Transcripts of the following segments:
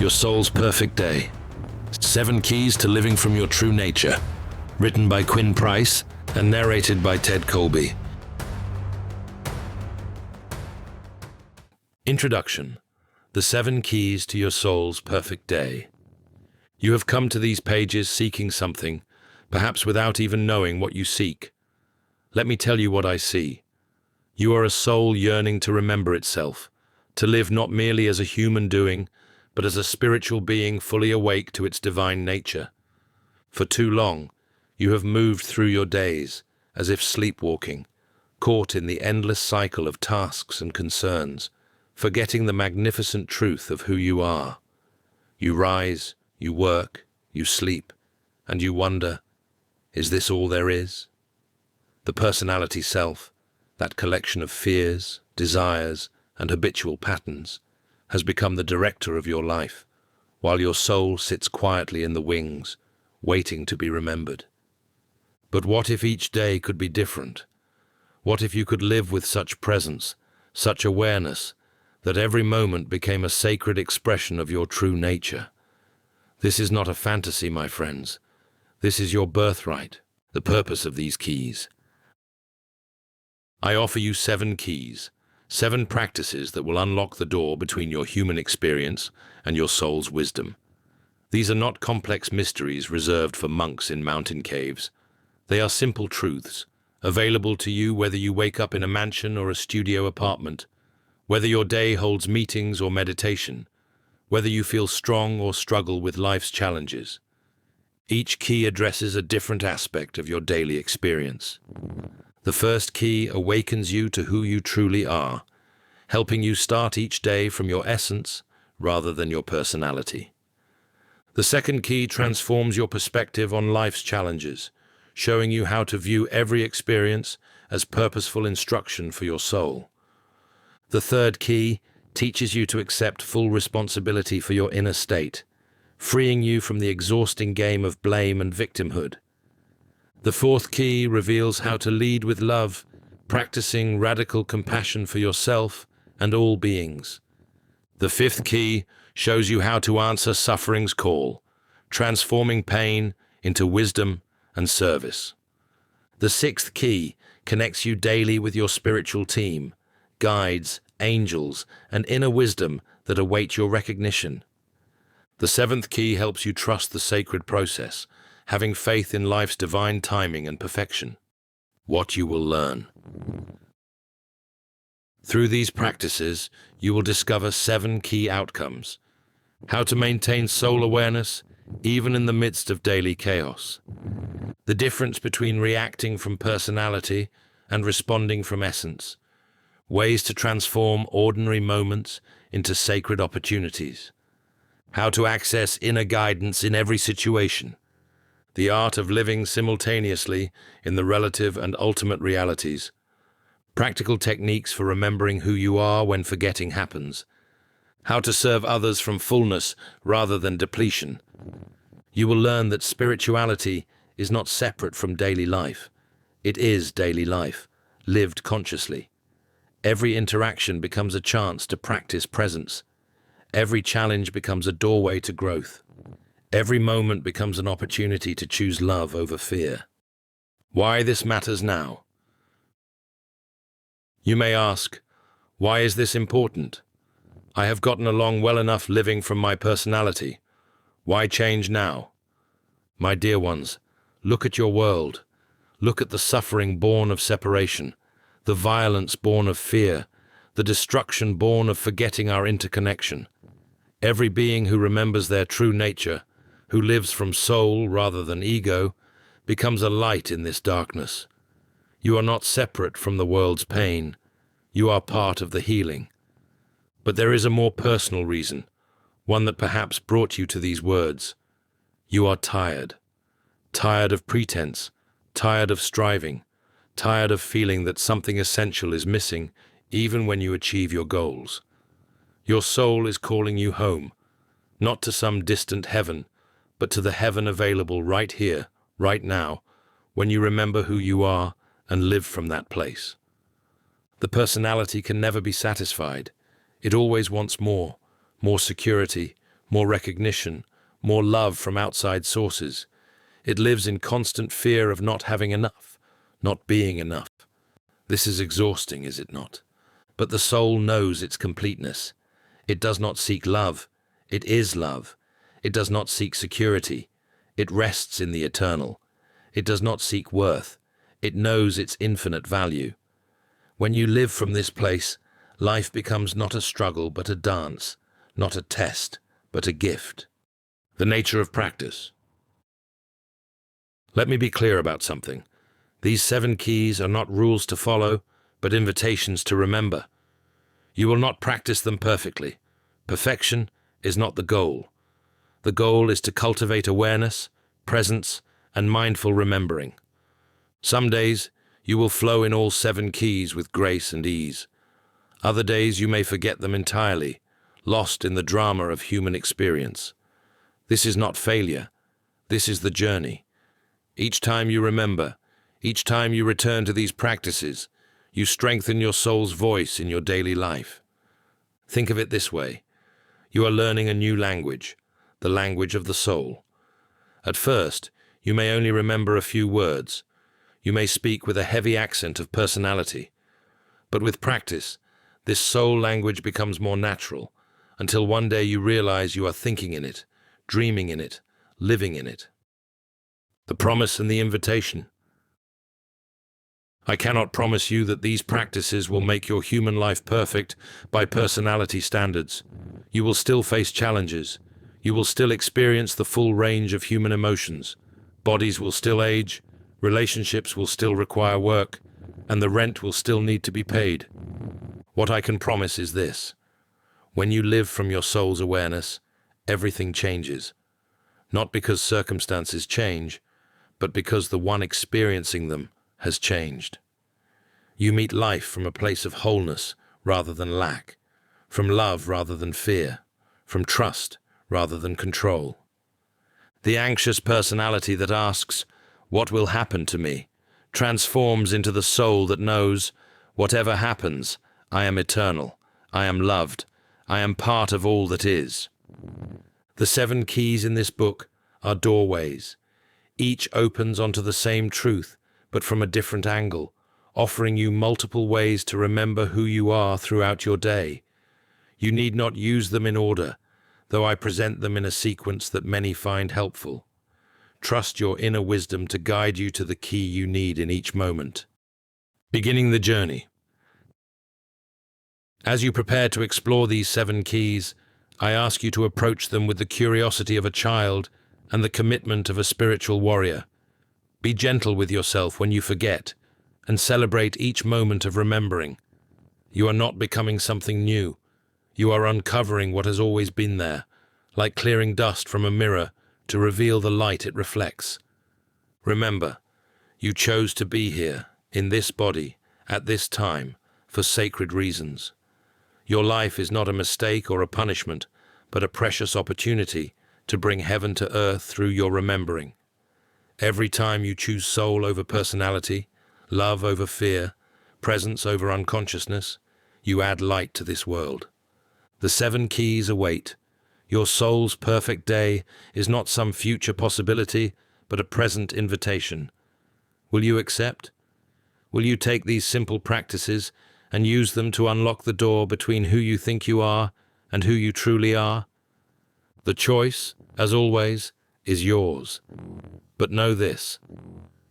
Your Soul's Perfect Day. 7 Keys to Living from Your True Nature. Written by Quinn Price and narrated by Ted Colby. Introduction. The 7 Keys to Your Soul's Perfect Day. You have come to these pages seeking something, perhaps without even knowing what you seek. Let me tell you what I see. You are a soul yearning to remember itself, to live not merely as a human doing, but as a spiritual being fully awake to its divine nature. For too long, you have moved through your days, as if sleepwalking, caught in the endless cycle of tasks and concerns, forgetting the magnificent truth of who you are. You rise, you work, you sleep, and you wonder, is this all there is? The personality self, that collection of fears, desires, and habitual patterns, has become the director of your life, while your soul sits quietly in the wings, waiting to be remembered. But what if each day could be different? What if you could live with such presence, such awareness, that every moment became a sacred expression of your true nature? This is not a fantasy, my friends. This is your birthright, the purpose of these keys. I offer you 7 keys, 7 practices that will unlock the door between your human experience and your soul's wisdom. These are not complex mysteries reserved for monks in mountain caves. They are simple truths, available to you whether you wake up in a mansion or a studio apartment, whether your day holds meetings or meditation, whether you feel strong or struggle with life's challenges. Each key addresses a different aspect of your daily experience. The first key awakens you to who you truly are, helping you start each day from your essence rather than your personality. The second key transforms your perspective on life's challenges, showing you how to view every experience as purposeful instruction for your soul. The third key teaches you to accept full responsibility for your inner state, freeing you from the exhausting game of blame and victimhood. The fourth key reveals how to lead with love, practicing radical compassion for yourself and all beings. The fifth key shows you how to answer suffering's call, transforming pain into wisdom and service. The sixth key connects you daily with your spiritual team, guides, angels, and inner wisdom that await your recognition. The seventh key helps you trust the sacred process, having faith in life's divine timing and perfection. What you will learn. Through these practices, you will discover 7 key outcomes. How to maintain soul awareness, even in the midst of daily chaos. The difference between reacting from personality and responding from essence. Ways to transform ordinary moments into sacred opportunities. How to access inner guidance in every situation. The art of living simultaneously in the relative and ultimate realities. Practical techniques for remembering who you are when forgetting happens. How to serve others from fullness rather than depletion. You will learn that spirituality is not separate from daily life. It is daily life, lived consciously. Every interaction becomes a chance to practice presence. Every challenge becomes a doorway to growth. Every moment becomes an opportunity to choose love over fear. Why this matters now? You may ask, why is this important? I have gotten along well enough living from my personality. Why change now? My dear ones, look at your world. Look at the suffering born of separation, the violence born of fear, the destruction born of forgetting our interconnection. Every being who remembers their true nature, who lives from soul rather than ego, becomes a light in this darkness. You are not separate from the world's pain. You are part of the healing. But there is a more personal reason, one that perhaps brought you to these words. You are tired. Tired of pretense, tired of striving, tired of feeling that something essential is missing even when you achieve your goals. Your soul is calling you home, not to some distant heaven, but to the heaven available right here, right now, when you remember who you are and live from that place. The personality can never be satisfied. It always wants more security, more recognition, more love from outside sources. It lives in constant fear of not having enough, not being enough. This is exhausting, is it not? But the soul knows its completeness. It does not seek love. It is love. It does not seek security. It rests in the eternal. It does not seek worth. It knows its infinite value. When you live from this place, life becomes not a struggle but a dance, not a test but a gift. The nature of practice. Let me be clear about something. These 7 keys are not rules to follow, but invitations to remember. You will not practice them perfectly. Perfection is not the goal. The goal is to cultivate awareness, presence, and mindful remembering. Some days, you will flow in all 7 keys with grace and ease. Other days you may forget them entirely, lost in the drama of human experience. This is not failure. This is the journey. Each time you remember, each time you return to these practices, you strengthen your soul's voice in your daily life. Think of it this way. You are learning a new language, the language of the soul. At first, you may only remember a few words. You may speak with a heavy accent of personality. But with practice, this soul language becomes more natural, until one day you realize you are thinking in it, dreaming in it, living in it. The promise and the invitation. I cannot promise you that these practices will make your human life perfect by personality standards. You will still face challenges. You will still experience the full range of human emotions. Bodies will still age, relationships will still require work, and the rent will still need to be paid. What I can promise is this. When you live from your soul's awareness, everything changes. Not because circumstances change, but because the one experiencing them has changed. You meet life from a place of wholeness rather than lack, from love rather than fear, from trust rather than control. The anxious personality that asks, "What will happen to me?" transforms into the soul that knows, "Whatever happens, I am eternal, I am loved, I am part of all that is." The 7 keys in this book are doorways. Each opens onto the same truth, but from a different angle, offering you multiple ways to remember who you are throughout your day. You need not use them in order, though I present them in a sequence that many find helpful. Trust your inner wisdom to guide you to the key you need in each moment. Beginning the journey. As you prepare to explore these 7 keys, I ask you to approach them with the curiosity of a child and the commitment of a spiritual warrior. Be gentle with yourself when you forget, and celebrate each moment of remembering. You are not becoming something new. You are uncovering what has always been there, like clearing dust from a mirror to reveal the light it reflects. Remember, you chose to be here, in this body, at this time, for sacred reasons. Your life is not a mistake or a punishment, but a precious opportunity to bring heaven to earth through your remembering. Every time you choose soul over personality, love over fear, presence over unconsciousness, you add light to this world. The 7 keys await. Your soul's perfect day is not some future possibility, but a present invitation. Will you accept? Will you take these simple practices and use them to unlock the door between who you think you are and who you truly are? The choice, as always, is yours. But know this,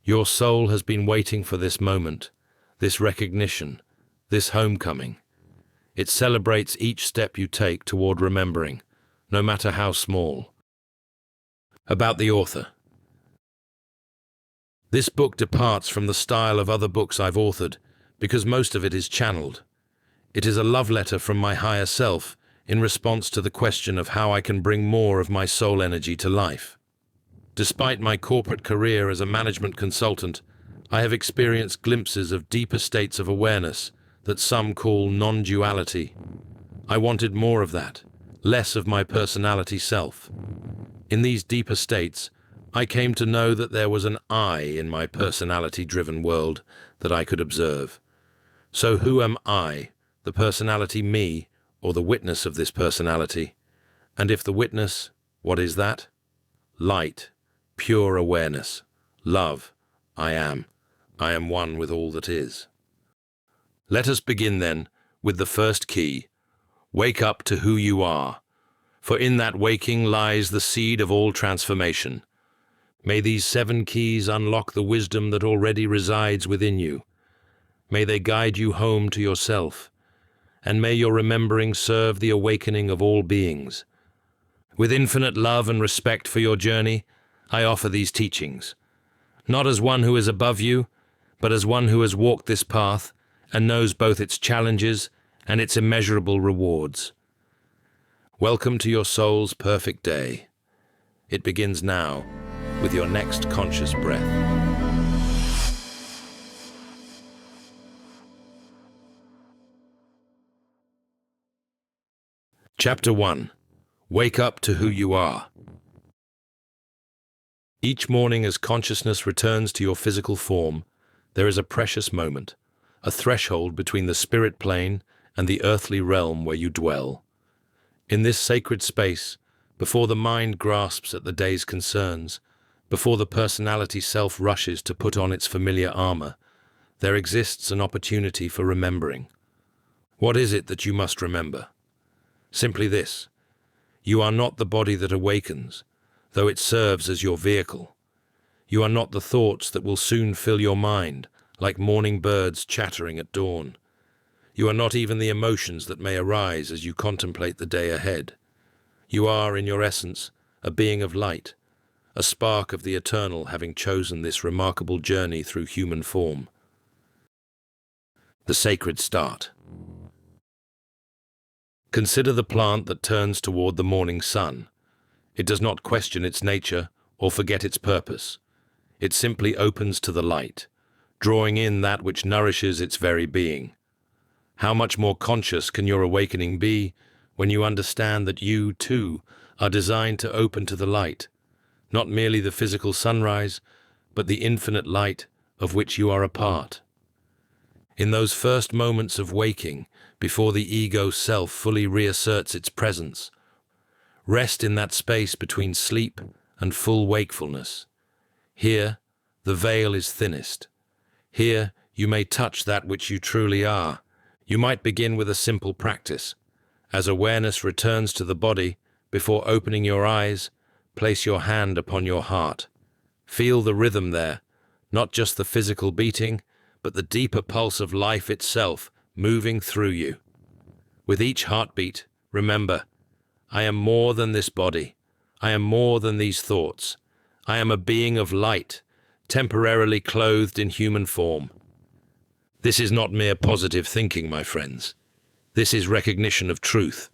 your soul has been waiting for this moment, this recognition, this homecoming. It celebrates each step you take toward remembering, no matter how small. About the author. This book departs from the style of other books I've authored, because most of it is channeled. It is a love letter from my higher self in response to the question of how I can bring more of my soul energy to life. Despite my corporate career as a management consultant, I have experienced glimpses of deeper states of awareness that some call non-duality. I wanted more of that, less of my personality self. In these deeper states, I came to know that there was an I in my personality-driven world that I could observe. So who am I, the personality me, or the witness of this personality? And if the witness, what is that? Light, pure awareness, love, I am. I am one with all that is. Let us begin then with the first key. Wake up to who you are, for in that waking lies the seed of all transformation. May these 7 keys unlock the wisdom that already resides within you. May they guide you home to yourself, and may your remembering serve the awakening of all beings. With infinite love and respect for your journey, I offer these teachings, not as one who is above you, but as one who has walked this path and knows both its challenges and its immeasurable rewards. Welcome to your soul's perfect day. It begins now with your next conscious breath. Chapter 1. Wake up to who you are. Each morning as consciousness returns to your physical form, there is a precious moment, a threshold between the spirit plane and the earthly realm where you dwell. In this sacred space, before the mind grasps at the day's concerns, before the personality self rushes to put on its familiar armor, there exists an opportunity for remembering. What is it that you must remember? Simply this: you are not the body that awakens, though it serves as your vehicle. You are not the thoughts that will soon fill your mind, like morning birds chattering at dawn. You are not even the emotions that may arise as you contemplate the day ahead. You are, in your essence, a being of light, a spark of the eternal, having chosen this remarkable journey through human form. The sacred start. Consider the plant that turns toward the morning sun. It does not question its nature or forget its purpose. It simply opens to the light, drawing in that which nourishes its very being. How much more conscious can your awakening be when you understand that you, too, are designed to open to the light, not merely the physical sunrise, but the infinite light of which you are a part. In those first moments of waking, before the ego self fully reasserts its presence, rest in that space between sleep and full wakefulness. Here, the veil is thinnest. Here, you may touch that which you truly are. You might begin with a simple practice. As awareness returns to the body, before opening your eyes, place your hand upon your heart. Feel the rhythm there, not just the physical beating, but the deeper pulse of life itself moving through you. With each heartbeat, remember, I am more than this body. I am more than these thoughts. I am a being of light, temporarily clothed in human form. This is not mere positive thinking, my friends. This is recognition of truth.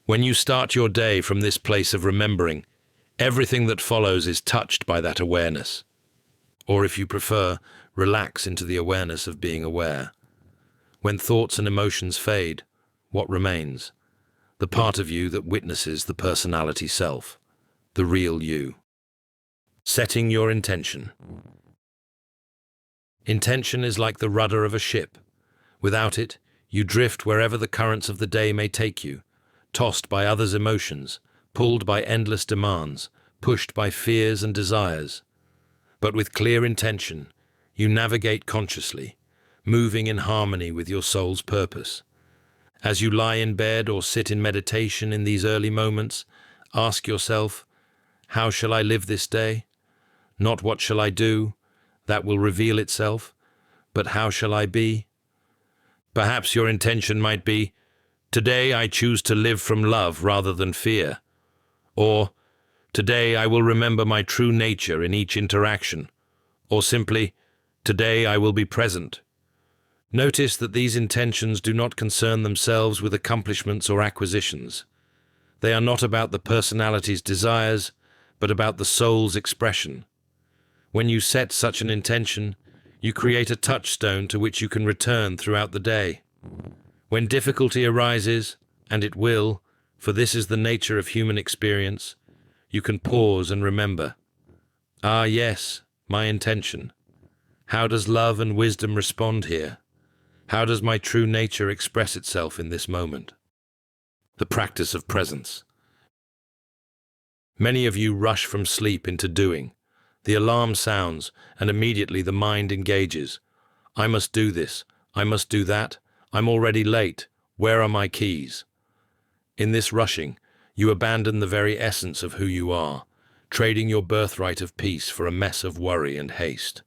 When you start your day from this place of remembering, everything that follows is touched by that awareness. Or if you prefer, relax into the awareness of being aware. When thoughts and emotions fade, what remains? The part of you that witnesses the personality self, the real you. Setting your intention. Intention is like the rudder of a ship. Without it, you drift wherever the currents of the day may take you, tossed by others' emotions, pulled by endless demands, pushed by fears and desires. But with clear intention, you navigate consciously, moving in harmony with your soul's purpose. As you lie in bed or sit in meditation in these early moments, ask yourself, how shall I live this day? Not what shall I do? That will reveal itself. But how shall I be? Perhaps your intention might be, today I choose to live from love rather than fear. Or, today I will remember my true nature in each interaction. Or simply, today I will be present. Notice that these intentions do not concern themselves with accomplishments or acquisitions. They are not about the personality's desires, but about the soul's expression. When you set such an intention, you create a touchstone to which you can return throughout the day. When difficulty arises, and it will, for this is the nature of human experience, you can pause and remember. Ah, yes, my intention. How does love and wisdom respond here? How does my true nature express itself in this moment? The practice of presence. Many of you rush from sleep into doing. The alarm sounds, and immediately the mind engages. I must do this. I must do that. I'm already late. Where are my keys? In this rushing, you abandon the very essence of who you are, trading your birthright of peace for a mess of worry and haste.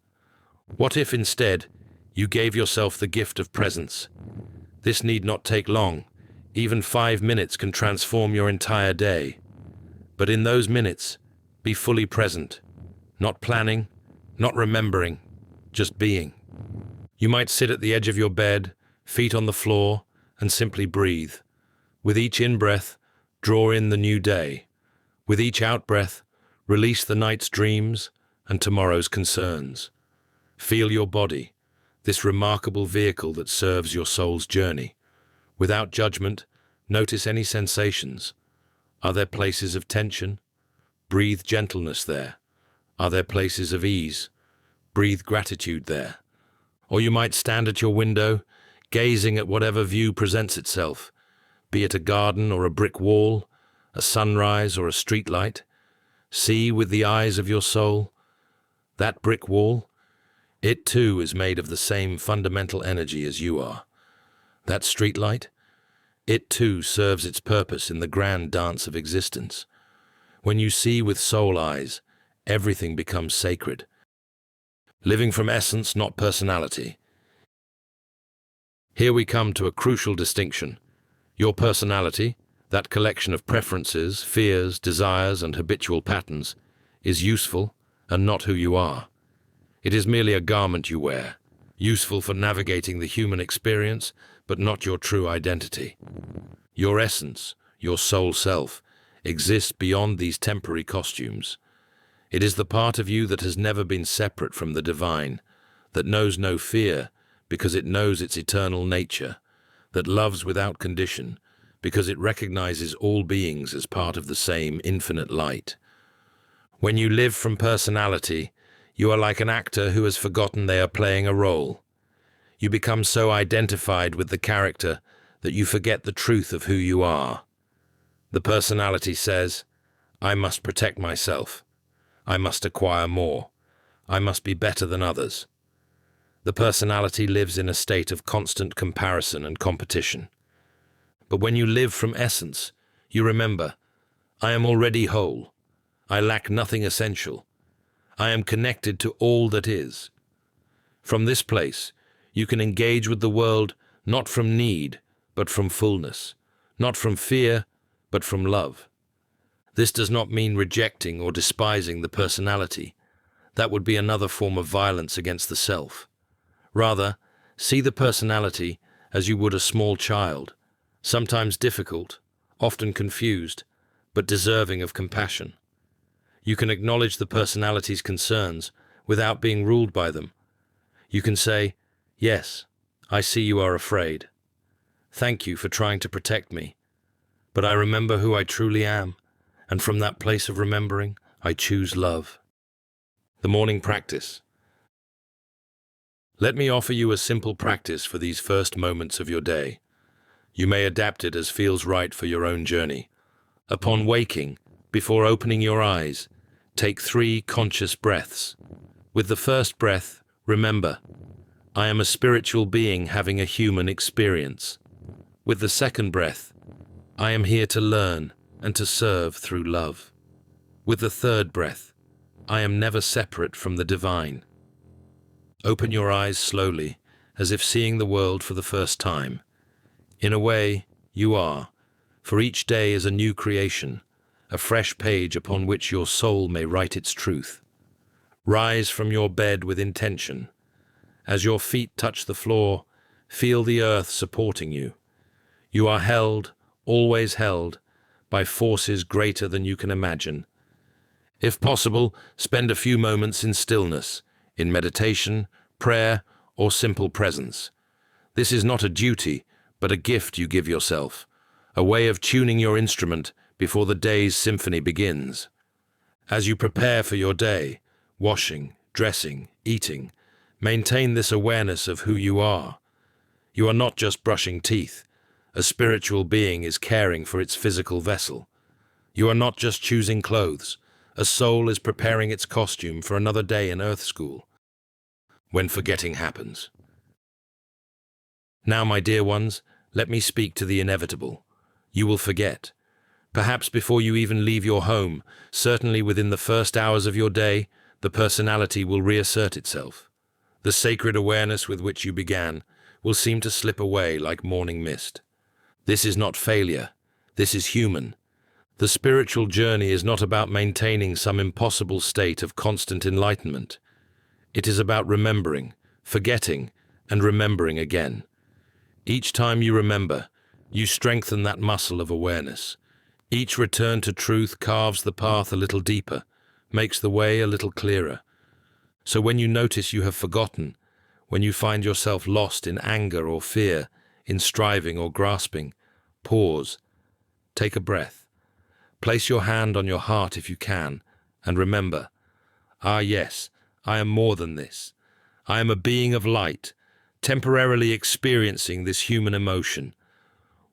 What if instead you gave yourself the gift of presence? This need not take long. Even 5 minutes can transform your entire day. But in those minutes, be fully present, not planning, not remembering, just being. You might sit at the edge of your bed, feet on the floor, and simply breathe. With each in-breath, draw in the new day. With each out-breath, release the night's dreams and tomorrow's concerns. Feel your body, this remarkable vehicle that serves your soul's journey. Without judgment, notice any sensations. Are there places of tension? Breathe gentleness there. Are there places of ease? Breathe gratitude there. Or you might stand at your window, gazing at whatever view presents itself, be it a garden or a brick wall, a sunrise or a streetlight. See with the eyes of your soul. That brick wall, it too is made of the same fundamental energy as you are. That streetlight, it too serves its purpose in the grand dance of existence. When you see with soul eyes, everything becomes sacred. Living from essence, not personality. Here we come to a crucial distinction. Your personality, that collection of preferences, fears, desires, and habitual patterns, is useful and not who you are. It is merely a garment you wear, useful for navigating the human experience, but not your true identity. Your essence, your soul self, exists beyond these temporary costumes. It is the part of you that has never been separate from the divine, that knows no fear because it knows its eternal nature, that loves without condition because it recognizes all beings as part of the same infinite light. When you live from personality, you are like an actor who has forgotten they are playing a role. You become so identified with the character that you forget the truth of who you are. The personality says, I must protect myself. I must acquire more. I must be better than others. The personality lives in a state of constant comparison and competition. But when you live from essence, you remember, I am already whole. I lack nothing essential. I am connected to all that is. From this place, you can engage with the world not from need, but from fullness, not from fear, but from love. This does not mean rejecting or despising the personality. That would be another form of violence against the self. Rather, see the personality as you would a small child, sometimes difficult, often confused, but deserving of compassion. You can acknowledge the personality's concerns without being ruled by them. You can say, yes, I see you are afraid. Thank you for trying to protect me. But I remember who I truly am, and from that place of remembering, I choose love. The morning practice. Let me offer you a simple practice for these first moments of your day. You may adapt it as feels right for your own journey. Upon waking, before opening your eyes, take 3 conscious breaths. With the first breath, remember, I am a spiritual being having a human experience. With the second breath, I am here to learn and to serve through love. With the third breath, I am never separate from the divine. Open your eyes slowly, as if seeing the world for the first time. In a way, you are, for each day is a new creation, a fresh page upon which your soul may write its truth. Rise from your bed with intention. As your feet touch the floor, feel the earth supporting you. You are held, always held, by forces greater than you can imagine. If possible, spend a few moments in stillness, in meditation, prayer, or simple presence. This is not a duty, but a gift you give yourself, a way of tuning your instrument before the day's symphony begins. As you prepare for your day, washing, dressing, eating, maintain this awareness of who you are. You are not just brushing teeth. A spiritual being is caring for its physical vessel. You are not just choosing clothes. A soul is preparing its costume for another day in Earth School, when forgetting happens. Now, my dear ones, let me speak to the inevitable. You will forget. Perhaps before you even leave your home, certainly within the first hours of your day, the personality will reassert itself. The sacred awareness with which you began will seem to slip away like morning mist. This is not failure. This is human. The spiritual journey is not about maintaining some impossible state of constant enlightenment. It is about remembering, forgetting, and remembering again. Each time you remember, you strengthen that muscle of awareness. Each return to truth carves the path a little deeper, makes the way a little clearer. So when you notice you have forgotten, when you find yourself lost in anger or fear, in striving or grasping, pause, take a breath. Place your hand on your heart if you can, and remember, yes, I am more than this. I am a being of light, temporarily experiencing this human emotion.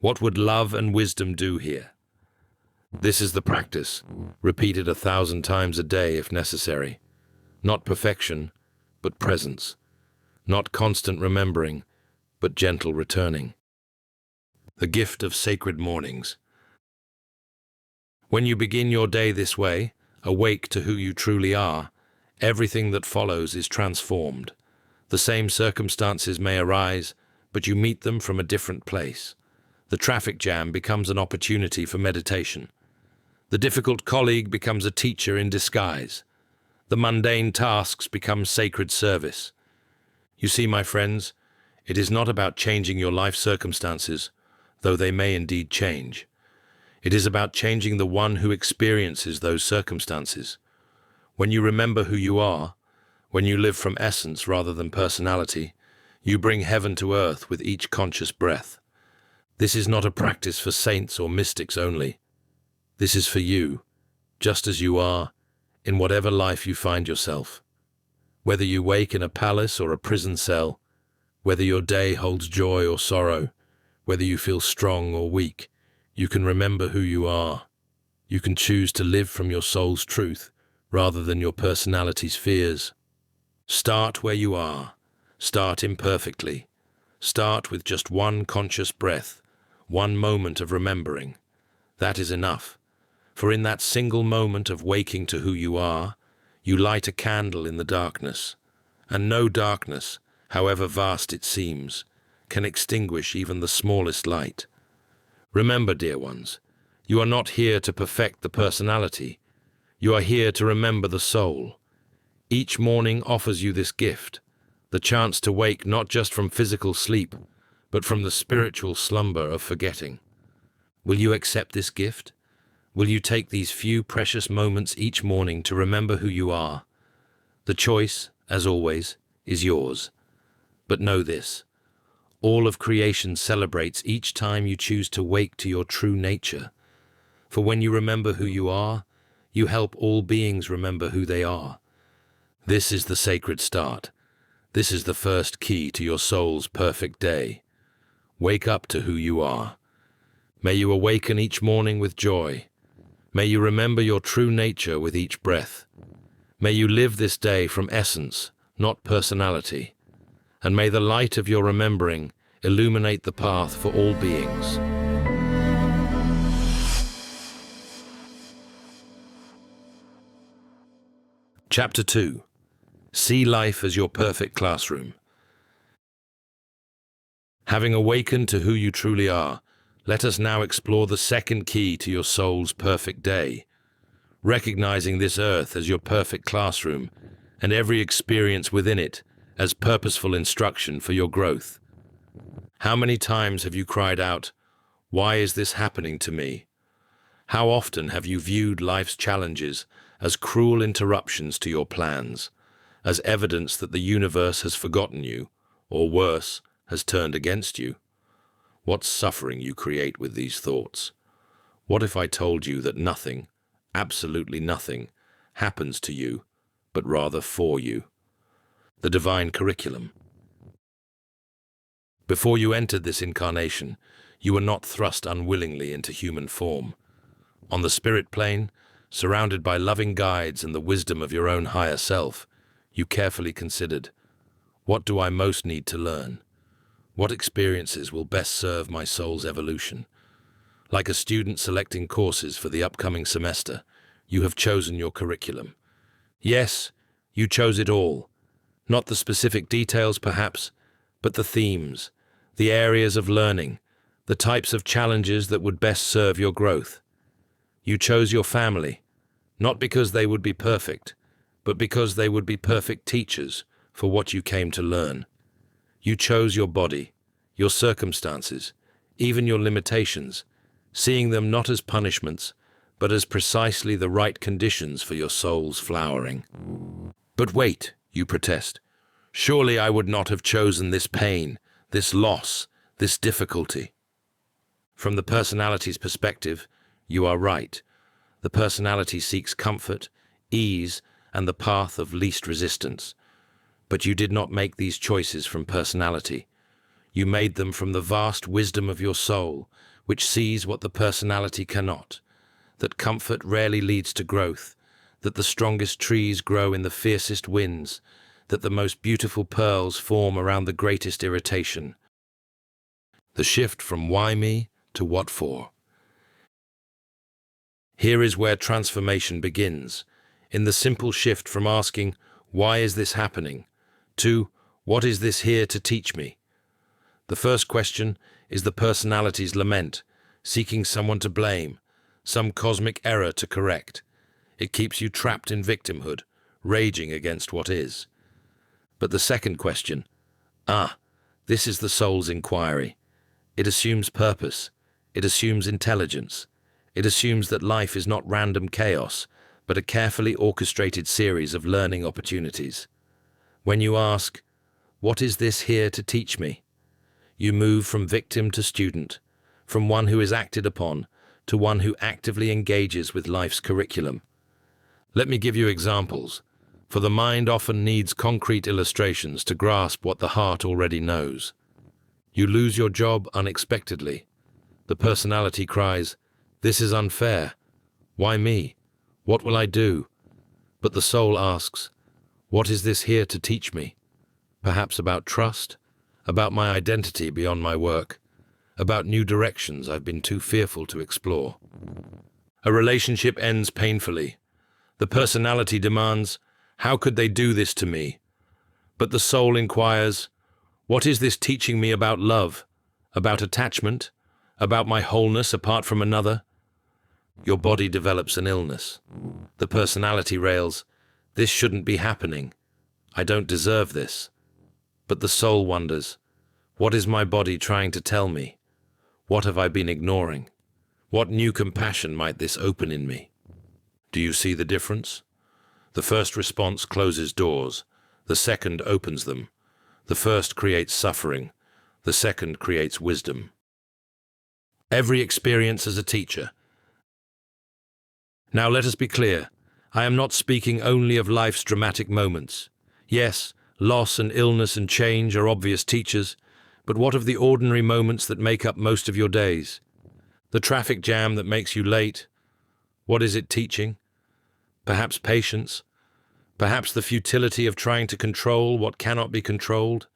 What would love and wisdom do here? This is the practice, repeated 1,000 times a day if necessary. Not perfection, but presence. Not constant remembering, but gentle returning. The gift of sacred mornings. When you begin your day this way, awake to who you truly are, everything that follows is transformed. The same circumstances may arise, but you meet them from a different place. The traffic jam becomes an opportunity for meditation. The difficult colleague becomes a teacher in disguise. The mundane tasks become sacred service. You see, my friends, it is not about changing your life circumstances, though they may indeed change. It is about changing the one who experiences those circumstances. When you remember who you are, when you live from essence rather than personality, you bring heaven to earth with each conscious breath. This is not a practice for saints or mystics only. This is for you, just as you are, in whatever life you find yourself. Whether you wake in a palace or a prison cell, whether your day holds joy or sorrow, whether you feel strong or weak, you can remember who you are. You can choose to live from your soul's truth rather than your personality's fears. Start where you are. Start imperfectly. Start with just one conscious breath, one moment of remembering. That is enough. For in that single moment of waking to who you are, you light a candle in the darkness. And no darkness, however vast it seems, can extinguish even the smallest light. Remember, dear ones, you are not here to perfect the personality. You are here to remember the soul. Each morning offers you this gift, the chance to wake not just from physical sleep, but from the spiritual slumber of forgetting. Will you accept this gift? Will you take these few precious moments each morning to remember who you are? The choice, as always, is yours. But know this. All of creation celebrates each time you choose to wake to your true nature. For when you remember who you are, you help all beings remember who they are. This is the sacred start. This is the first key to your soul's perfect day. Wake up to who you are. May you awaken each morning with joy. May you remember your true nature with each breath. May you live this day from essence, not personality. And may the light of your remembering illuminate the path for all beings. Chapter 2. See life as your perfect classroom. Having awakened to who you truly are, let us now explore the second key to your soul's perfect day. Recognizing this earth as your perfect classroom, and every experience within it as purposeful instruction for your growth. How many times have you cried out, "Why is this happening to me?" How often have you viewed life's challenges as cruel interruptions to your plans, as evidence that the universe has forgotten you, or worse, has turned against you? What suffering you create with these thoughts. What if I told you that nothing, absolutely nothing, happens to you, but rather for you? The divine curriculum. Before you entered this incarnation, you were not thrust unwillingly into human form. On the spirit plane, surrounded by loving guides and the wisdom of your own higher self, you carefully considered, what do I most need to learn? What experiences will best serve my soul's evolution? Like a student selecting courses for the upcoming semester, you have chosen your curriculum. Yes, you chose it all. Not the specific details, perhaps, but the themes, the areas of learning, the types of challenges that would best serve your growth. You chose your family, not because they would be perfect, but because they would be perfect teachers for what you came to learn. You chose your body, your circumstances, even your limitations, seeing them not as punishments, but as precisely the right conditions for your soul's flowering. But wait, you protest. Surely I would not have chosen this pain, this loss, this difficulty. From the personality's perspective, you are right. The personality seeks comfort, ease, and the path of least resistance. But you did not make these choices from personality. You made them from the vast wisdom of your soul, which sees what the personality cannot, that comfort rarely leads to growth, that the strongest trees grow in the fiercest winds, that the most beautiful pearls form around the greatest irritation. The shift from why me to what for. Here is where transformation begins, in the simple shift from asking, why is this happening, to what is this here to teach me? The first question is the personality's lament, seeking someone to blame, some cosmic error to correct. It keeps you trapped in victimhood, raging against what is. But the second question, this is the soul's inquiry. It assumes purpose. It assumes intelligence. It assumes that life is not random chaos, but a carefully orchestrated series of learning opportunities. When you ask, what is this here to teach me? You move from victim to student, from one who is acted upon to one who actively engages with life's curriculum. Let me give you examples, for the mind often needs concrete illustrations to grasp what the heart already knows. You lose your job unexpectedly. The personality cries, "This is unfair. Why me? What will I do?" But the soul asks, "What is this here to teach me?" Perhaps about trust, about my identity beyond my work, about new directions I've been too fearful to explore. A relationship ends painfully. The personality demands, "How could they do this to me?" But the soul inquires, "What is this teaching me about love, about attachment, about my wholeness apart from another?" Your body develops an illness. The personality rails, "This shouldn't be happening. I don't deserve this." But the soul wonders, "What is my body trying to tell me? What have I been ignoring? What new compassion might this open in me?" Do you see the difference? The first response closes doors. The second opens them. The first creates suffering. The second creates wisdom. Every experience as a teacher. Now let us be clear. I am not speaking only of life's dramatic moments. Yes, loss and illness and change are obvious teachers, but what of the ordinary moments that make up most of your days? The traffic jam that makes you late? What is it teaching? Perhaps patience. Perhaps the futility of trying to control what cannot be controlled.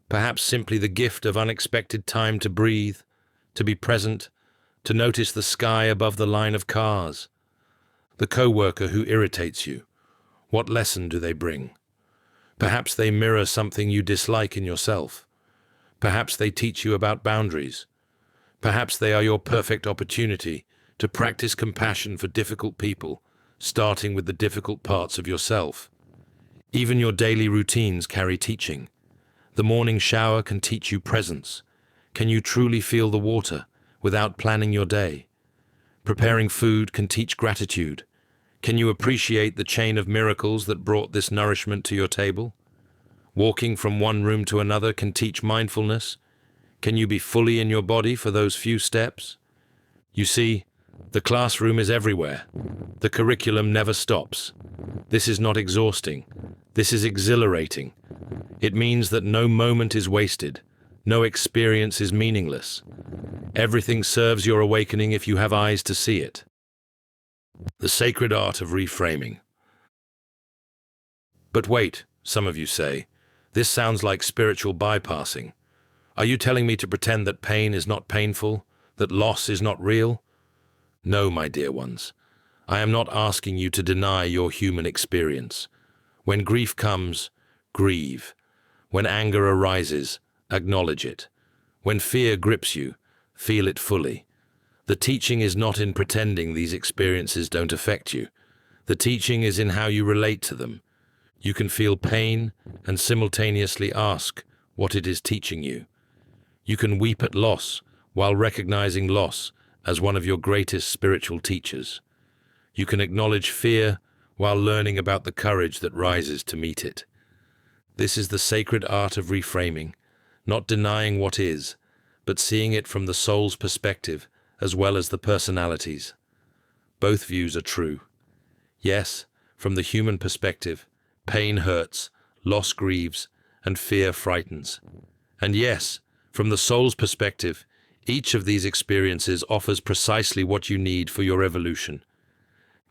Perhaps simply the gift of unexpected time to breathe, to be present, to notice the sky above the line of cars. The co-worker who irritates you. What lesson do they bring? Perhaps they mirror something you dislike in yourself. Perhaps they teach you about boundaries. Perhaps they are your perfect opportunity to practice compassion for difficult people, starting with the difficult parts of yourself. Even your daily routines carry teaching. The morning shower can teach you presence. Can you truly feel the water without planning your day? Preparing food can teach gratitude. Can you appreciate the chain of miracles that brought this nourishment to your table? Walking from one room to another can teach mindfulness. Can you be fully in your body for those few steps? You see, the classroom is everywhere. The curriculum never stops. This is not exhausting. This is exhilarating. It means that no moment is wasted. No experience is meaningless. Everything serves your awakening if you have eyes to see it. The sacred art of reframing. But wait, some of you say, this sounds like spiritual bypassing. Are you telling me to pretend that pain is not painful, that loss is not real? No, my dear ones. I am not asking you to deny your human experience. When grief comes, grieve. When anger arises, acknowledge it. When fear grips you, feel it fully. The teaching is not in pretending these experiences don't affect you. The teaching is in how you relate to them. You can feel pain and simultaneously ask what it is teaching you. You can weep at loss while recognizing loss as one of your greatest spiritual teachers. You can acknowledge fear while learning about the courage that rises to meet it. This is the sacred art of reframing, not denying what is, but seeing it from the soul's perspective as well as the personality's. Both views are true. Yes, from the human perspective, pain hurts, loss grieves, and fear frightens. And yes, from the soul's perspective, each of these experiences offers precisely what you need for your evolution.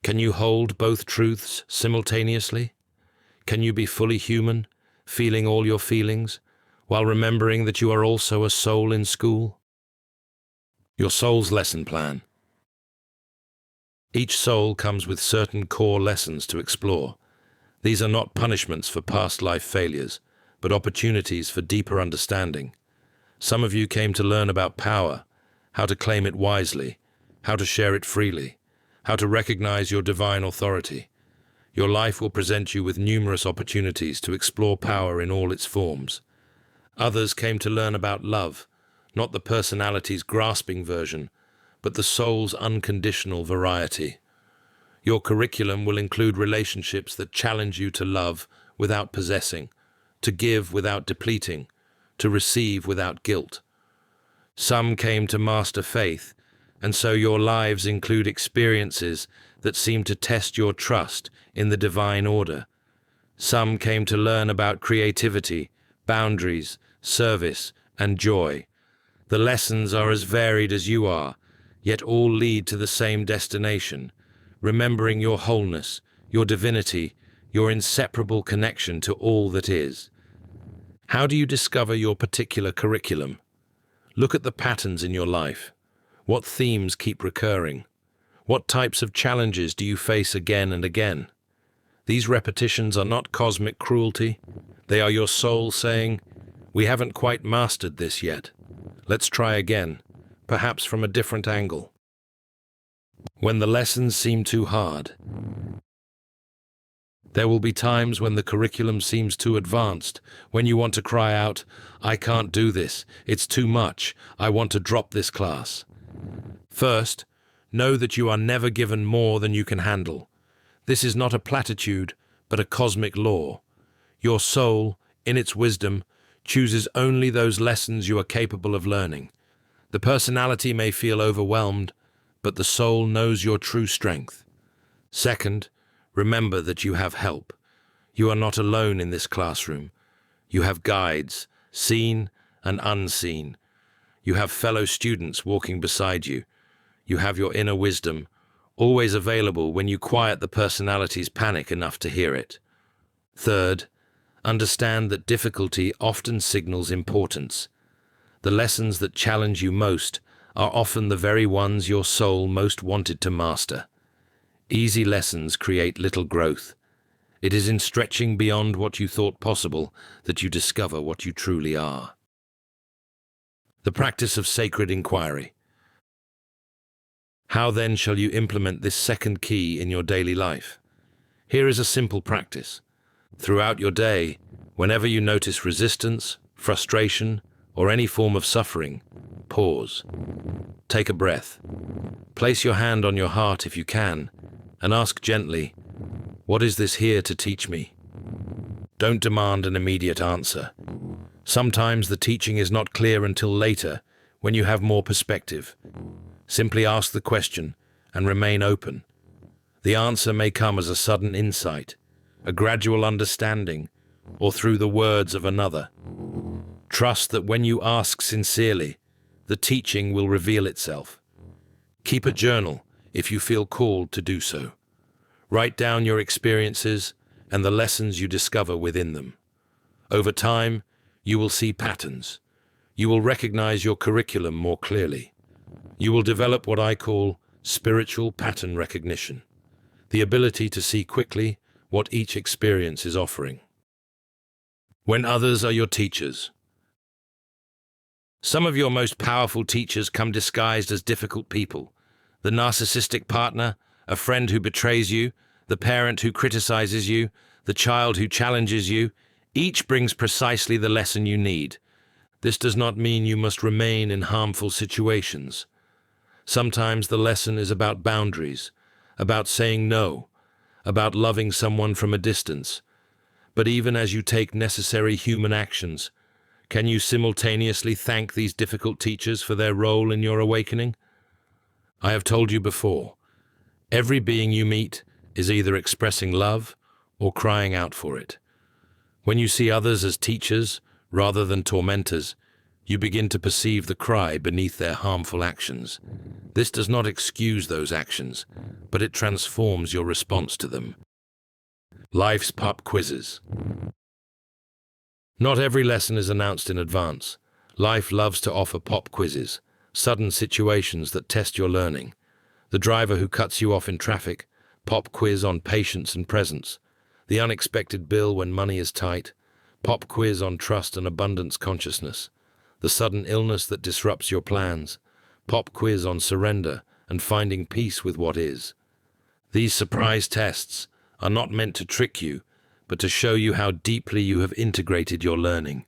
Can you hold both truths simultaneously? Can you be fully human, feeling all your feelings, while remembering that you are also a soul in school? Your soul's lesson plan. Each soul comes with certain core lessons to explore. These are not punishments for past life failures, but opportunities for deeper understanding. Some of you came to learn about power, how to claim it wisely, how to share it freely, how to recognize your divine authority. Your life will present you with numerous opportunities to explore power in all its forms. Others came to learn about love, not the personality's grasping version, but the soul's unconditional variety. Your curriculum will include relationships that challenge you to love without possessing, to give without depleting, to receive without guilt. Some came to master faith, and so your lives include experiences that seem to test your trust in the divine order. Some came to learn about creativity, boundaries, service, and joy. The lessons are as varied as you are, yet all lead to the same destination, remembering your wholeness, your divinity, your inseparable connection to all that is. How do you discover your particular curriculum? Look at the patterns in your life. What themes keep recurring? What types of challenges do you face again and again? These repetitions are not cosmic cruelty. They are your soul saying, "We haven't quite mastered this yet. Let's try again, perhaps from a different angle." When the lessons seem too hard, there will be times when the curriculum seems too advanced, when you want to cry out, "I can't do this, it's too much, I want to drop this class." First, know that you are never given more than you can handle. This is not a platitude, but a cosmic law. Your soul, in its wisdom, chooses only those lessons you are capable of learning. The personality may feel overwhelmed, but the soul knows your true strength. Second, remember that you have help. You are not alone in this classroom. You have guides, seen and unseen. You have fellow students walking beside you. You have your inner wisdom, always available when you quiet the personality's panic enough to hear it. Third, understand that difficulty often signals importance. The lessons that challenge you most are often the very ones your soul most wanted to master. Easy lessons create little growth. It is in stretching beyond what you thought possible that you discover what you truly are. The practice of sacred inquiry. How then shall you implement this second key in your daily life? Here is a simple practice. Throughout your day, whenever you notice resistance, frustration, or any form of suffering, pause. Take a breath. Place your hand on your heart if you can, and ask gently, "What is this here to teach me?" Don't demand an immediate answer. Sometimes the teaching is not clear until later, when you have more perspective. Simply ask the question and remain open. The answer may come as a sudden insight, a gradual understanding, or through the words of another. Trust that when you ask sincerely, the teaching will reveal itself. Keep a journal. if you feel called to do so. Write down your experiences and the lessons you discover within them. Over time, you will see patterns. You will recognize your curriculum more clearly. You will develop what I call spiritual pattern recognition, the ability to see quickly what each experience is offering. When others are your teachers. Some of your most powerful teachers come disguised as difficult people. The narcissistic partner, a friend who betrays you, the parent who criticizes you, the child who challenges you. Each brings precisely the lesson you need. This does not mean you must remain in harmful situations. Sometimes the lesson is about boundaries, about saying no, about loving someone from a distance. But even as you take necessary human actions, can you simultaneously thank these difficult teachers for their role in your awakening? I have told you before, every being you meet is either expressing love or crying out for it. When you see others as teachers rather than tormentors, you begin to perceive the cry beneath their harmful actions. This does not excuse those actions, but it transforms your response to them. Life's pop quizzes. Not every lesson is announced in advance. Life loves to offer pop quizzes, sudden situations that test your learning. The driver who cuts you off in traffic, pop quiz on patience and presence. The unexpected bill when money is tight, pop quiz on trust and abundance consciousness. The sudden illness that disrupts your plans, pop quiz on surrender and finding peace with what is. These surprise tests are not meant to trick you, but to show you how deeply you have integrated your learning.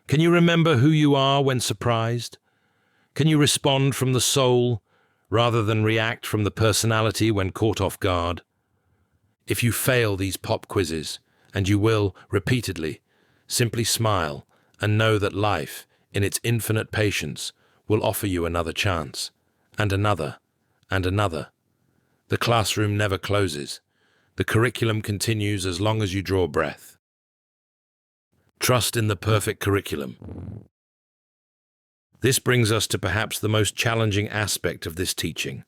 Can you remember who you are when surprised? Can you respond from the soul rather than react from the personality when caught off guard? If you fail these pop quizzes, and you will repeatedly, simply smile and know that life, in its infinite patience, will offer you another chance, and another, and another. The classroom never closes. The curriculum continues as long as you draw breath. Trust in the perfect curriculum. This brings us to perhaps the most challenging aspect of this teaching,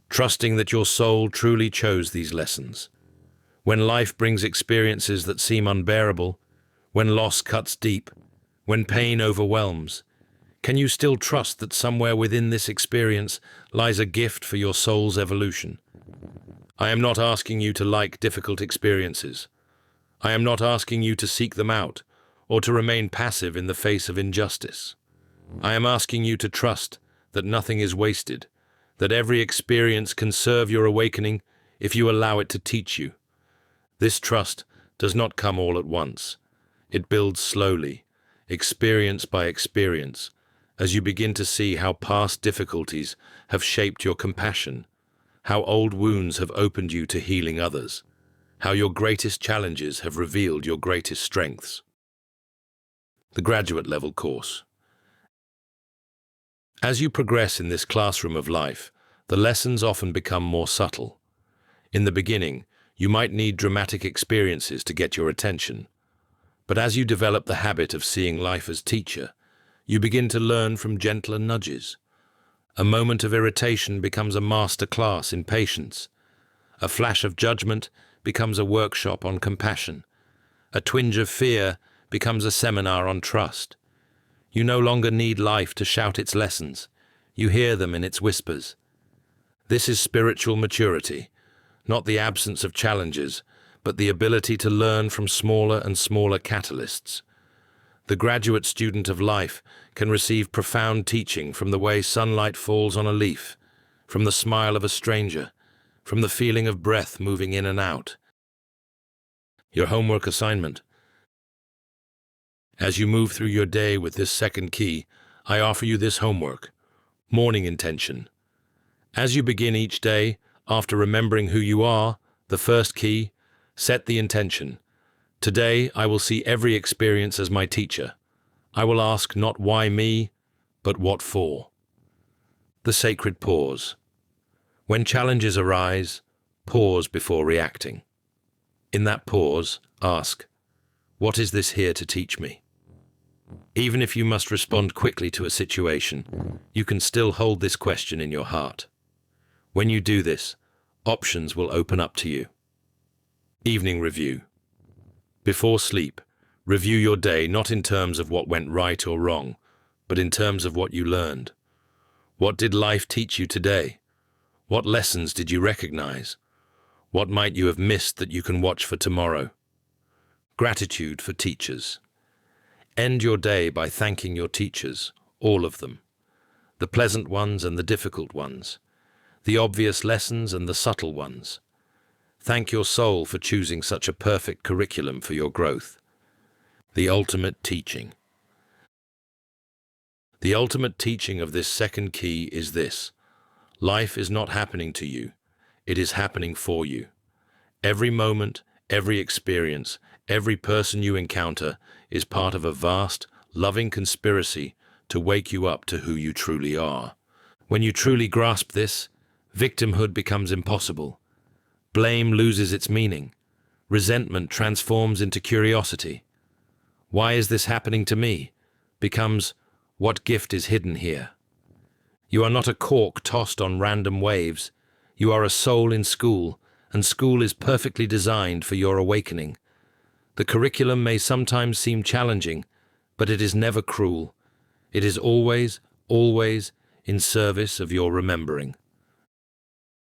trusting that your soul truly chose these lessons. When life brings experiences that seem unbearable, when loss cuts deep, when pain overwhelms, can you still trust that somewhere within this experience lies a gift for your soul's evolution? I am not asking you to like difficult experiences. I am not asking you to seek them out or to remain passive in the face of injustice. I am asking you to trust that nothing is wasted, that every experience can serve your awakening if you allow it to teach you. This trust does not come all at once. It builds slowly, experience by experience, as you begin to see how past difficulties have shaped your compassion, how old wounds have opened you to healing others, how your greatest challenges have revealed your greatest strengths. The graduate level course. As you progress in this classroom of life, the lessons often become more subtle. In the beginning, you might need dramatic experiences to get your attention. But as you develop the habit of seeing life as teacher, you begin to learn from gentler nudges. A moment of irritation becomes a master class in patience. A flash of judgment becomes a workshop on compassion. A twinge of fear becomes a seminar on trust. You no longer need life to shout its lessons. You hear them in its whispers. This is spiritual maturity, not the absence of challenges, but the ability to learn from smaller and smaller catalysts. The graduate student of life can receive profound teaching from the way sunlight falls on a leaf, from the smile of a stranger, from the feeling of breath moving in and out. Your homework assignment. As you move through your day with this second key, I offer you this homework. Morning intention. As you begin each day, after remembering who you are, the first key, set the intention. Today, I will see every experience as my teacher. I will ask not why me, but what for. The sacred pause. When challenges arise, pause before reacting. In that pause, ask, what is this here to teach me? Even if you must respond quickly to a situation, you can still hold this question in your heart. When you do this, options will open up to you. Evening review. Before sleep, review your day not in terms of what went right or wrong, but in terms of what you learned. What did life teach you today? What lessons did you recognize? What might you have missed that you can watch for tomorrow? Gratitude for teachers. End your day by thanking your teachers, all of them. The pleasant ones and the difficult ones. The obvious lessons and the subtle ones. Thank your soul for choosing such a perfect curriculum for your growth. The ultimate teaching. The ultimate teaching of this second key is this: life is not happening to you, it is happening for you. Every moment, every experience, every person you encounter is part of a vast, loving conspiracy to wake you up to who you truly are. When you truly grasp this, victimhood becomes impossible. Blame loses its meaning. Resentment transforms into curiosity. Why is this happening to me? Becomes, what gift is hidden here? You are not a cork tossed on random waves. You are a soul in school, and school is perfectly designed for your awakening. The curriculum may sometimes seem challenging, but it is never cruel. It is always, always in service of your remembering.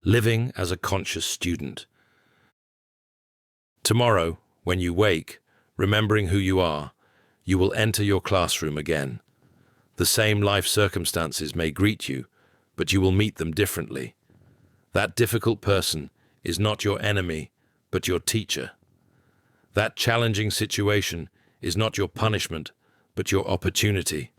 Living as a conscious student. Tomorrow, when you wake, remembering who you are, you will enter your classroom again. The same life circumstances may greet you, but you will meet them differently. That difficult person is not your enemy, but your teacher. That challenging situation is not your punishment, but your opportunity.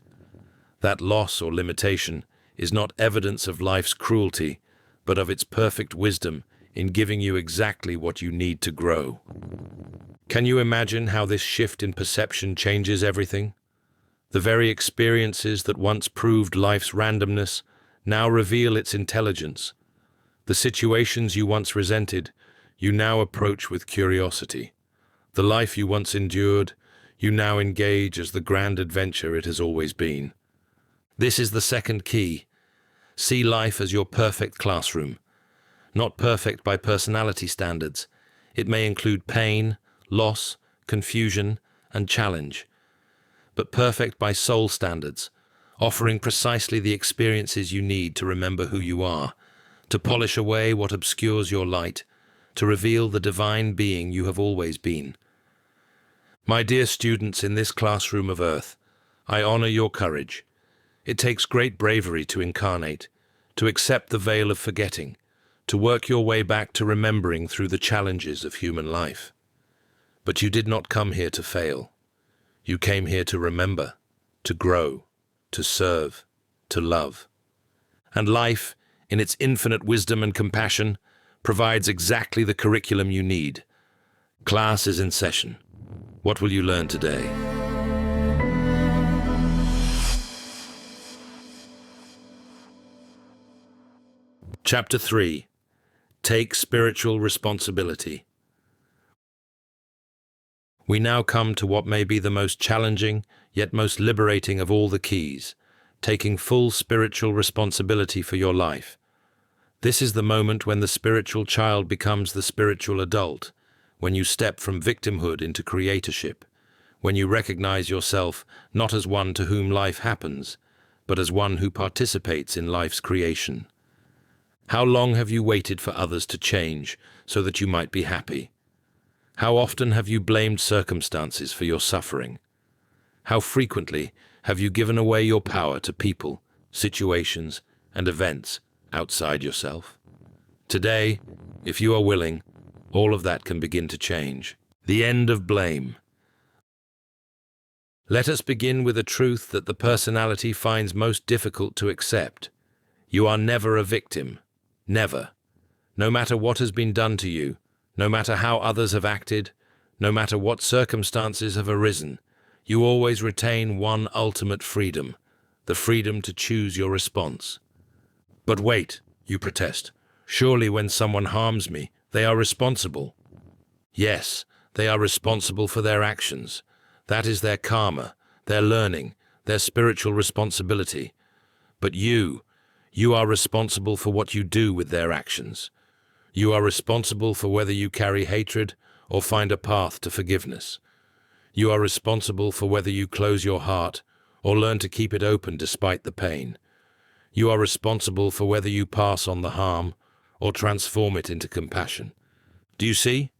That loss or limitation is not evidence of life's cruelty, but of its perfect wisdom in giving you exactly what you need to grow. Can you imagine how this shift in perception changes everything? The very experiences that once proved life's randomness now reveal its intelligence. The situations you once resented, you now approach with curiosity. The life you once endured, you now engage as the grand adventure it has always been. This is the second key. See life as your perfect classroom. Not perfect by personality standards. It may include pain, loss, confusion, and challenge. But perfect by soul standards, offering precisely the experiences you need to remember who you are, to polish away what obscures your light, to reveal the divine being you have always been. My dear students in this classroom of earth, I honor your courage. It takes great bravery to incarnate, to accept the veil of forgetting, to work your way back to remembering through the challenges of human life. But you did not come here to fail. You came here to remember, to grow, to serve, to love. And life, in its infinite wisdom and compassion, provides exactly the curriculum you need. Class is in session. What will you learn today? Chapter 3. Take spiritual responsibility. We now come to what may be the most challenging, yet most liberating of all the keys, taking full spiritual responsibility for your life. This is the moment when the spiritual child becomes the spiritual adult, when you step from victimhood into creatorship, when you recognize yourself not as one to whom life happens, but as one who participates in life's creation. How long have you waited for others to change so that you might be happy? How often have you blamed circumstances for your suffering? How frequently have you given away your power to people, situations, and events outside yourself? Today, if you are willing, all of that can begin to change. The end of blame. Let us begin with a truth that the personality finds most difficult to accept. You are never a victim. Never. No matter what has been done to you, no matter how others have acted, no matter what circumstances have arisen, you always retain one ultimate freedom, the freedom to choose your response. But wait, you protest. Surely when someone harms me, they are responsible. Yes, they are responsible for their actions. That is their karma, their learning, their spiritual responsibility. But you You are responsible for what you do with their actions. You are responsible for whether you carry hatred or find a path to forgiveness. You are responsible for whether you close your heart or learn to keep it open despite the pain. You are responsible for whether you pass on the harm or transform it into compassion. Do you see?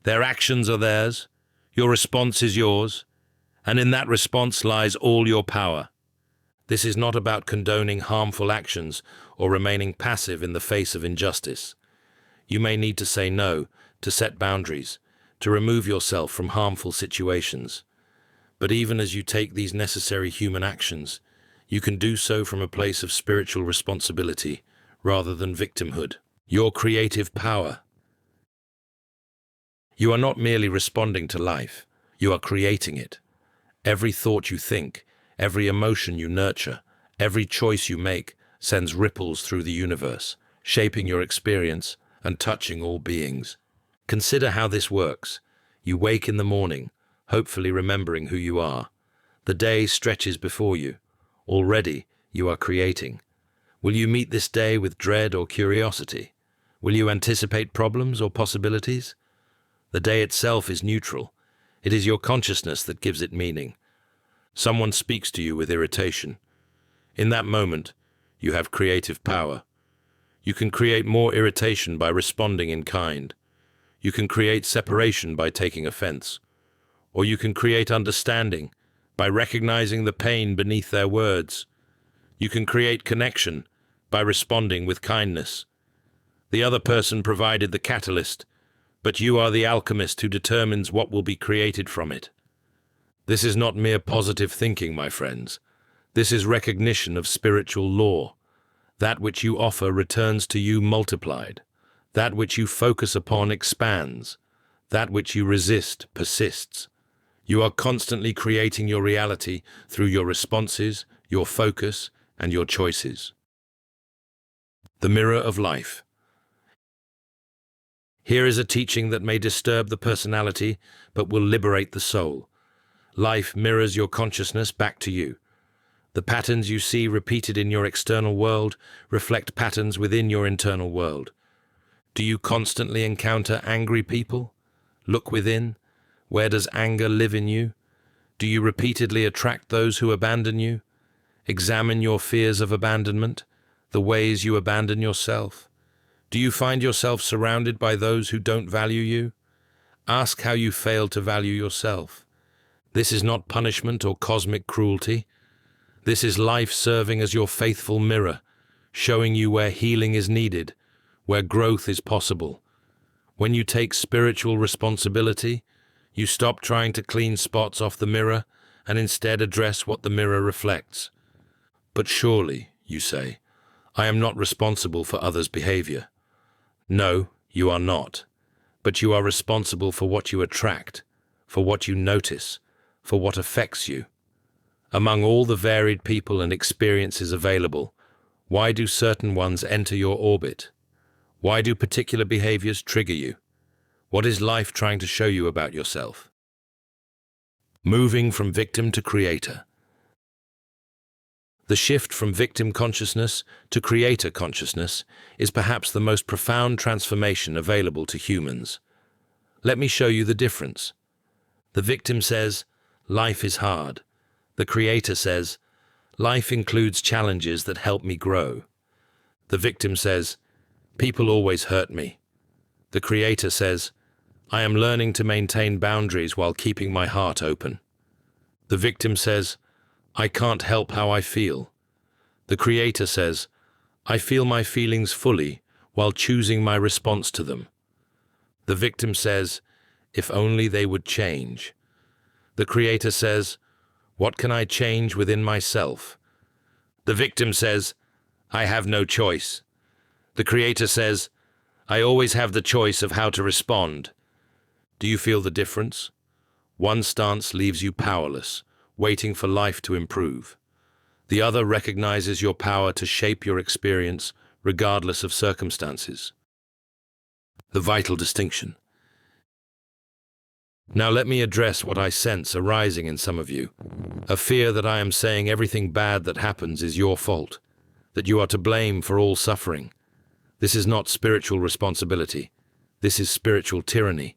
Their actions are theirs, your response is yours, and in that response lies all your power. This is not about condoning harmful actions or remaining passive in the face of injustice. You may need to say no, to set boundaries, to remove yourself from harmful situations. But even as you take these necessary human actions, you can do so from a place of spiritual responsibility rather than victimhood. Your creative power. You are not merely responding to life, you are creating it. Every thought you think, every emotion you nurture, every choice you make sends ripples through the universe, shaping your experience and touching all beings. Consider how this works. You wake in the morning, hopefully remembering who you are. The day stretches before you. Already, you are creating. Will you meet this day with dread or curiosity? Will you anticipate problems or possibilities? The day itself is neutral. It is your consciousness that gives it meaning. Someone speaks to you with irritation. In that moment, you have creative power. You can create more irritation by responding in kind. You can create separation by taking offense. Or you can create understanding by recognizing the pain beneath their words. You can create connection by responding with kindness. The other person provided the catalyst, but you are the alchemist who determines what will be created from it. This is not mere positive thinking, my friends. This is recognition of spiritual law. That which you offer returns to you multiplied. That which you focus upon expands. That which you resist persists. You are constantly creating your reality through your responses, your focus, and your choices. The mirror of life. Here is a teaching that may disturb the personality, but will liberate the soul. Life mirrors your consciousness back to you. The patterns you see repeated in your external world reflect patterns within your internal world. Do you constantly encounter angry people? Look within. Where does anger live in you? Do you repeatedly attract those who abandon you? Examine your fears of abandonment, the ways you abandon yourself. Do you find yourself surrounded by those who don't value you? Ask how you fail to value yourself. This is not punishment or cosmic cruelty. This is life serving as your faithful mirror, showing you where healing is needed, where growth is possible. When you take spiritual responsibility, you stop trying to clean spots off the mirror and instead address what the mirror reflects. But surely, you say, I am not responsible for others' behavior. No, you are not. But you are responsible for what you attract, for what you notice, for what affects you. Among all the varied people and experiences available, why do certain ones enter your orbit? Why do particular behaviors trigger you? What is life trying to show you about yourself? Moving from victim to creator. The shift from victim consciousness to creator consciousness is perhaps the most profound transformation available to humans. Let me show you the difference. The victim says, life is hard. The creator says, life includes challenges that help me grow. The victim says, people always hurt me. The creator says, I am learning to maintain boundaries while keeping my heart open. The victim says, I can't help how I feel. The creator says, I feel my feelings fully while choosing my response to them. The victim says, if only they would change. The creator says, what can I change within myself? The victim says, I have no choice. The creator says, I always have the choice of how to respond. Do you feel the difference? One stance leaves you powerless, waiting for life to improve. The other recognizes your power to shape your experience, regardless of circumstances. The vital distinction. Now let me address what I sense arising in some of you. A fear that I am saying everything bad that happens is your fault. that you are to blame for all suffering. This is not spiritual responsibility. This is spiritual tyranny.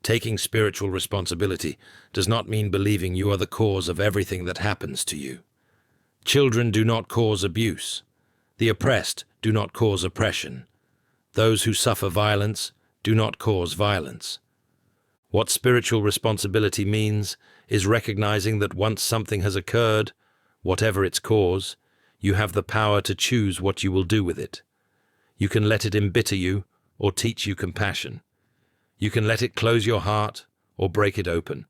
Taking spiritual responsibility does not mean believing you are the cause of everything that happens to you. Children do not cause abuse. The oppressed do not cause oppression. Those who suffer violence do not cause violence. What spiritual responsibility means is recognizing that once something has occurred, whatever its cause, you have the power to choose what you will do with it. You can let it embitter you or teach you compassion. You can let it close your heart or break it open.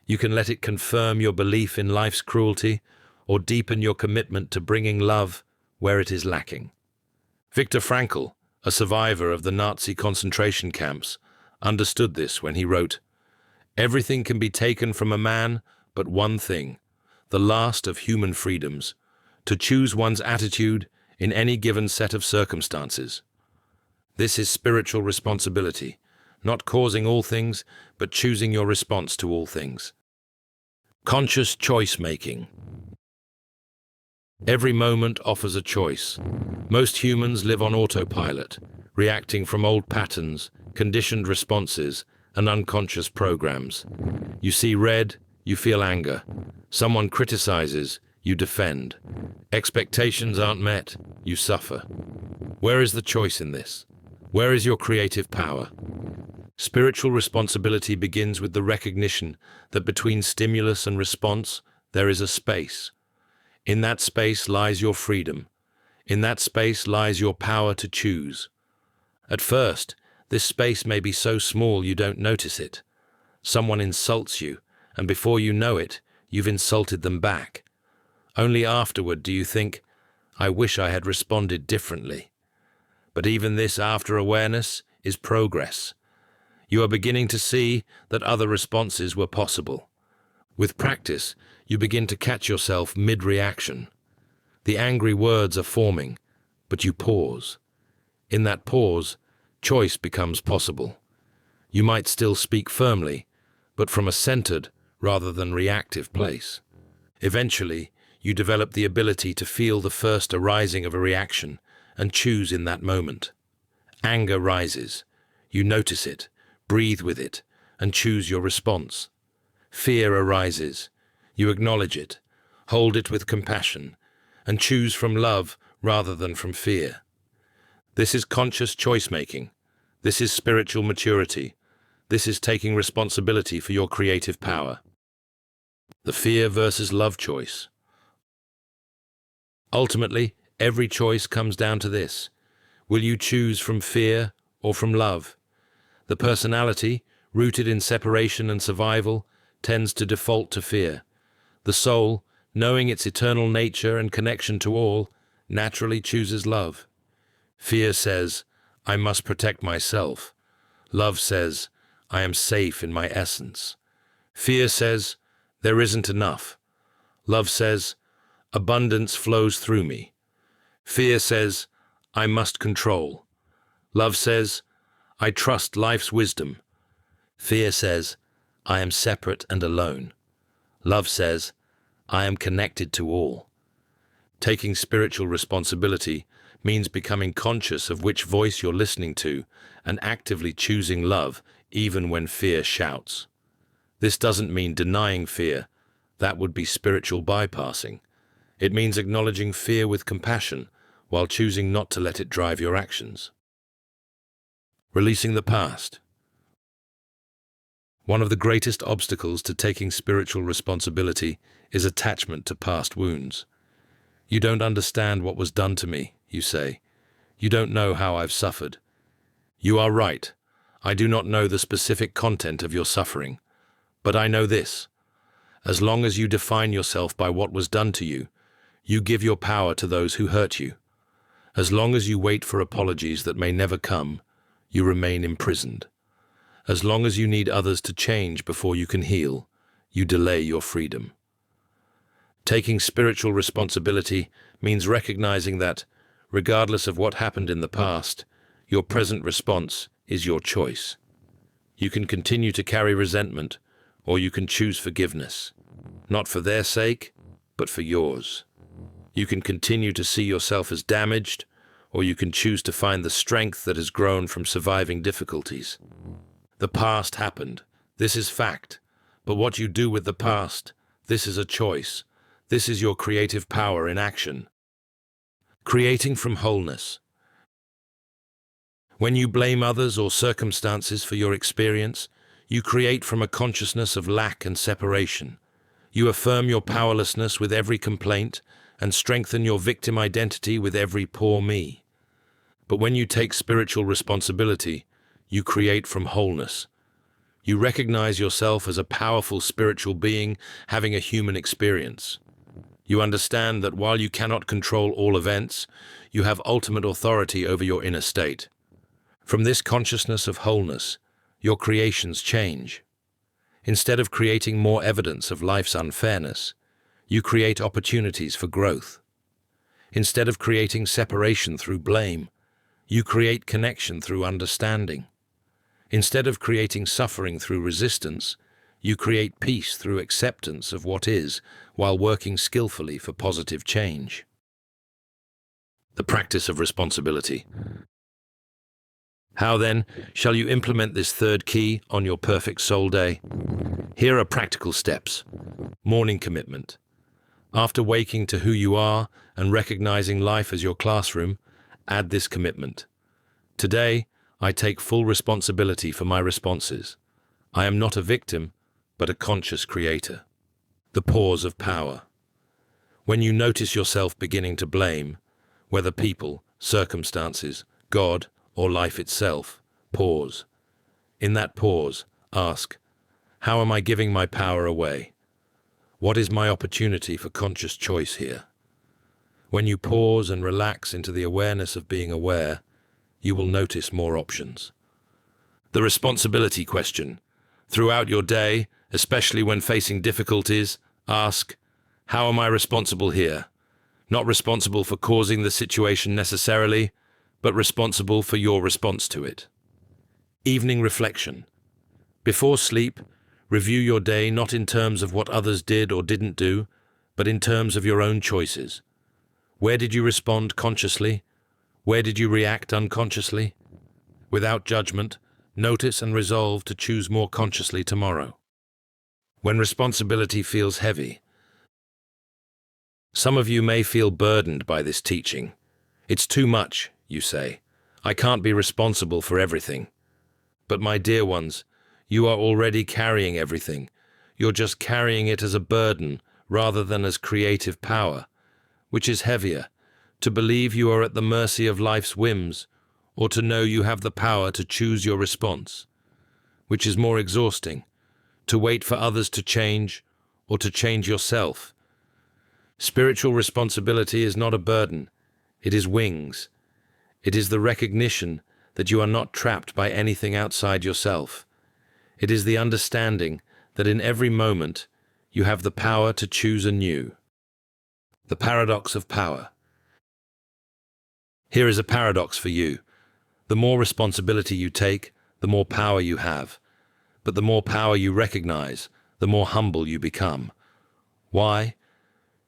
You can let it confirm your belief in life's cruelty or deepen your commitment to bringing love where it is lacking. Viktor Frankl, a survivor of the Nazi concentration camps, understood this when he wrote, "Everything can be taken from a man but one thing, the last of human freedoms, to choose one's attitude in any given set of circumstances." This is spiritual responsibility, not causing all things, but choosing your response to all things. Conscious choice-making. Every moment offers a choice. Most humans live on autopilot, reacting from old patterns, conditioned responses, and unconscious programs. You see red, you feel anger. Someone criticizes, you defend. Expectations aren't met, you suffer. Where is the choice in this? Where is your creative power? Spiritual responsibility begins with the recognition that between stimulus and response, there is a space. In that space lies your freedom. In that space lies your power to choose. At first, this space may be so small you don't notice it. Someone insults you, and before you know it, you've insulted them back. Only afterward do you think, "I wish I had responded differently." But even this after-awareness is progress. You are beginning to see that other responses were possible. With practice, you begin to catch yourself mid-reaction. The angry words are forming, but you pause. In that pause, choice becomes possible. You might still speak firmly, but from a centered rather than reactive place. Eventually, you develop the ability to feel the first arising of a reaction and choose in that moment. Anger rises. You notice it, breathe with it, and choose your response. Fear arises. You acknowledge it, hold it with compassion, and choose from love rather than from fear. This is conscious choice-making. This is spiritual maturity. This is taking responsibility for your creative power. The fear versus love choice. Ultimately, every choice comes down to this. Will you choose from fear or from love? The personality, rooted in separation and survival, tends to default to fear. The soul, knowing its eternal nature and connection to all, naturally chooses love. Fear says, "I must protect myself." Love says, "I am safe in my essence." Fear says, "There isn't enough." Love says, "Abundance flows through me." Fear says, "I must control." Love says, "I trust life's wisdom." Fear says, "I am separate and alone." Love says, "I am connected to all." Taking spiritual responsibility means becoming conscious of which voice you're listening to and actively choosing love even when fear shouts. This doesn't mean denying fear. That would be spiritual bypassing. It means acknowledging fear with compassion while choosing not to let it drive your actions. Releasing the past. One of the greatest obstacles to taking spiritual responsibility is attachment to past wounds. "You don't understand what was done to me," you say. "You don't know how I've suffered." You are right. I do not know the specific content of your suffering. But I know this. As long as you define yourself by what was done to you, you give your power to those who hurt you. As long as you wait for apologies that may never come, you remain imprisoned. As long as you need others to change before you can heal, you delay your freedom. Taking spiritual responsibility means recognizing that, regardless of what happened in the past, your present response is your choice. You can continue to carry resentment, or you can choose forgiveness, not for their sake, but for yours. You can continue to see yourself as damaged, or you can choose to find the strength that has grown from surviving difficulties. The past happened. This is fact. But what you do with the past, this is a choice. This is your creative power in action. Creating from wholeness. When you blame others or circumstances for your experience, you create from a consciousness of lack and separation. You affirm your powerlessness with every complaint and strengthen your victim identity with every poor me. But when you take spiritual responsibility, you create from wholeness. You recognize yourself as a powerful spiritual being having a human experience. You understand that while you cannot control all events, you have ultimate authority over your inner state. From this consciousness of wholeness, your creations change. Instead of creating more evidence of life's unfairness, you create opportunities for growth. Instead of creating separation through blame, you create connection through understanding. Instead of creating suffering through resistance, you create peace through acceptance of what is, while working skillfully for positive change. The practice of responsibility. How then shall you implement this third key on your perfect soul day? Here are practical steps. Morning commitment. After waking to who you are and recognizing life as your classroom, add this commitment. Today, I take full responsibility for my responses. I am not a victim, but a conscious creator. The pause of power. When you notice yourself beginning to blame, whether people, circumstances, God, or life itself, pause. In that pause, ask, how am I giving my power away? What is my opportunity for conscious choice here? When you pause and relax into the awareness of being aware, you will notice more options. The responsibility question. Throughout your day, especially when facing difficulties, ask, how am I responsible here? Not responsible for causing the situation necessarily, but responsible for your response to it. Evening reflection. Before sleep, review your day not in terms of what others did or didn't do, but in terms of your own choices. Where did you respond consciously? Where did you react unconsciously? Without judgment, notice and resolve to choose more consciously tomorrow. When responsibility feels heavy. Some of you may feel burdened by this teaching. It's too much, you say. I can't be responsible for everything. But my dear ones, you are already carrying everything. You're just carrying it as a burden rather than as creative power. Which is heavier, to believe you are at the mercy of life's whims, or to know you have the power to choose your response? Which is more exhausting, to wait for others to change, or to change yourself? Spiritual responsibility is not a burden. It is wings. It is the recognition that you are not trapped by anything outside yourself. It is the understanding that in every moment you have the power to choose anew. The paradox of power. Here is a paradox for you. The more responsibility you take, the more power you have. But the more power you recognize, the more humble you become. Why?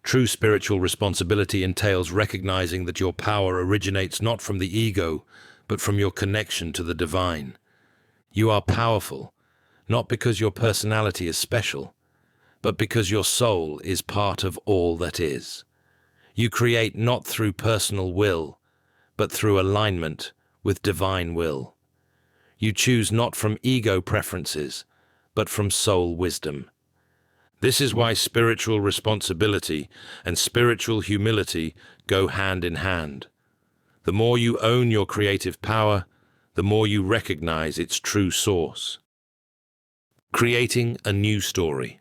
True spiritual responsibility entails recognizing that your power originates not from the ego, but from your connection to the divine. You are powerful, not because your personality is special, but because your soul is part of all that is. You create not through personal will, but through alignment with divine will. You choose not from ego preferences, but from soul wisdom. This is why spiritual responsibility and spiritual humility go hand in hand. The more you own your creative power, the more you recognize its true source. Creating a new story.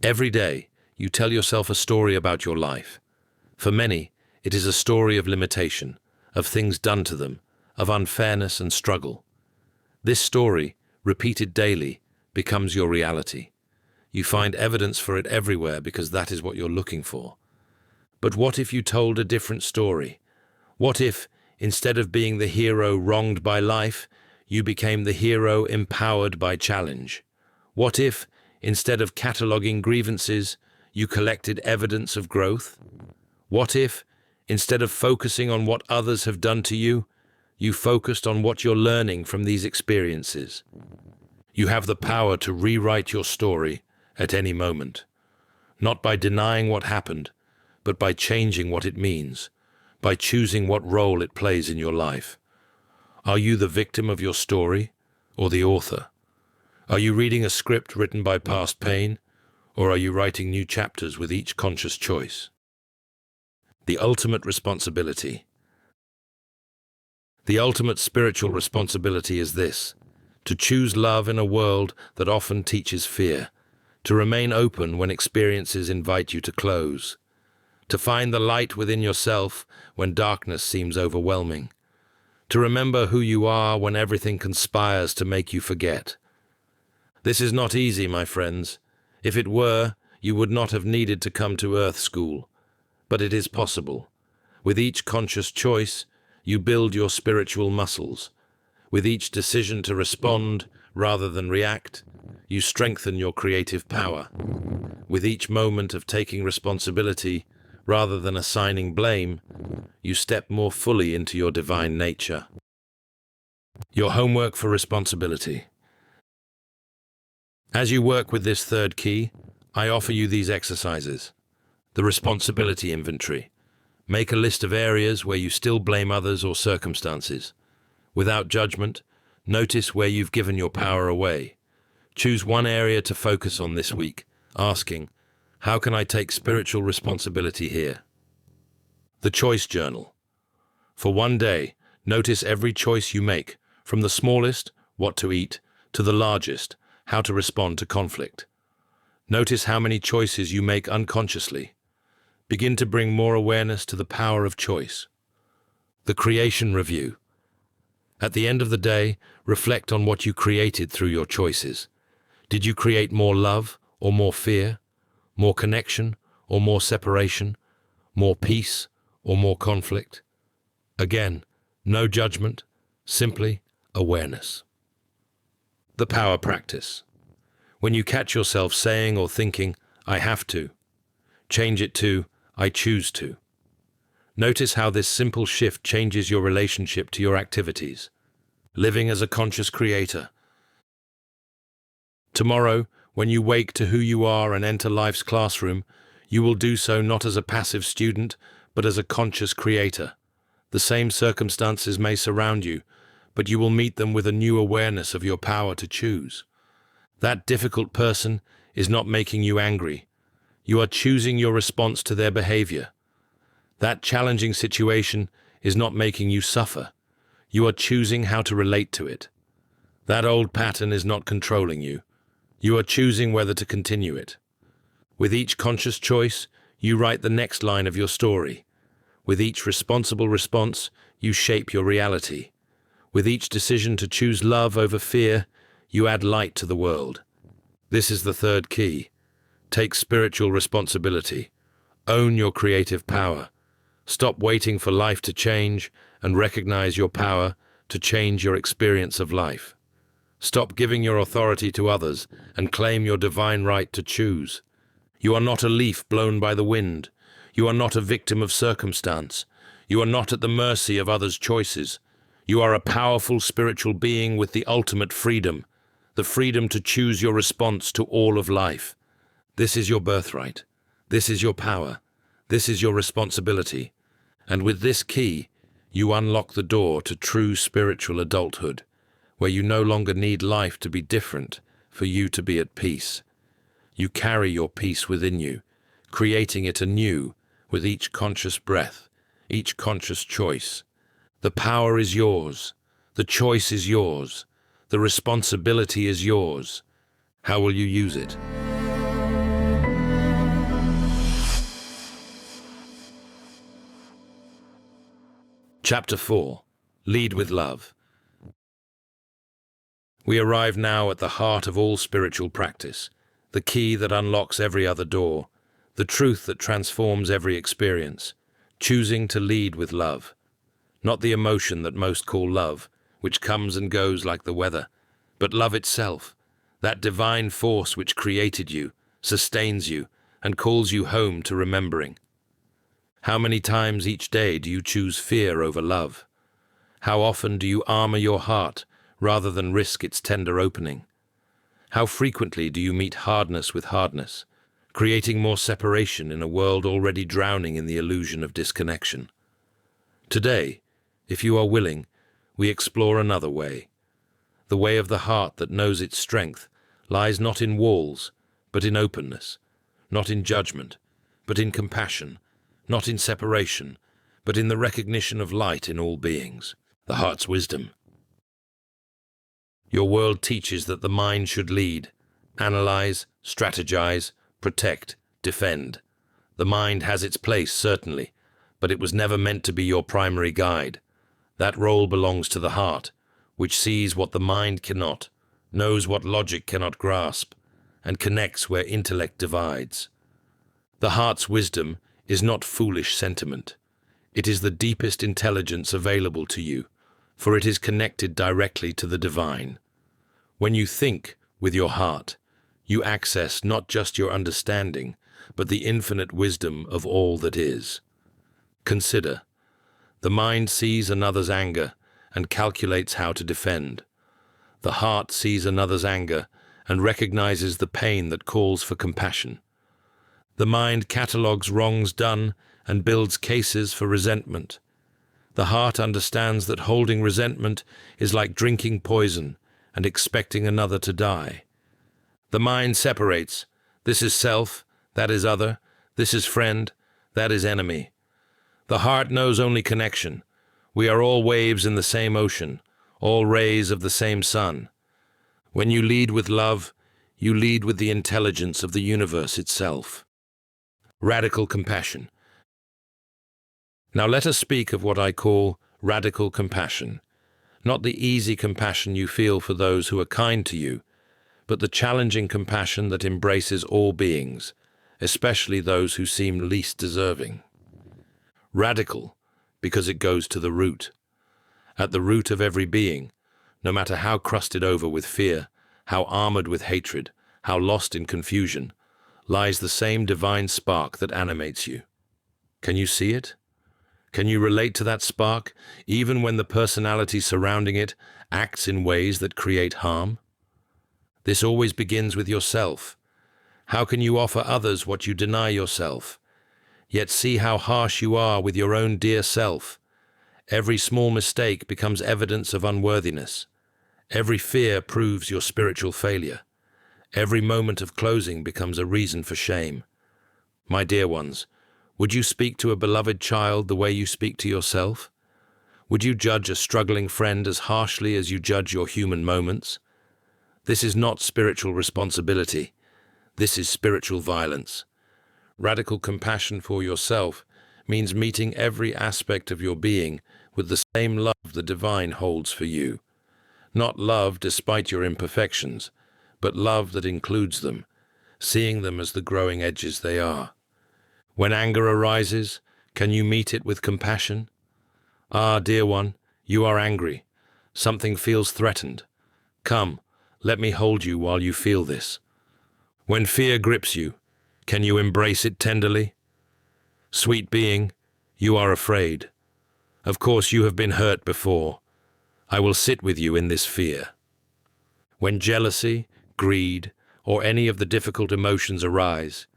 Every day, you tell yourself a story about your life. For many, it is a story of limitation, of things done to them, of unfairness and struggle. This story, repeated daily, becomes your reality. You find evidence for it everywhere because that is what you're looking for. But what if you told a different story? What if, instead of being the hero wronged by life, you became the hero empowered by challenge? What if, instead of cataloging grievances, you collected evidence of growth? What if, instead of focusing on what others have done to you, you focused on what you're learning from these experiences? You have the power to rewrite your story at any moment, not by denying what happened, but by changing what it means, by choosing what role it plays in your life. Are you the victim of your story or the author? Are you reading a script written by past pain, or are you writing new chapters with each conscious choice? The ultimate responsibility. The ultimate spiritual responsibility is this: to choose love in a world that often teaches fear, to remain open when experiences invite you to close, to find the light within yourself when darkness seems overwhelming, to remember who you are when everything conspires to make you forget. This is not easy, my friends. If it were, you would not have needed to come to Earth School. But it is possible. With each conscious choice, you build your spiritual muscles. With each decision to respond rather than react, you strengthen your creative power. With each moment of taking responsibility rather than assigning blame, you step more fully into your divine nature. Your homework for responsibility. As you work with this third key, I offer you these exercises. The responsibility inventory. Make a list of areas where you still blame others or circumstances. Without judgment, notice where you've given your power away. Choose one area to focus on this week, asking, how can I take spiritual responsibility here? The choice journal. For one day, notice every choice you make, from the smallest, what to eat, to the largest, how to respond to conflict. Notice how many choices you make unconsciously. Begin to bring more awareness to the power of choice. The creation review. At the end of the day, reflect on what you created through your choices. Did you create more love or more fear? More connection or more separation? More peace or more conflict? Again, no judgment, simply awareness. The power practice. When you catch yourself saying or thinking, I have to, change it to, I choose to. Notice how this simple shift changes your relationship to your activities. Living as a conscious creator. Tomorrow, when you wake to who you are and enter life's classroom, you will do so not as a passive student, but as a conscious creator. The same circumstances may surround you, but you will meet them with a new awareness of your power to choose. That difficult person is not making you angry. You are choosing your response to their behavior. That challenging situation is not making you suffer. You are choosing how to relate to it. That old pattern is not controlling you. You are choosing whether to continue it. With each conscious choice, you write the next line of your story. With each responsible response, you shape your reality. With each decision to choose love over fear, you add light to the world. This is the third key. Take spiritual responsibility. Own your creative power. Stop waiting for life to change and recognize your power to change your experience of life. Stop giving your authority to others and claim your divine right to choose. You are not a leaf blown by the wind. You are not a victim of circumstance. You are not at the mercy of others' choices. You are a powerful spiritual being with the ultimate freedom, the freedom to choose your response to all of life. This is your birthright. This is your power. This is your responsibility. And with this key, you unlock the door to true spiritual adulthood, where you no longer need life to be different for you to be at peace. You carry your peace within you, creating it anew with each conscious breath, each conscious choice. The power is yours. The choice is yours. The responsibility is yours. How will you use it? Chapter 4. Lead with Love. We arrive now at the heart of all spiritual practice, the key that unlocks every other door, the truth that transforms every experience, choosing to lead with love. Not the emotion that most call love, which comes and goes like the weather, but love itself, that divine force which created you, sustains you, and calls you home to remembering. How many times each day do you choose fear over love? How often do you armor your heart rather than risk its tender opening? How frequently do you meet hardness with hardness, creating more separation in a world already drowning in the illusion of disconnection? Today, if you are willing, we explore another way. The way of the heart that knows its strength lies not in walls, but in openness, not in judgment, but in compassion, not in separation, but in the recognition of light in all beings. The heart's wisdom. Your world teaches that the mind should lead, analyze, strategize, protect, defend. The mind has its place, certainly, but it was never meant to be your primary guide. That role belongs to the heart, which sees what the mind cannot, knows what logic cannot grasp, and connects where intellect divides. The heart's wisdom is not foolish sentiment. It is the deepest intelligence available to you, for it is connected directly to the divine. When you think with your heart, you access not just your understanding, but the infinite wisdom of all that is. Consider, the mind sees another's anger and calculates how to defend. The heart sees another's anger and recognizes the pain that calls for compassion. The mind catalogues wrongs done and builds cases for resentment. The heart understands that holding resentment is like drinking poison and expecting another to die. The mind separates. This is self, that is other, this is friend, that is enemy. The heart knows only connection. We are all waves in the same ocean, all rays of the same sun. When you lead with love, you lead with the intelligence of the universe itself. Radical compassion. Now let us speak of what I call radical compassion. Not the easy compassion you feel for those who are kind to you, but the challenging compassion that embraces all beings, especially those who seem least deserving. Radical, because it goes to the root. At the root of every being, no matter how crusted over with fear, how armored with hatred, how lost in confusion, lies the same divine spark that animates you. Can you see it? Can you relate to that spark, even when the personality surrounding it acts in ways that create harm? This always begins with yourself. How can you offer others what you deny yourself? Yet see how harsh you are with your own dear self. Every small mistake becomes evidence of unworthiness. Every fear proves your spiritual failure. Every moment of closing becomes a reason for shame. My dear ones, would you speak to a beloved child the way you speak to yourself? Would you judge a struggling friend as harshly as you judge your human moments? This is not spiritual responsibility. This is spiritual violence. Radical compassion for yourself means meeting every aspect of your being with the same love the divine holds for you. Not love despite your imperfections, but love that includes them, seeing them as the growing edges they are. When anger arises, can you meet it with compassion? Ah, dear one, you are angry. Something feels threatened. Come, let me hold you while you feel this. When fear grips you, can you embrace it tenderly? Sweet being, you are afraid. Of course you have been hurt before. I will sit with you in this fear. When jealousy, greed, or any of the difficult emotions arise,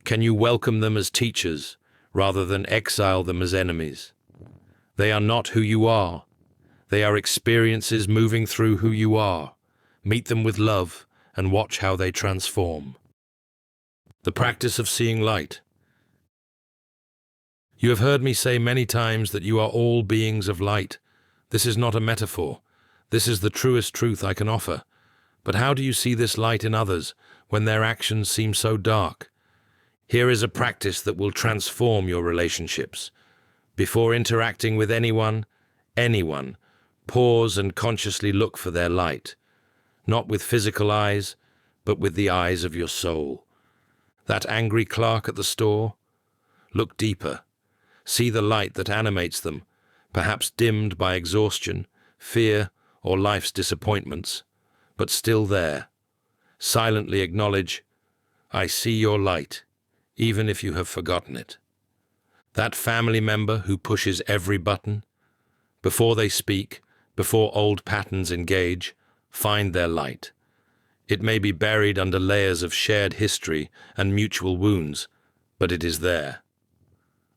can you welcome them as teachers rather than exile them as enemies? They are not who you are. They are experiences moving through who you are. Meet them with love and watch how they transform. The practice of seeing light. You have heard me say many times that you are all beings of light. This is not a metaphor. This is the truest truth I can offer. But how do you see this light in others when their actions seem so dark? Here is a practice that will transform your relationships. Before interacting with anyone, pause and consciously look for their light. Not with physical eyes, but with the eyes of your soul. That angry clerk at the store? Look deeper. See the light that animates them, perhaps dimmed by exhaustion, fear, or life's disappointments, but still there. Silently acknowledge, I see your light. even if you have forgotten it. That family member who pushes every button, before they speak, before old patterns engage, find their light. It may be buried under layers of shared history and mutual wounds, but it is there.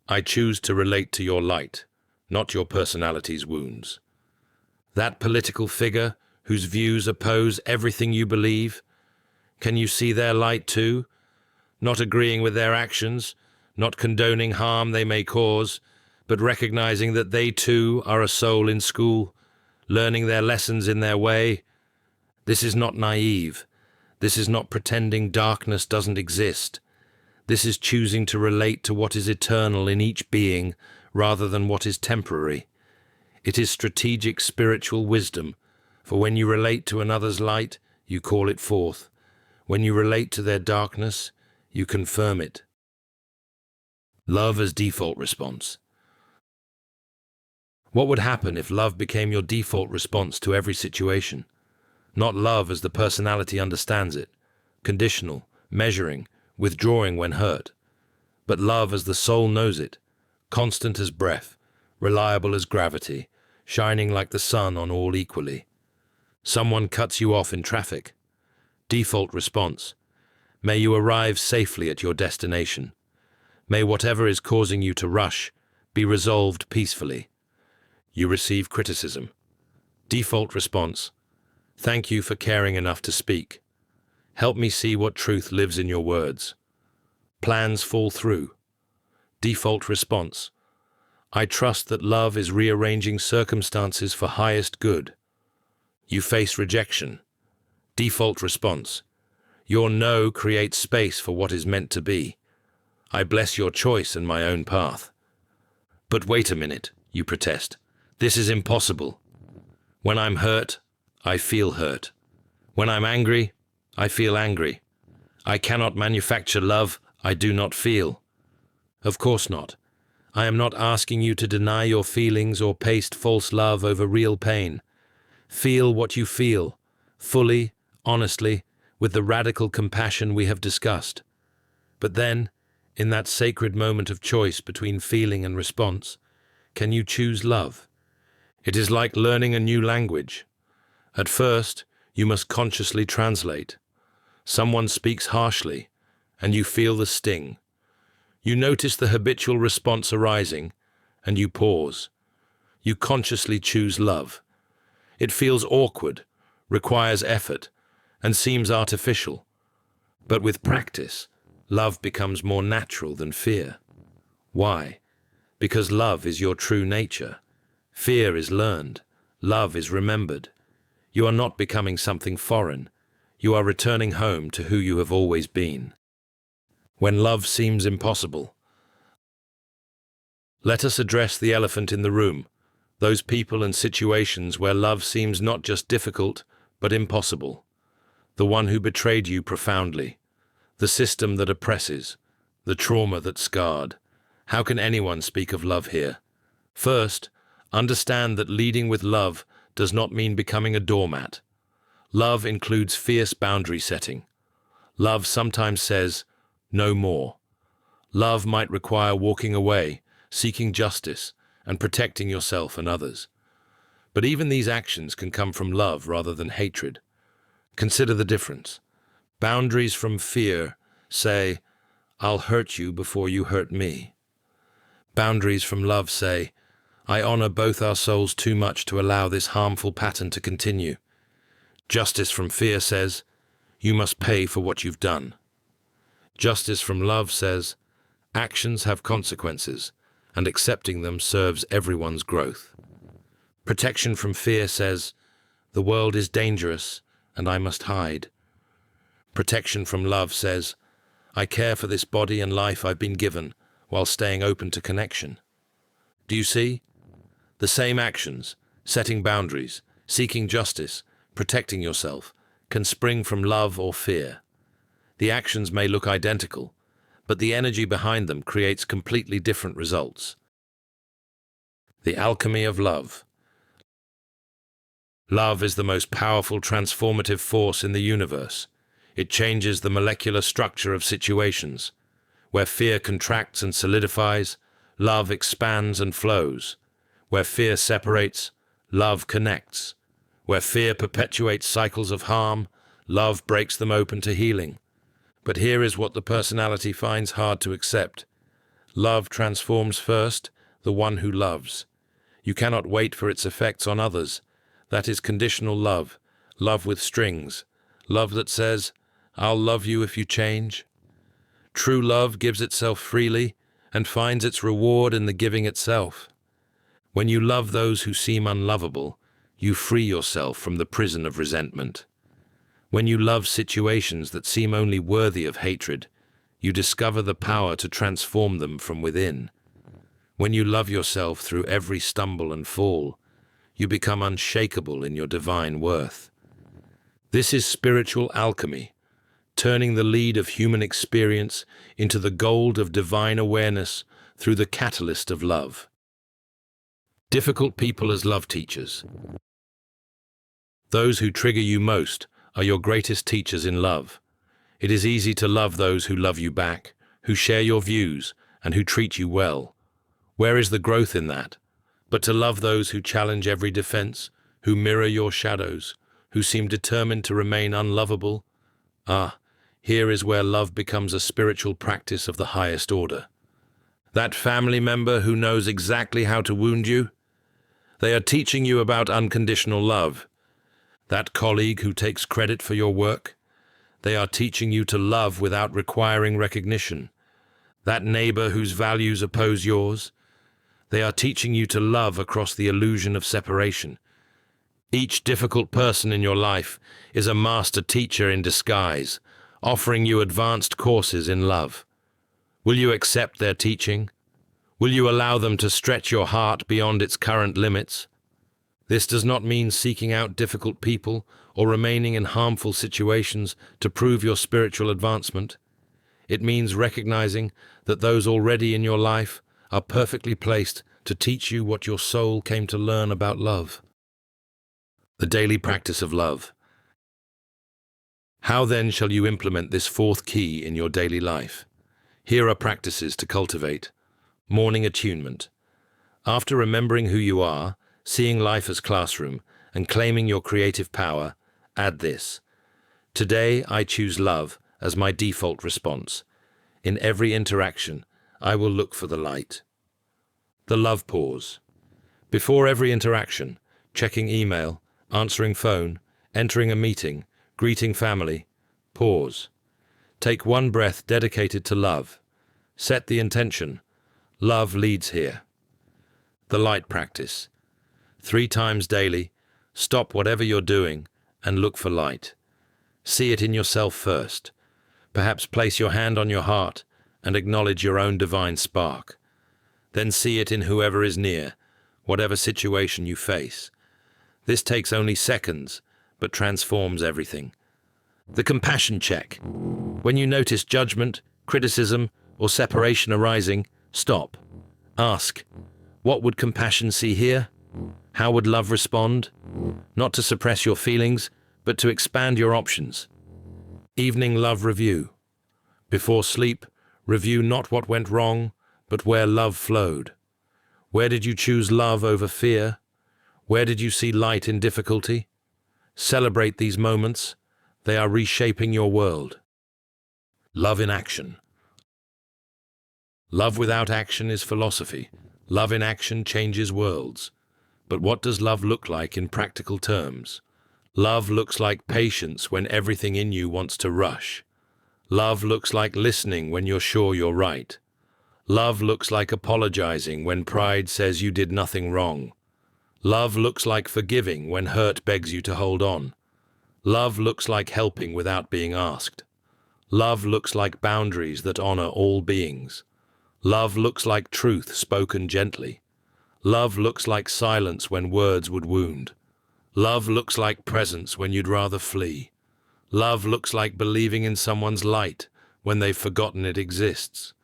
I choose to relate to your light, not your personality's wounds. That political figure whose views oppose everything you believe, can you see their light too? Not agreeing with their actions, not condoning harm they may cause, but recognizing that they too are a soul in school, learning their lessons in their way. This is not naive. This is not pretending darkness doesn't exist. This is choosing to relate to what is eternal in each being rather than what is temporary. It is strategic spiritual wisdom, for when you relate to another's light, you call it forth. When you relate to their darkness, you confirm it. Love as default response. What would happen if love became your default response to every situation? Not love as the personality understands it, conditional, measuring, withdrawing when hurt, but love as the soul knows it, constant as breath, reliable as gravity, shining like the sun on all equally. Someone cuts you off in traffic. Default response. May you arrive safely at your destination. May whatever is causing you to rush be resolved peacefully. You receive criticism. Default response. Thank you for caring enough to speak. Help me see what truth lives in your words. Plans fall through. Default response. I trust that love is rearranging circumstances for highest good. You face rejection. Default response. Your no creates space for what is meant to be. I bless your choice and my own path. But wait a minute, you protest. This is impossible. When I'm hurt, I feel hurt. When I'm angry, I feel angry. I cannot manufacture love I do not feel. Of course not. I am not asking you to deny your feelings or paste false love over real pain. Feel what you feel, fully, honestly, with the radical compassion we have discussed. But then, in that sacred moment of choice between feeling and response, can you choose love? It is like learning a new language. At first, you must consciously translate. Someone speaks harshly, and you feel the sting. You notice the habitual response arising, and you pause. You consciously choose love. It feels awkward, requires effort, and seems artificial. But with practice, love becomes more natural than fear. Why? Because love is your true nature. Fear is learned. Love is remembered. You are not becoming something foreign. You are returning home to who you have always been. When love seems impossible. Let us address the elephant in the room, those people and situations where love seems not just difficult, but impossible. The one who betrayed you profoundly, the system that oppresses, the trauma that scarred. How can anyone speak of love here? First, understand that leading with love does not mean becoming a doormat. Love includes fierce boundary setting. Love sometimes says, no more. Love might require walking away, seeking justice, and protecting yourself and others. But even these actions can come from love rather than hatred. Consider the difference. Boundaries from fear say, I'll hurt you before you hurt me. Boundaries from love say, I honor both our souls too much to allow this harmful pattern to continue. Justice from fear says, you must pay for what you've done. Justice from love says, actions have consequences, and accepting them serves everyone's growth. Protection from fear says, the world is dangerous, and I must hide. Protection from love says, I care for this body and life I've been given, while staying open to connection. Do you see? The same actions, setting boundaries, seeking justice, protecting yourself, can spring from love or fear. The actions may look identical, but the energy behind them creates completely different results. The alchemy of love. Love is the most powerful transformative force in the universe. It changes the molecular structure of situations. Where fear contracts and solidifies, love expands and flows. Where fear separates, love connects. Where fear perpetuates cycles of harm, love breaks them open to healing. But here is what the personality finds hard to accept. Love transforms first, the one who loves. You cannot wait for its effects on others. That is conditional love, love with strings, love that says, "I'll love you if you change." True love gives itself freely and finds its reward in the giving itself. When you love those who seem unlovable, you free yourself from the prison of resentment. When you love situations that seem only worthy of hatred, you discover the power to transform them from within. When you love yourself through every stumble and fall, you become unshakable in your divine worth. This is spiritual alchemy, turning the lead of human experience into the gold of divine awareness through the catalyst of love. Difficult people as love teachers. Those who trigger you most are your greatest teachers in love. It is easy to love those who love you back, who share your views, and who treat you well. Where is the growth in that? But to love those who challenge every defense, who mirror your shadows, who seem determined to remain unlovable? Here is where love becomes a spiritual practice of the highest order. That family member who knows exactly how to wound you? They are teaching you about unconditional love. That colleague who takes credit for your work? They are teaching you to love without requiring recognition. That neighbor whose values oppose yours? They are teaching you to love across the illusion of separation. Each difficult person in your life is a master teacher in disguise, offering you advanced courses in love. Will you accept their teaching? Will you allow them to stretch your heart beyond its current limits? This does not mean seeking out difficult people or remaining in harmful situations to prove your spiritual advancement. It means recognizing that those already in your life are perfectly placed to teach you what your soul came to learn about love. The daily practice of love. How then shall you implement this fourth key in your daily life? Here are practices to cultivate. Morning attunement. After remembering who you are, seeing life as classroom, and claiming your creative power, add this. Today I choose love as my default response. In every interaction, I will look for the light. The love pause. Before every interaction, checking email, answering phone, entering a meeting, greeting family, pause. Take one breath dedicated to love. Set the intention. Love leads here. The light practice. 3 times daily, stop whatever you're doing and look for light. See it in yourself first. Perhaps place your hand on your heart and acknowledge your own divine spark. Then see it in whoever is near, whatever situation you face. This takes only seconds, but transforms everything. The compassion check. When you notice judgment, criticism, or separation arising, stop. Ask, what would compassion see here? How would love respond? Not to suppress your feelings, but to expand your options. Evening love review. Before sleep, review not what went wrong, but where love flowed. Where did you choose love over fear? Where did you see light in difficulty? Celebrate these moments. They are reshaping your world. Love in action. Love without action is philosophy. Love in action changes worlds. But what does love look like in practical terms? Love looks like patience when everything in you wants to rush. Love looks like listening when you're sure you're right. Love looks like apologizing when pride says you did nothing wrong. Love looks like forgiving when hurt begs you to hold on. Love looks like helping without being asked. Love looks like boundaries that honor all beings. Love looks like truth spoken gently. Love looks like silence when words would wound. Love looks like presence when you'd rather flee. Love looks like believing in someone's light when they've forgotten it exists.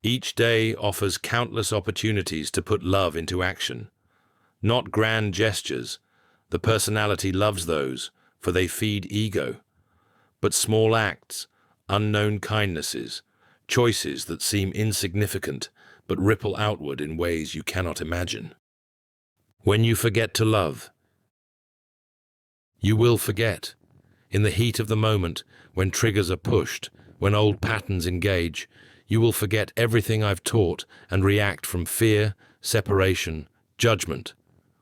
Each day offers countless opportunities to put love into action. Not grand gestures. The personality loves those, for they feed ego. But small acts, unknown kindnesses, choices that seem insignificant but ripple outward in ways you cannot imagine. When you forget to love, you will forget. In the heat of the moment, when triggers are pushed, when old patterns engage, you will forget everything I've taught and react from fear, separation, judgment.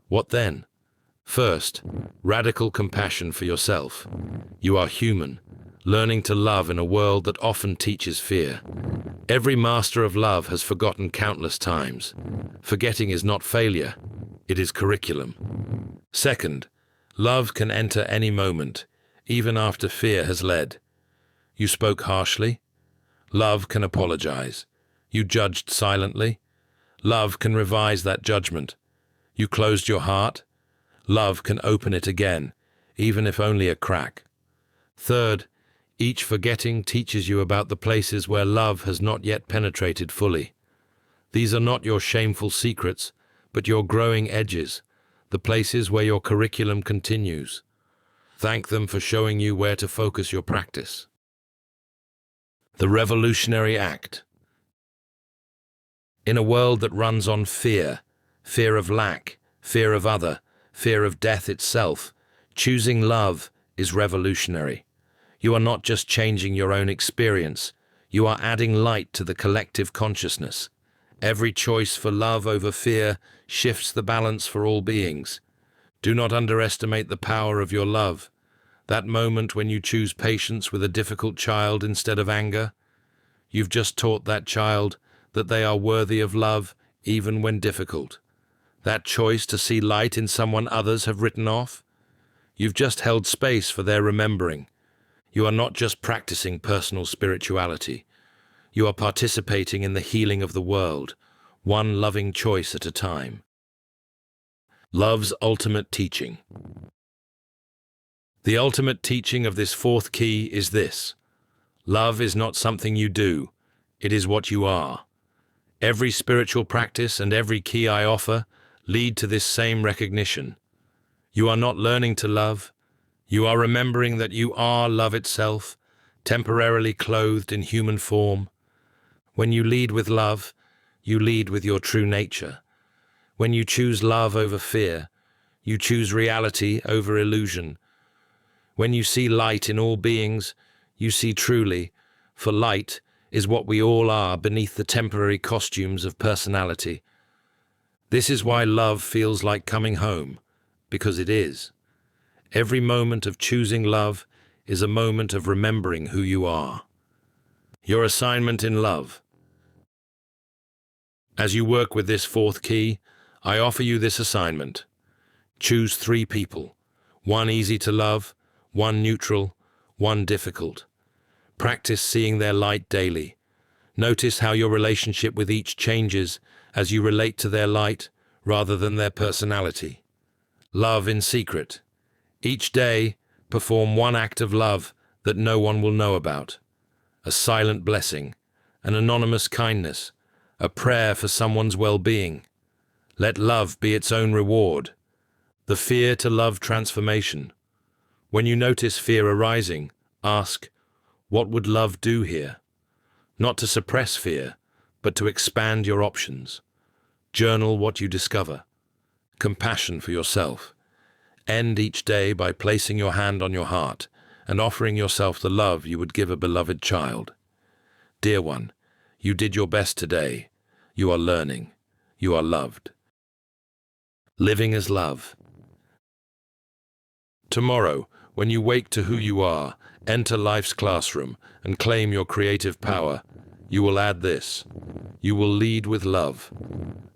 What then? First, radical compassion for yourself. You are human, learning to love in a world that often teaches fear. Every master of love has forgotten countless times. Forgetting is not failure, it is curriculum. Second, love can enter any moment, even after fear has led. You spoke harshly? Love can apologize. You judged silently? Love can revise that judgment. You closed your heart? Love can open it again, even if only a crack. Third, each forgetting teaches you about the places where love has not yet penetrated fully. These are not your shameful secrets, but your growing edges, the places where your curriculum continues. Thank them for showing you where to focus your practice. The revolutionary act. In a world that runs on fear, fear of lack, fear of other, fear of death itself, choosing love is revolutionary. You are not just changing your own experience, you are adding light to the collective consciousness. Every choice for love over fear shifts the balance for all beings. Do not underestimate the power of your love. That moment when you choose patience with a difficult child instead of anger, you've just taught that child that they are worthy of love even when difficult. That choice to see light in someone others have written off, you've just held space for their remembering. You are not just practicing personal spirituality. You are participating in the healing of the world, one loving choice at a time. Love's ultimate teaching. The ultimate teaching of this fourth key is this: love is not something you do, it is what you are. Every spiritual practice and every key I offer lead to this same recognition. You are not learning to love, you are remembering that you are love itself, temporarily clothed in human form. When you lead with love, you lead with your true nature. When you choose love over fear, you choose reality over illusion. When you see light in all beings, you see truly, for light is what we all are beneath the temporary costumes of personality. This is why love feels like coming home, because it is. Every moment of choosing love is a moment of remembering who you are. Your assignment in love. As you work with this fourth key, I offer you this assignment. Choose 3 people, 1 easy to love, 1 neutral, 1 difficult. Practice seeing their light daily. Notice how your relationship with each changes as you relate to their light rather than their personality. Love in secret. Each day, perform 1 act of love that no one will know about. A silent blessing, an anonymous kindness, a prayer for someone's well-being. Let love be its own reward. The fear to love transformation. When you notice fear arising, ask, what would love do here? Not to suppress fear, but to expand your options. Journal what you discover. Compassion for yourself. End each day by placing your hand on your heart and offering yourself the love you would give a beloved child. Dear one, you did your best today. You are learning. You are loved. Living as love. Tomorrow, when you wake to who you are, enter life's classroom and claim your creative power, you will add this. You will lead with love.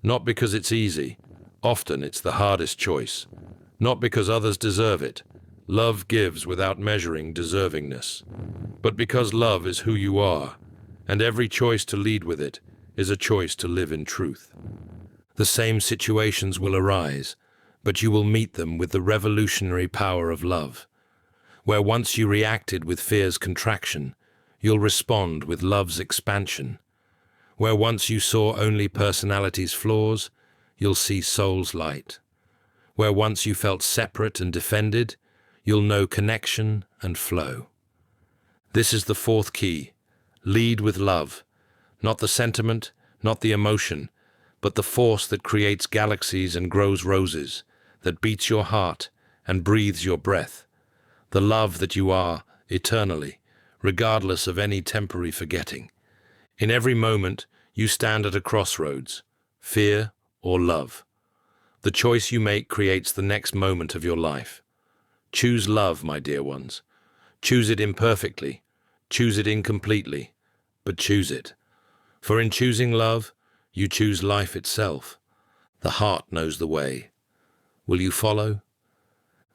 Not because it's easy. Often it's the hardest choice. Not because others deserve it. Love gives without measuring deservingness. But because love is who you are, and every choice to lead with it is a choice to live in truth. The same situations will arise, but you will meet them with the revolutionary power of love. Where once you reacted with fear's contraction, you'll respond with love's expansion. Where once you saw only personality's flaws, you'll see soul's light. Where once you felt separate and defended, you'll know connection and flow. This is the fourth key. Lead with love, Not the sentiment, not the emotion, but the force that creates galaxies and grows roses, that beats your heart and breathes your breath. The love that you are eternally, regardless of any temporary forgetting. In every moment, you stand at a crossroads, fear or love. The choice you make creates the next moment of your life. Choose love, my dear ones. Choose it imperfectly, choose it incompletely, but choose it. For in choosing love, you choose life itself. The heart knows the way. Will you follow?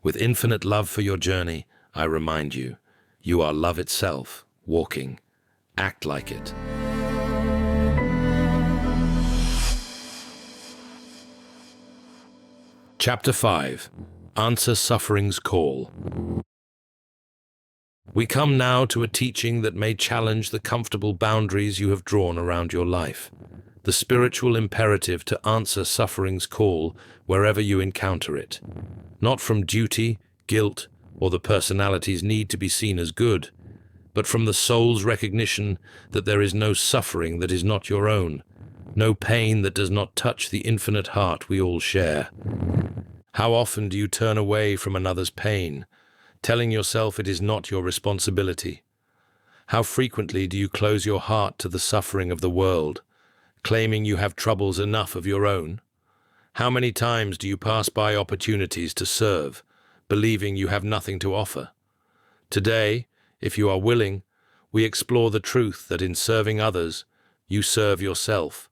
With infinite love for your journey, I remind you, you are love itself, walking. Act like it. Chapter 5. Answer Suffering's Call. We come now to a teaching that may challenge the comfortable boundaries you have drawn around your life. The spiritual imperative to answer suffering's call wherever you encounter it. Not from duty, guilt, or the personality's need to be seen as good, but from the soul's recognition that there is no suffering that is not your own, no pain that does not touch the infinite heart we all share. How often do you turn away from another's pain, telling yourself it is not your responsibility? How frequently do you close your heart to the suffering of the world, claiming you have troubles enough of your own? How many times do you pass by opportunities to serve, believing you have nothing to offer? Today, if you are willing, we explore the truth that in serving others, you serve yourself.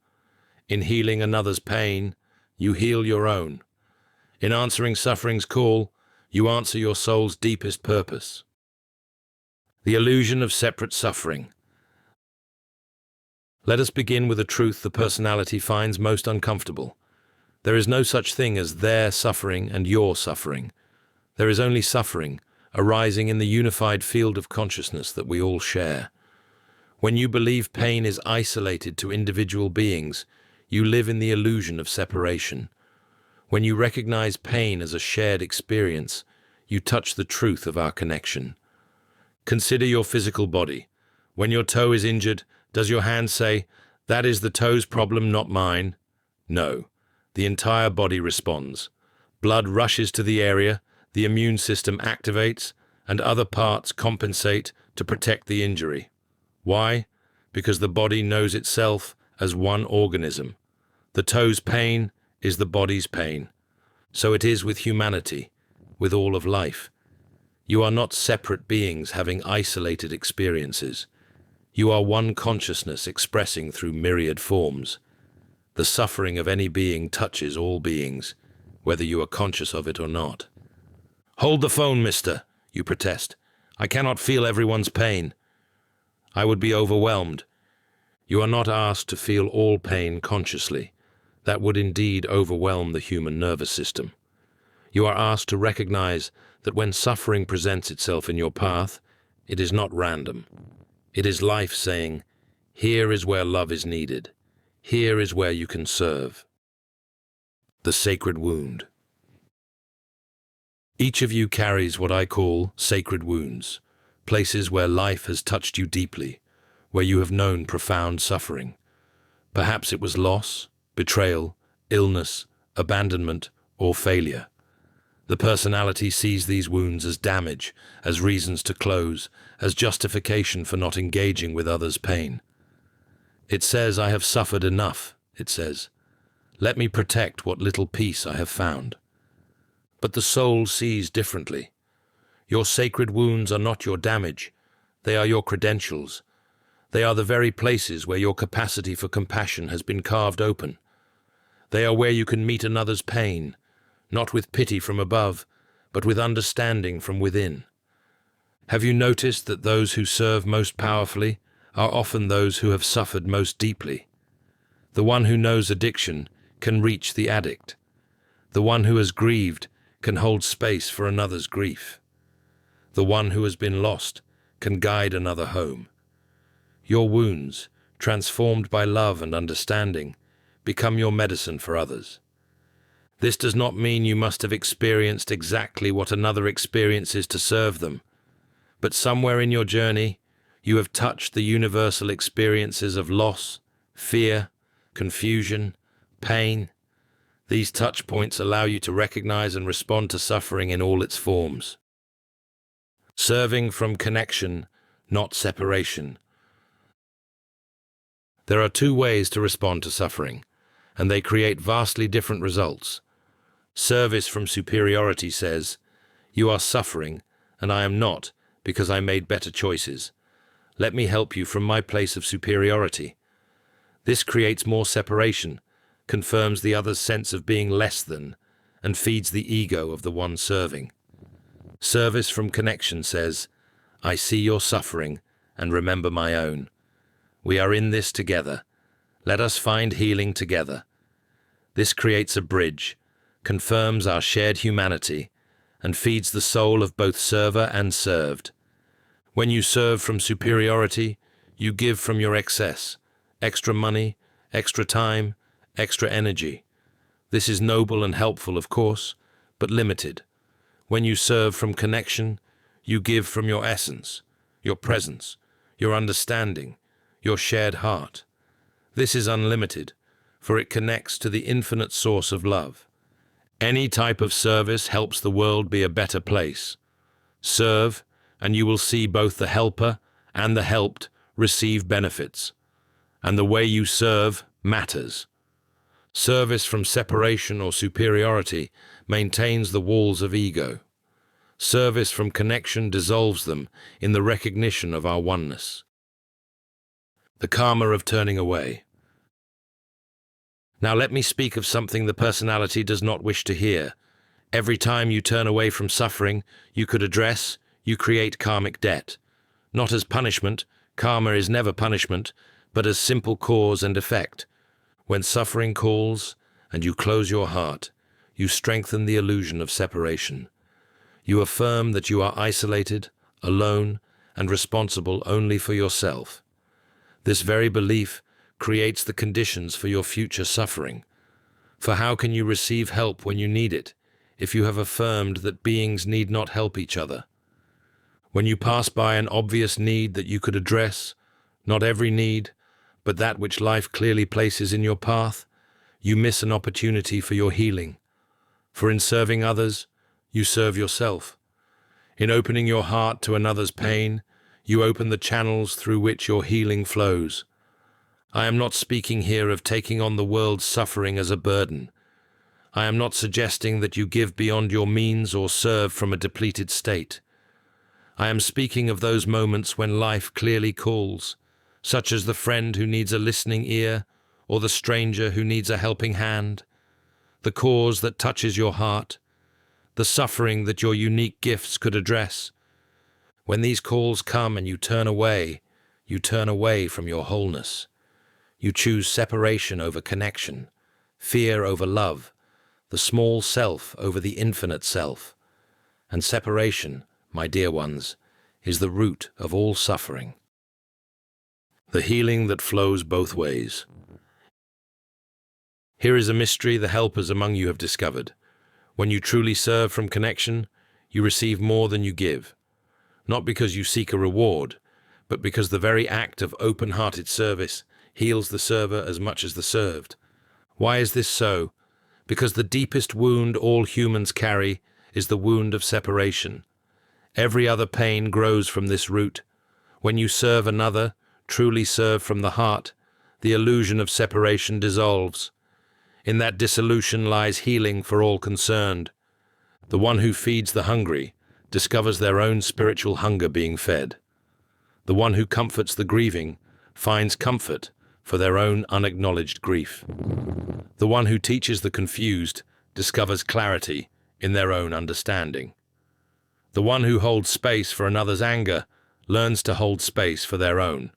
In healing another's pain, you heal your own. In answering suffering's call, you answer your soul's deepest purpose. The illusion of separate suffering. Let us begin with a truth the personality finds most uncomfortable. There is no such thing as their suffering and your suffering. There is only suffering, arising in the unified field of consciousness that we all share. When you believe pain is isolated to individual beings, you live in the illusion of separation. When you recognize pain as a shared experience, you touch the truth of our connection. Consider your physical body. When your toe is injured, does your hand say, "That is the toe's problem, not mine"? No. The entire body responds. Blood rushes to the area, the immune system activates, and other parts compensate to protect the injury. Why? Because the body knows itself as one organism. The toe's pain is the body's pain. So it is with humanity, with all of life. You are not separate beings having isolated experiences. You are one consciousness expressing through myriad forms. The suffering of any being touches all beings, whether you are conscious of it or not. "Hold the phone, mister," you protest. "I cannot feel everyone's pain. I would be overwhelmed." You are not asked to feel all pain consciously. That would indeed overwhelm the human nervous system. You are asked to recognize that when suffering presents itself in your path, it is not random. It is life saying, "Here is where love is needed. Here is where you can serve." The sacred wound. Each of you carries what I call sacred wounds, places where life has touched you deeply, where you have known profound suffering. Perhaps it was loss, betrayal, illness, abandonment, or failure. The personality sees these wounds as damage, as reasons to close, as justification for not engaging with others' pain. It says, "I have suffered enough," it says. "Let me protect what little peace I have found." But the soul sees differently. Your sacred wounds are not your damage. They are your credentials. They are the very places where your capacity for compassion has been carved open. They are where you can meet another's pain, not with pity from above, but with understanding from within. Have you noticed that those who serve most powerfully are often those who have suffered most deeply? The one who knows addiction can reach the addict. The one who has grieved can hold space for another's grief. The one who has been lost can guide another home. Your wounds, transformed by love and understanding, become your medicine for others. This does not mean you must have experienced exactly what another experiences to serve them, but somewhere in your journey, you have touched the universal experiences of loss, fear, confusion, pain. These touch points allow you to recognize and respond to suffering in all its forms. Serving from connection, not separation. There are two ways to respond to suffering, and they create vastly different results. Service from superiority says, "You are suffering, and I am not, because I made better choices. Let me help you from my place of superiority." This creates more separation, confirms the other's sense of being less than, and feeds the ego of the one serving. Service from connection says, "I see your suffering, and remember my own. We are in this together. Let us find healing together." This creates a bridge, confirms our shared humanity, and feeds the soul of both server and served. When you serve from superiority, you give from your excess, extra money, extra time, extra energy. This is noble and helpful, of course, but limited. When you serve from connection, you give from your essence, your presence, your understanding, your shared heart. This is unlimited, for it connects to the infinite source of love. Any type of service helps the world be a better place. Serve, and you will see both the helper and the helped receive benefits. And the way you serve matters. Service from separation or superiority maintains the walls of ego. Service from connection dissolves them in the recognition of our oneness. The karma of turning away. Now let me speak of something the personality does not wish to hear. Every time you turn away from suffering you could address, you create karmic debt. Not as punishment, karma is never punishment, but as simple cause and effect. When suffering calls and you close your heart, you strengthen the illusion of separation. You affirm that you are isolated, alone, and responsible only for yourself. This very belief creates the conditions for your future suffering. For how can you receive help when you need it, if you have affirmed that beings need not help each other? When you pass by an obvious need that you could address, not every need, but that which life clearly places in your path, you miss an opportunity for your healing. For in serving others, you serve yourself. In opening your heart to another's pain, you open the channels through which your healing flows. I am not speaking here of taking on the world's suffering as a burden. I am not suggesting that you give beyond your means or serve from a depleted state. I am speaking of those moments when life clearly calls, such as the friend who needs a listening ear, or the stranger who needs a helping hand, the cause that touches your heart, the suffering that your unique gifts could address. When these calls come and you turn away from your wholeness. You choose separation over connection, fear over love, the small self over the infinite self. And separation, my dear ones, is the root of all suffering. The healing that flows both ways. Here is a mystery the helpers among you have discovered. When you truly serve from connection, you receive more than you give. Not because you seek a reward, but because the very act of open-hearted service heals the server as much as the served. Why is this so? Because the deepest wound all humans carry is the wound of separation. Every other pain grows from this root. When you serve another, truly serve from the heart, the illusion of separation dissolves. In that dissolution lies healing for all concerned. The one who feeds the hungry discovers their own spiritual hunger being fed. The one who comforts the grieving finds comfort for their own unacknowledged grief. The one who teaches the confused discovers clarity in their own understanding. The one who holds space for another's anger learns to hold space for their own.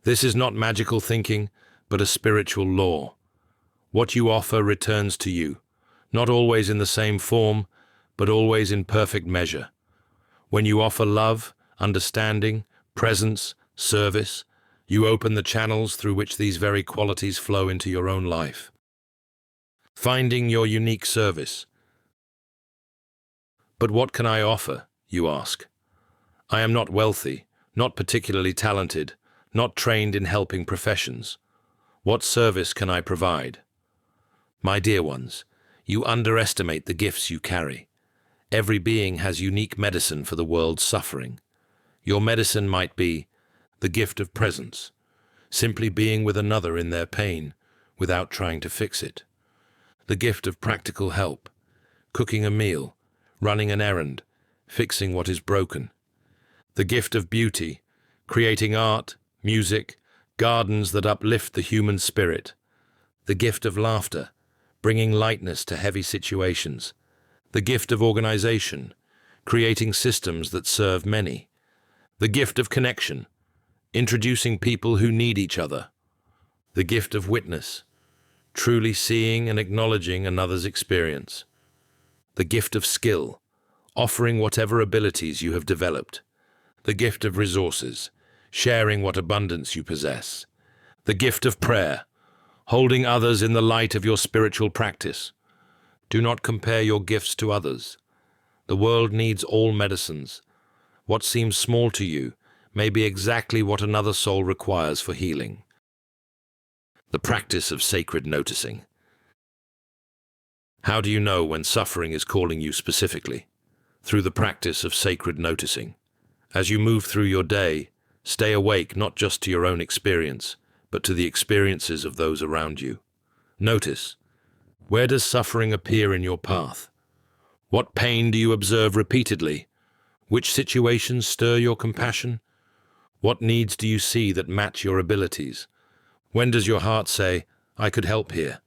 This is not magical thinking, but a spiritual law. What you offer returns to you, not always in the same form, but always in perfect measure. When you offer love, understanding, presence, service, you open the channels through which these very qualities flow into your own life. Finding your unique service. But what can I offer, you ask? I am not wealthy, not particularly talented, not trained in helping professions. What service can I provide? My dear ones, you underestimate the gifts you carry. Every being has unique medicine for the world's suffering. Your medicine might be the gift of presence, simply being with another in their pain without trying to fix it. The gift of practical help, cooking a meal, running an errand, fixing what is broken. The gift of beauty, creating art, music, gardens that uplift the human spirit. The gift of laughter, bringing lightness to heavy situations. The gift of organization, creating systems that serve many. The gift of connection, introducing people who need each other. The gift of witness, truly seeing and acknowledging another's experience. The gift of skill, offering whatever abilities you have developed. The gift of resources, sharing what abundance you possess. The gift of prayer, holding others in the light of your spiritual practice. Do not compare your gifts to others. The world needs all medicines. What seems small to you may be exactly what another soul requires for healing. The practice of sacred noticing. How do you know when suffering is calling you specifically? Through the practice of sacred noticing. As you move through your day, stay awake not just to your own experience, but to the experiences of those around you. Notice, where does suffering appear in your path? What pain do you observe repeatedly? Which situations stir your compassion? What needs do you see that match your abilities? When does your heart say, I could help here?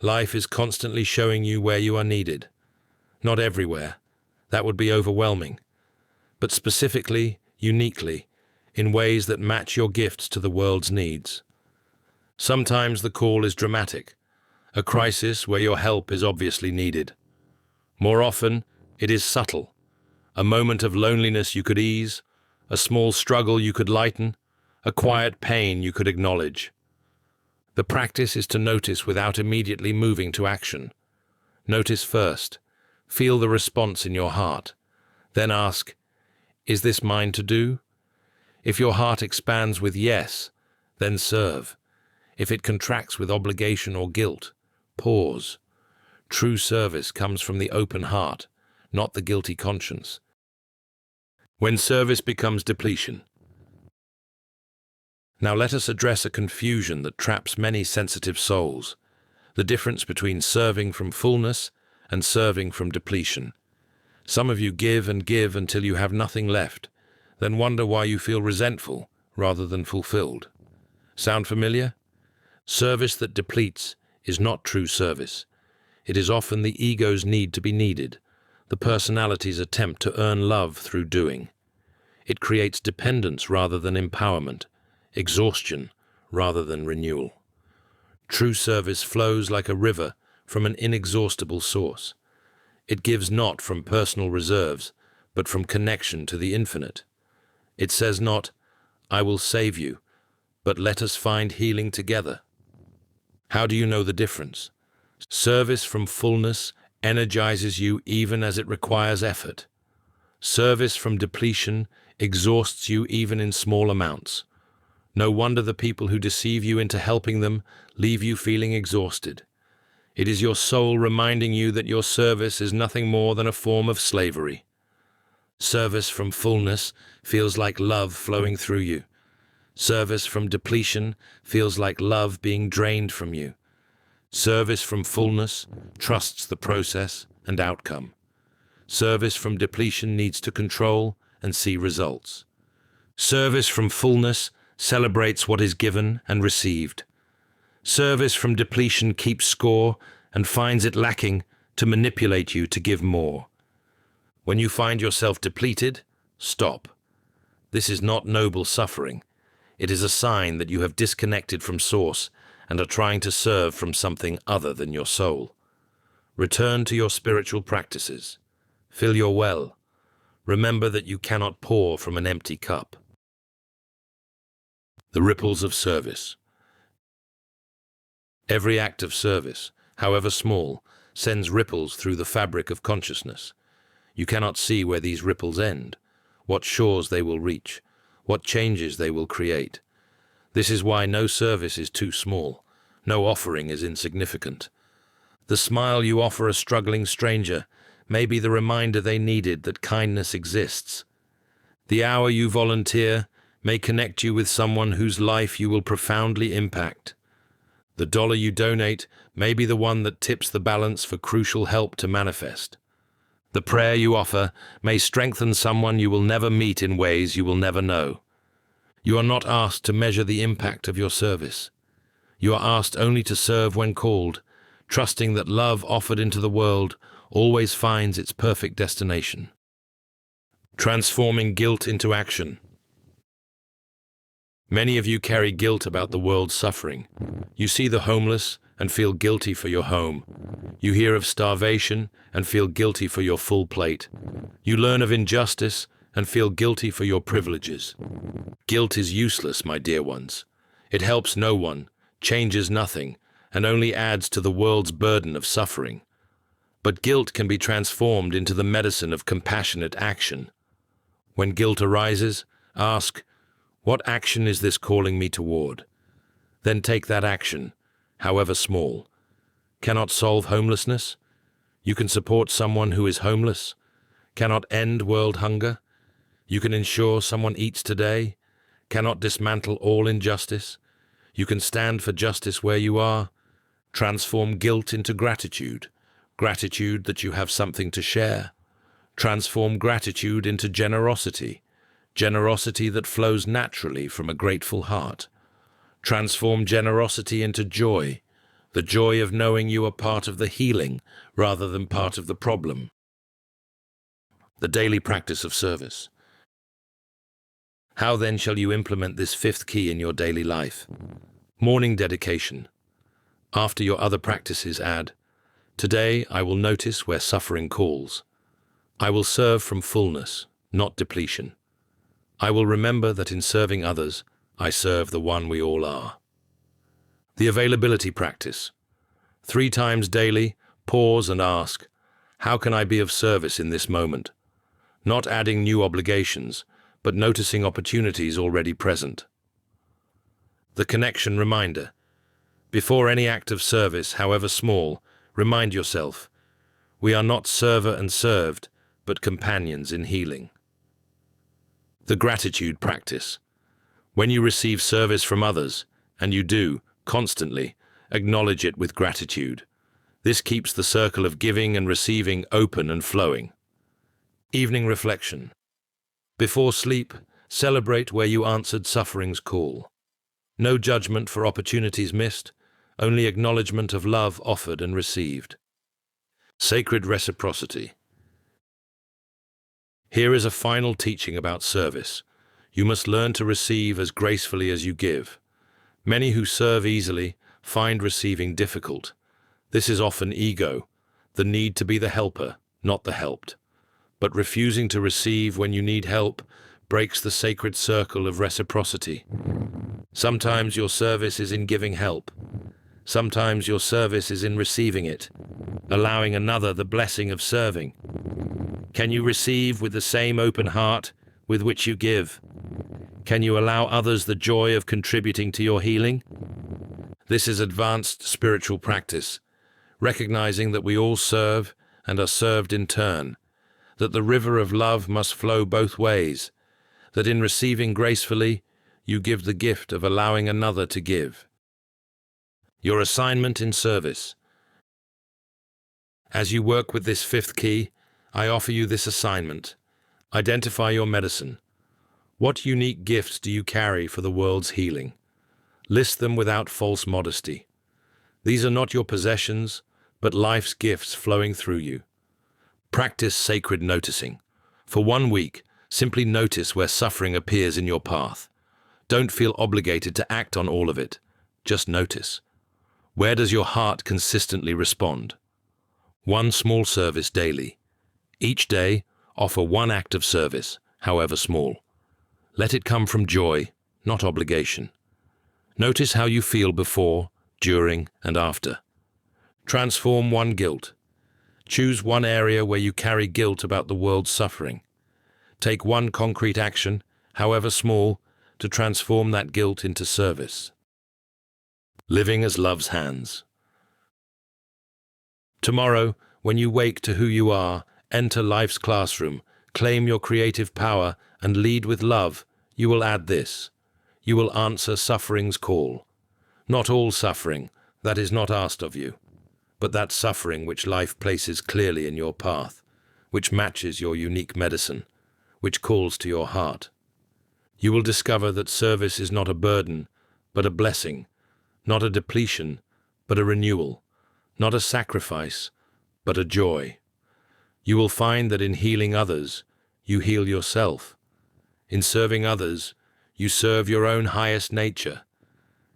Life is constantly showing you where you are needed. Not everywhere. That would be overwhelming. But specifically, uniquely, in ways that match your gifts to the world's needs. Sometimes the call is dramatic, a crisis where your help is obviously needed. More often, it is subtle, a moment of loneliness you could ease, a small struggle you could lighten, a quiet pain you could acknowledge. The practice is to notice without immediately moving to action. Notice first, feel the response in your heart, then ask, is this mine to do? If your heart expands with yes, then serve. If it contracts with obligation or guilt, pause. True service comes from the open heart, not the guilty conscience. When service becomes depletion. Now let us address a confusion that traps many sensitive souls, the difference between serving from fullness and serving from depletion. Some of you give and give until you have nothing left, then wonder why you feel resentful rather than fulfilled. Sound familiar? Service that depletes is not true service. It is often the ego's need to be needed, the personality's attempt to earn love through doing. It creates dependence rather than empowerment, exhaustion rather than renewal. True service flows like a river from an inexhaustible source. It gives not from personal reserves, but from connection to the infinite. It says not, I will save you, but let us find healing together. How do you know the difference? Service from fullness energizes you even as it requires effort. Service from depletion exhausts you even in small amounts. No wonder the people who deceive you into helping them leave you feeling exhausted. It is your soul reminding you that your service is nothing more than a form of slavery. Service from fullness feels like love flowing through you. Service from depletion feels like love being drained from you. Service from fullness trusts the process and outcome. Service from depletion needs to control and see results. Service from fullness celebrates what is given and received. Service from depletion keeps score and finds it lacking to manipulate you to give more. When you find yourself depleted, stop. This is not noble suffering. It is a sign that you have disconnected from source and are trying to serve from something other than your soul. Return to your spiritual practices. Fill your well. Remember that you cannot pour from an empty cup. The ripples of service. Every act of service, however small, sends ripples through the fabric of consciousness. You cannot see where these ripples end, what shores they will reach, what changes they will create. This is why no service is too small, no offering is insignificant. The smile you offer a struggling stranger may be the reminder they needed that kindness exists. The hour you volunteer may connect you with someone whose life you will profoundly impact. The dollar you donate may be the one that tips the balance for crucial help to manifest. The prayer you offer may strengthen someone you will never meet in ways you will never know. You are not asked to measure the impact of your service. You are asked only to serve when called, trusting that love offered into the world always finds its perfect destination. Transforming guilt into action. Many of you carry guilt about the world's suffering. You see the homeless and feel guilty for your home. You hear of starvation and feel guilty for your full plate. You learn of injustice and feel guilty for your privileges. Guilt is useless, my dear ones. It helps no one, changes nothing, and only adds to the world's burden of suffering. But guilt can be transformed into the medicine of compassionate action. When guilt arises, ask, what action is this calling me toward? Then take that action, however small. Cannot solve homelessness? You can support someone who is homeless. Cannot end world hunger? You can ensure someone eats today. Cannot dismantle all injustice? You can stand for justice where you are. Transform guilt into gratitude. Gratitude that you have something to share. Transform gratitude into generosity. Generosity that flows naturally from a grateful heart. Transform generosity into joy. The joy of knowing you are part of the healing rather than part of the problem. The daily practice of service. How then shall you implement this fifth key in your daily life? Morning dedication. After your other practices add, today I will notice where suffering calls. I will serve from fullness, not depletion. I will remember that in serving others, I serve the one we all are. The availability practice. 3 times daily, pause and ask, how can I be of service in this moment? Not adding new obligations, but noticing opportunities already present. The connection reminder. Before any act of service, however small, remind yourself, we are not server and served, but companions in healing. The gratitude practice. When you receive service from others, and you do, constantly, acknowledge it with gratitude. This keeps the circle of giving and receiving open and flowing. Evening reflection. Before sleep, celebrate where you answered suffering's call. No judgment for opportunities missed, only acknowledgement of love offered and received. Sacred reciprocity. Here is a final teaching about service. You must learn to receive as gracefully as you give. Many who serve easily find receiving difficult. This is often ego, the need to be the helper, not the helped. But refusing to receive when you need help breaks the sacred circle of reciprocity. Sometimes your service is in giving help. Sometimes your service is in receiving it, allowing another the blessing of serving. Can you receive with the same open heart with which you give? Can you allow others the joy of contributing to your healing? This is advanced spiritual practice, recognizing that we all serve and are served in turn, that the river of love must flow both ways, that in receiving gracefully, you give the gift of allowing another to give. Your assignment in service. As you work with this fifth key, I offer you this assignment. Identify your medicine. What unique gifts do you carry for the world's healing? List them without false modesty. These are not your possessions, but life's gifts flowing through you. Practice sacred noticing. For 1 week, simply notice where suffering appears in your path. Don't feel obligated to act on all of it. Just notice. Where does your heart consistently respond? 1 small service daily. Each day, offer 1 act of service, however small. Let it come from joy, not obligation. Notice how you feel before, during, and after. Transform 1 guilt. Choose 1 area where you carry guilt about the world's suffering. Take 1 concrete action, however small, to transform that guilt into service. Living as love's hands. Tomorrow, when you wake to who you are, enter life's classroom, claim your creative power, and lead with love, you will add this. You will answer suffering's call. Not all suffering, that is not asked of you, but that suffering which life places clearly in your path, which matches your unique medicine, which calls to your heart. You will discover that service is not a burden, but a blessing, not a depletion, but a renewal, not a sacrifice, but a joy. You will find that in healing others, you heal yourself. In serving others, you serve your own highest nature.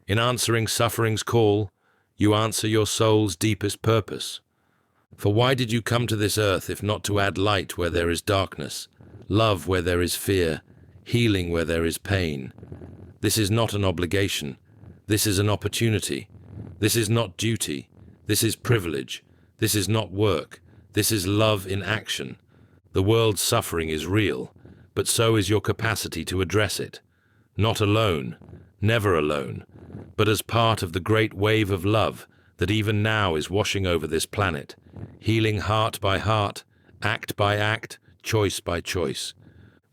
In answering suffering's call, you answer your soul's deepest purpose. For why did you come to this earth if not to add light where there is darkness, love where there is fear, healing where there is pain? This is not an obligation. This is an opportunity. This is not duty. This is privilege. This is not work. This is love in action. The world's suffering is real, but so is your capacity to address it. Not alone, never alone, but as part of the great wave of love that even now is washing over this planet, healing heart by heart, act by act, choice by choice.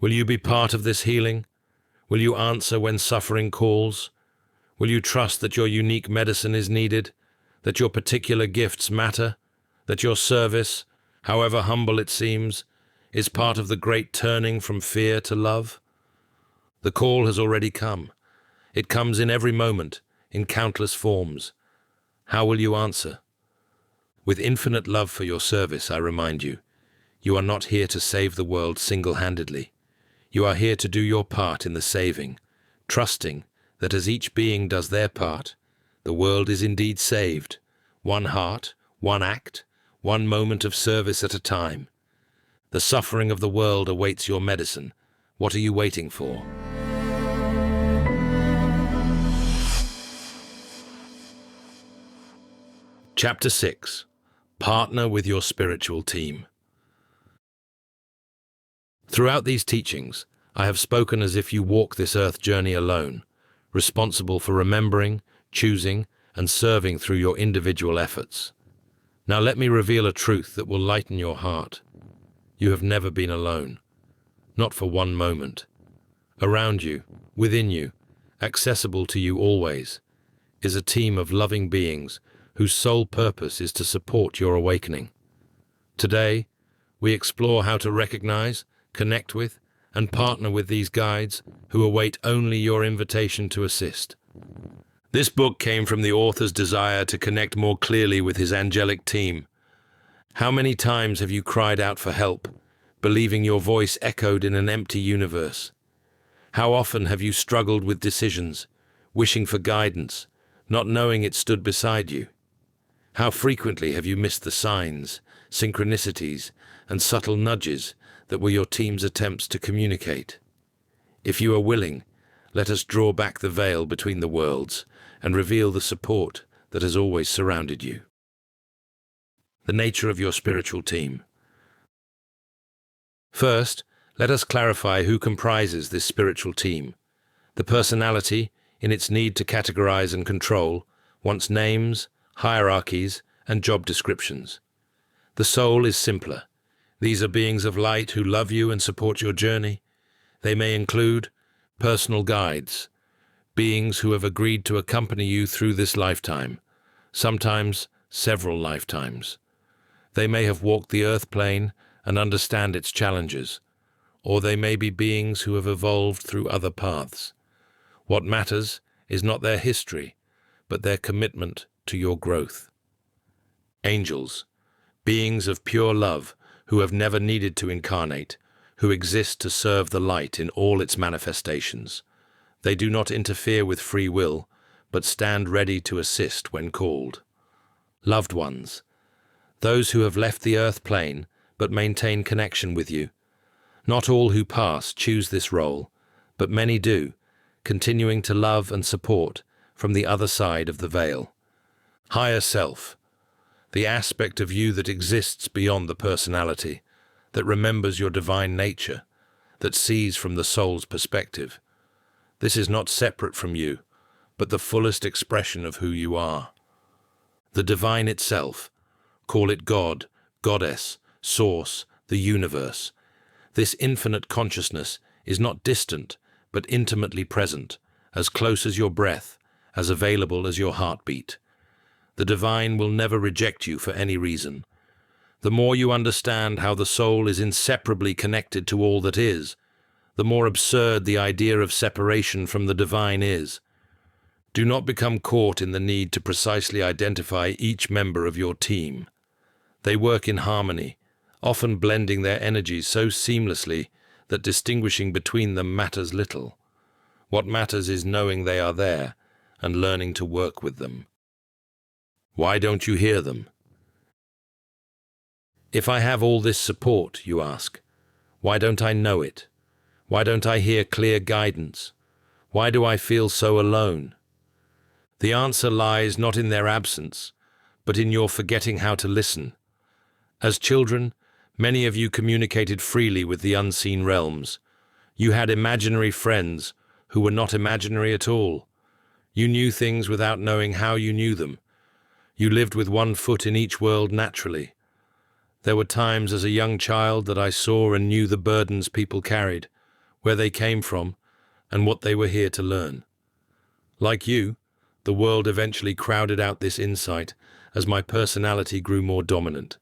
Will you be part of this healing? Will you answer when suffering calls? Will you trust that your unique medicine is needed, that your particular gifts matter, that your service, however humble it seems, is part of the great turning from fear to love? The call has already come. It comes in every moment, in countless forms. How will you answer? With infinite love for your service, I remind you, you are not here to save the world single-handedly. You are here to do your part in the saving, trusting that as each being does their part, the world is indeed saved, one heart, one act, one moment of service at a time. The suffering of the world awaits your medicine. What are you waiting for? Chapter 6. Partner with your spiritual team. Throughout these teachings, I have spoken as if you walk this earth journey alone, responsible for remembering, choosing, and serving through your individual efforts. Now let me reveal a truth that will lighten your heart. You have never been alone, not for one moment. Around you, within you, accessible to you always, is a team of loving beings whose sole purpose is to support your awakening. Today, we explore how to recognize, connect with, and partner with these guides who await only your invitation to assist. This book came from the author's desire to connect more clearly with his angelic team. How many times have you cried out for help, believing your voice echoed in an empty universe? How often have you struggled with decisions, wishing for guidance, not knowing it stood beside you? How frequently have you missed the signs, synchronicities, and subtle nudges that were your team's attempts to communicate? If you are willing, let us draw back the veil between the worlds and reveal the support that has always surrounded you. The nature of your spiritual team. First, let us clarify who comprises this spiritual team. The personality, in its need to categorize and control, wants names, hierarchies, and job descriptions. The soul is simpler. These are beings of light who love you and support your journey. They may include personal guides, beings who have agreed to accompany you through this lifetime, sometimes several lifetimes. They may have walked the earth plane and understand its challenges, or they may be beings who have evolved through other paths. What matters is not their history, but their commitment to your growth. Angels, beings of pure love who have never needed to incarnate, who exist to serve the light in all its manifestations. They do not interfere with free will, but stand ready to assist when called. Loved ones, those who have left the earth plane but maintain connection with you. Not all who pass choose this role, but many do, continuing to love and support from the other side of the veil. Higher self, the aspect of you that exists beyond the personality, that remembers your divine nature, that sees from the soul's perspective. This is not separate from you, but the fullest expression of who you are. The divine itself, call it God, Goddess, Source, the universe. This infinite consciousness is not distant, but intimately present, as close as your breath, as available as your heartbeat. The divine will never reject you for any reason. The more you understand how the soul is inseparably connected to all that is, the more absurd the idea of separation from the divine is. Do not become caught in the need to precisely identify each member of your team. They work in harmony, often blending their energies so seamlessly that distinguishing between them matters little. What matters is knowing they are there and learning to work with them. Why don't you hear them? If I have all this support, you ask, why don't I know it? Why don't I hear clear guidance? Why do I feel so alone? The answer lies not in their absence, but in your forgetting how to listen. As children, many of you communicated freely with the unseen realms. You had imaginary friends who were not imaginary at all. You knew things without knowing how you knew them. You lived with one foot in each world naturally. There were times as a young child that I saw and knew the burdens people carried, where they came from, and what they were here to learn. Like you, the world eventually crowded out this insight as my personality grew more dominant.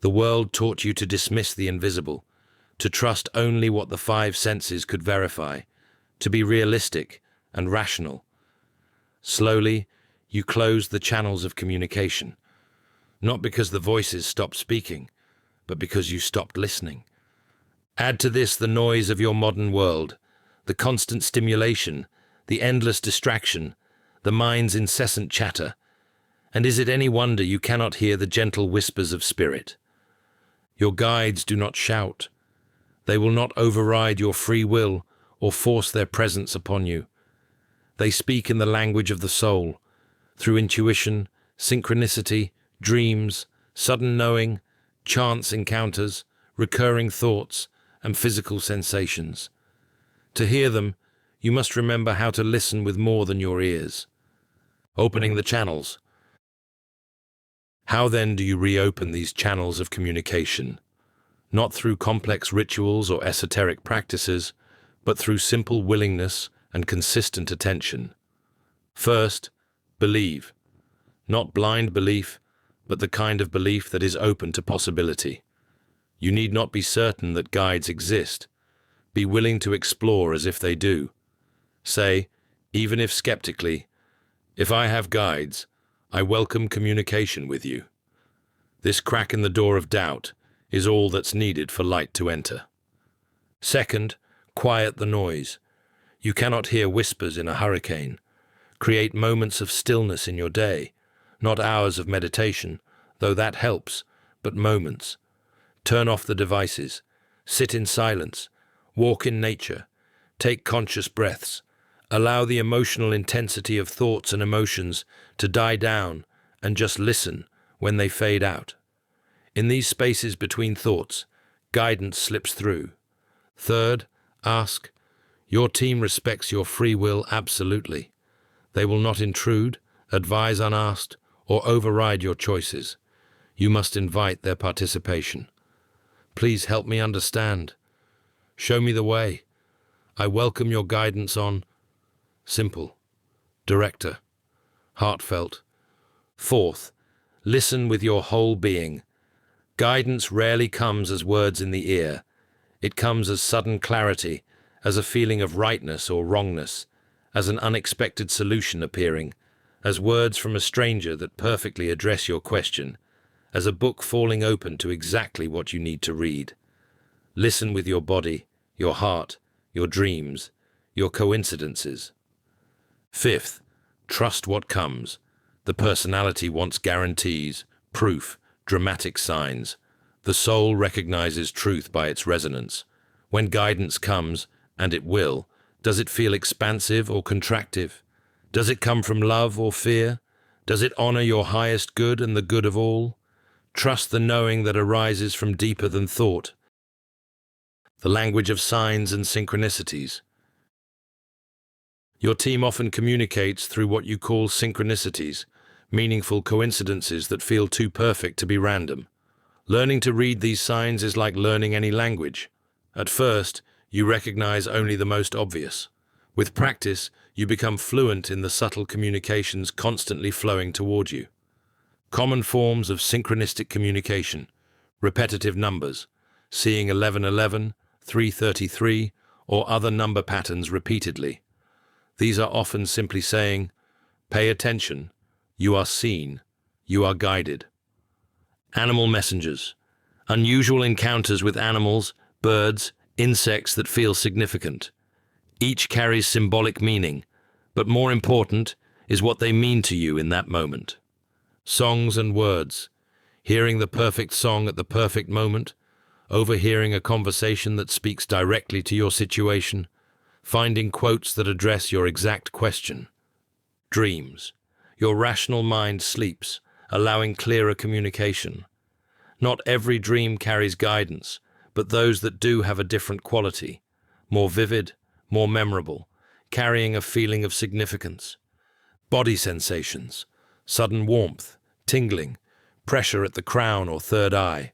The world taught you to dismiss the invisible, to trust only what the five senses could verify, to be realistic and rational. Slowly, you closed the channels of communication, not because the voices stopped speaking, but because you stopped listening. Add to this the noise of your modern world, the constant stimulation, the endless distraction, the mind's incessant chatter, and is it any wonder you cannot hear the gentle whispers of spirit? Your guides do not shout. They will not override your free will or force their presence upon you. They speak in the language of the soul, through intuition, synchronicity, dreams, sudden knowing, chance encounters, recurring thoughts, and physical sensations. To hear them, you must remember how to listen with more than your ears. Opening the channels. How then do you reopen these channels of communication? Not through complex rituals or esoteric practices, but through simple willingness and consistent attention. First, believe. Not blind belief, but the kind of belief that is open to possibility. You need not be certain that guides exist. Be willing to explore as if they do. Say, even if skeptically, if I have guides, I welcome communication with you. This crack in the door of doubt is all that's needed for light to enter. Second, quiet the noise. You cannot hear whispers in a hurricane. Create moments of stillness in your day, not hours of meditation, though that helps, but moments. Turn off the devices, sit in silence, walk in nature, take conscious breaths, allow the emotional intensity of thoughts and emotions to die down and just listen when they fade out. In these spaces between thoughts, guidance slips through. Third, ask. Your team respects your free will absolutely. They will not intrude, advise unasked, or override your choices. You must invite their participation. Please help me understand. Show me the way. I welcome your guidance on simple, director, heartfelt. Fourth, listen with your whole being. Guidance rarely comes as words in the ear. It comes as sudden clarity, as a feeling of rightness or wrongness, as an unexpected solution appearing, as words from a stranger that perfectly address your question, as a book falling open to exactly what you need to read. Listen with your body, your heart, your dreams, your coincidences. Fifth, trust what comes. The personality wants guarantees, proof, dramatic signs. The soul recognizes truth by its resonance. When guidance comes, and it will, does it feel expansive or contractive? Does it come from love or fear? Does it honor your highest good and the good of all? Trust the knowing that arises from deeper than thought. The language of signs and synchronicities. Your team often communicates through what you call synchronicities, meaningful coincidences that feel too perfect to be random. Learning to read these signs is like learning any language. At first, you recognize only the most obvious. With practice, you become fluent in the subtle communications constantly flowing toward you. Common forms of synchronistic communication: repetitive numbers, seeing 1111, 333, or other number patterns repeatedly. These are often simply saying, "Pay attention, you are seen, you are guided." Animal messengers, unusual encounters with animals, birds, insects that feel significant. Each carries symbolic meaning, but more important is what they mean to you in that moment. Songs and words, hearing the perfect song at the perfect moment, overhearing a conversation that speaks directly to your situation, finding quotes that address your exact question. Dreams. Your rational mind sleeps, allowing clearer communication. Not every dream carries guidance, but those that do have a different quality, more vivid, more memorable, carrying a feeling of significance. Body sensations, sudden warmth, tingling, pressure at the crown or third eye,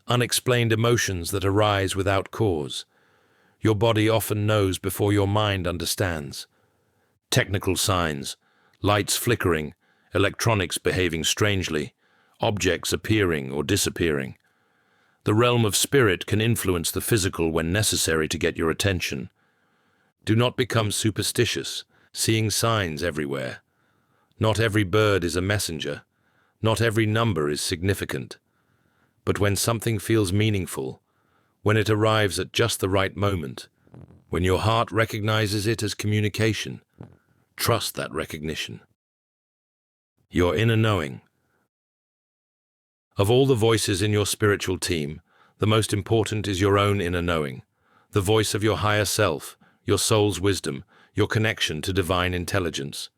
unexplained emotions that arise without cause. Your body often knows before your mind understands. Technical signs, lights flickering, electronics behaving strangely, objects appearing or disappearing. The realm of spirit can influence the physical when necessary to get your attention. Do not become superstitious, seeing signs everywhere. Not every bird is a messenger. Not every number is significant. But when something feels meaningful, when it arrives at just the right moment, when your heart recognizes it as communication, trust that recognition. Your inner knowing. Of all the voices in your spiritual team, the most important is your own inner knowing, the voice of your higher self, your soul's wisdom, your connection to divine intelligence.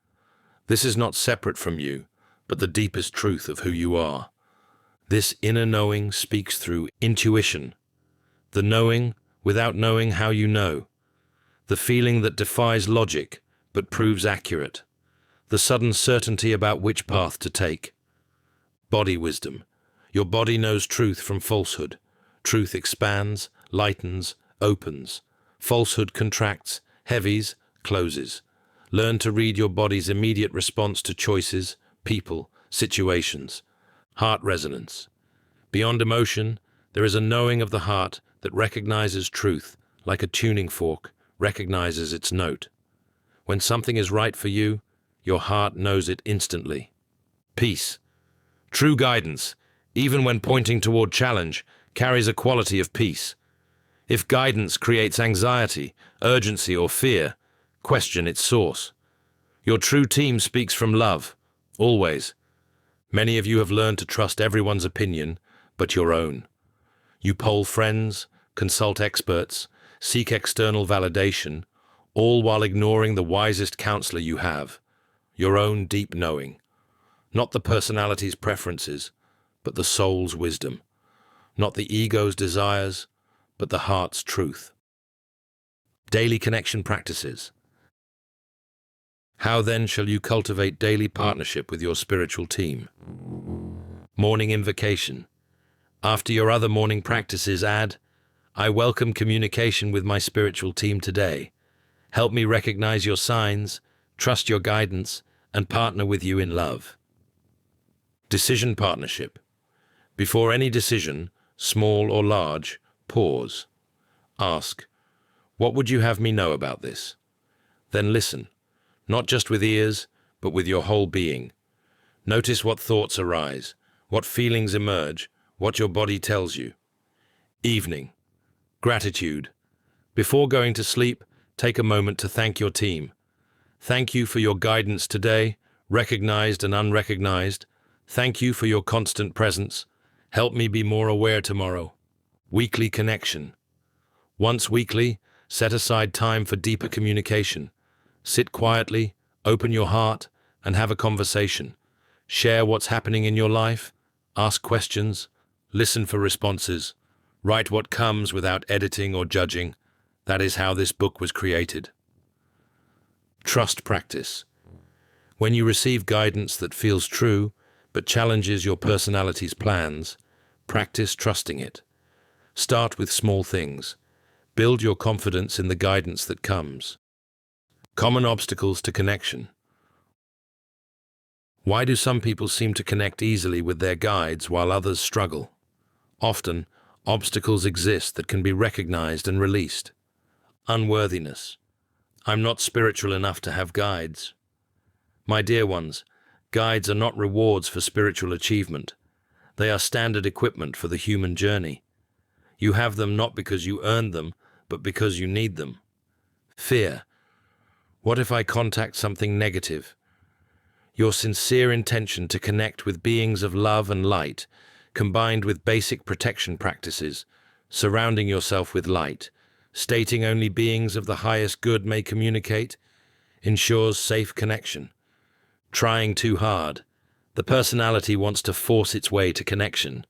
This is not separate from you, but the deepest truth of who you are. This inner knowing speaks through intuition, the knowing without knowing how you know, the feeling that defies logic but proves accurate, the sudden certainty about which path to take. Body wisdom. Your body knows truth from falsehood. Truth expands, lightens, opens. Falsehood contracts, heavies, closes. Learn to read your body's immediate response to choices, people, situations. Heart resonance. Beyond emotion, there is a knowing of the heart that recognizes truth, like a tuning fork recognizes its note. When something is right for you, your heart knows it instantly. Peace. True guidance, even when pointing toward challenge, carries a quality of peace. If guidance creates anxiety, urgency, or fear, question its source. Your true team speaks from love, always. Many of you have learned to trust everyone's opinion, but your own. You poll friends, consult experts, seek external validation, all while ignoring the wisest counselor you have, your own deep knowing. Not the personality's preferences, but the soul's wisdom. Not the ego's desires, but the heart's truth. Daily connection practices. How then shall you cultivate daily partnership with your spiritual team? Morning invocation. After your other morning practices, add, "I welcome communication with my spiritual team today. Help me recognize your signs, trust your guidance, and partner with you in love." Decision partnership. Before any decision, small or large, pause. Ask, "What would you have me know about this?" Then listen, not just with ears, but with your whole being. Notice what thoughts arise, what feelings emerge, what your body tells you. Evening. Gratitude. Before going to sleep, take a moment to thank your team. Thank you for your guidance today, recognized and unrecognized. Thank you for your constant presence. Help me be more aware tomorrow. Weekly connection. Once weekly, set aside time for deeper communication. Sit quietly, open your heart, and have a conversation. Share what's happening in your life, ask questions, listen for responses, write what comes without editing or judging. That is how this book was created. Trust practice. When you receive guidance that feels true, but challenges your personality's plans, practice trusting it. Start with small things. Build your confidence in the guidance that comes. Common obstacles to connection. Why do some people seem to connect easily with their guides while others struggle? Often, obstacles exist that can be recognized and released. Unworthiness. I'm not spiritual enough to have guides. My dear ones, guides are not rewards for spiritual achievement. They are standard equipment for the human journey. You have them not because you earned them, but because you need them. Fear. What if I contact something negative? Your sincere intention to connect with beings of love and light, combined with basic protection practices, surrounding yourself with light, stating only beings of the highest good may communicate, ensures safe connection. Trying too hard. The personality wants to force its way to connection,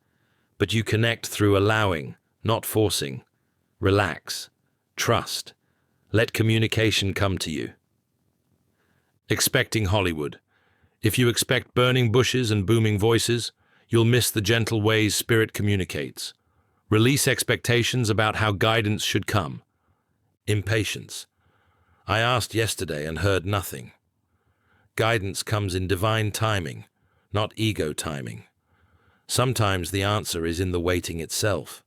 but you connect through allowing, not forcing. Relax. Trust. Let communication come to you. Expecting Hollywood. If you expect burning bushes and booming voices, you'll miss the gentle ways spirit communicates. Release expectations about how guidance should come. Impatience. I asked yesterday and heard nothing. Guidance comes in divine timing, not ego timing. Sometimes the answer is in the waiting itself.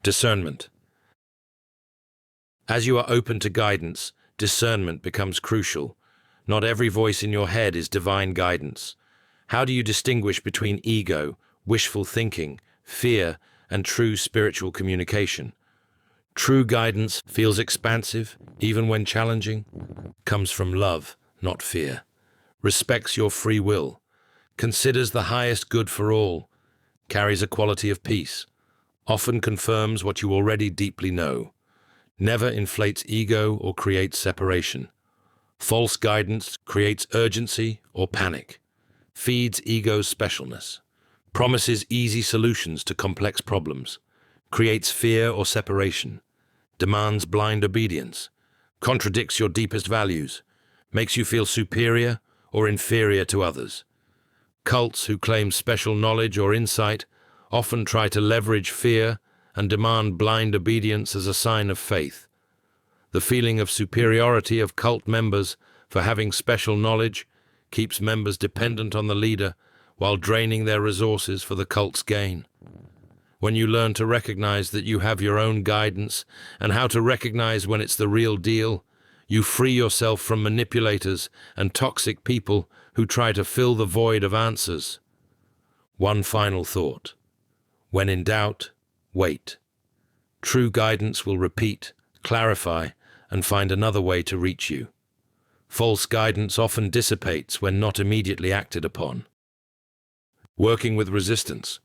Discernment. As you are open to guidance, discernment becomes crucial. Not every voice in your head is divine guidance. How do you distinguish between ego, wishful thinking, fear, and true spiritual communication? True guidance feels expansive, even when challenging, comes from love, not fear, respects your free will, considers the highest good for all, carries a quality of peace, often confirms what you already deeply know, never inflates ego or creates separation. False guidance creates urgency or panic, feeds ego's specialness, promises easy solutions to complex problems, creates fear or separation, demands blind obedience, contradicts your deepest values, makes you feel superior or inferior to others. Cults who claim special knowledge or insight often try to leverage fear and demand blind obedience as a sign of faith. The feeling of superiority of cult members for having special knowledge keeps members dependent on the leader while draining their resources for the cult's gain. When you learn to recognize that you have your own guidance and how to recognize when it's the real deal, you free yourself from manipulators and toxic people who try to fill the void of answers. One final thought. When in doubt, wait. True guidance will repeat, clarify, and find another way to reach you. False guidance often dissipates when not immediately acted upon. Working with resistance.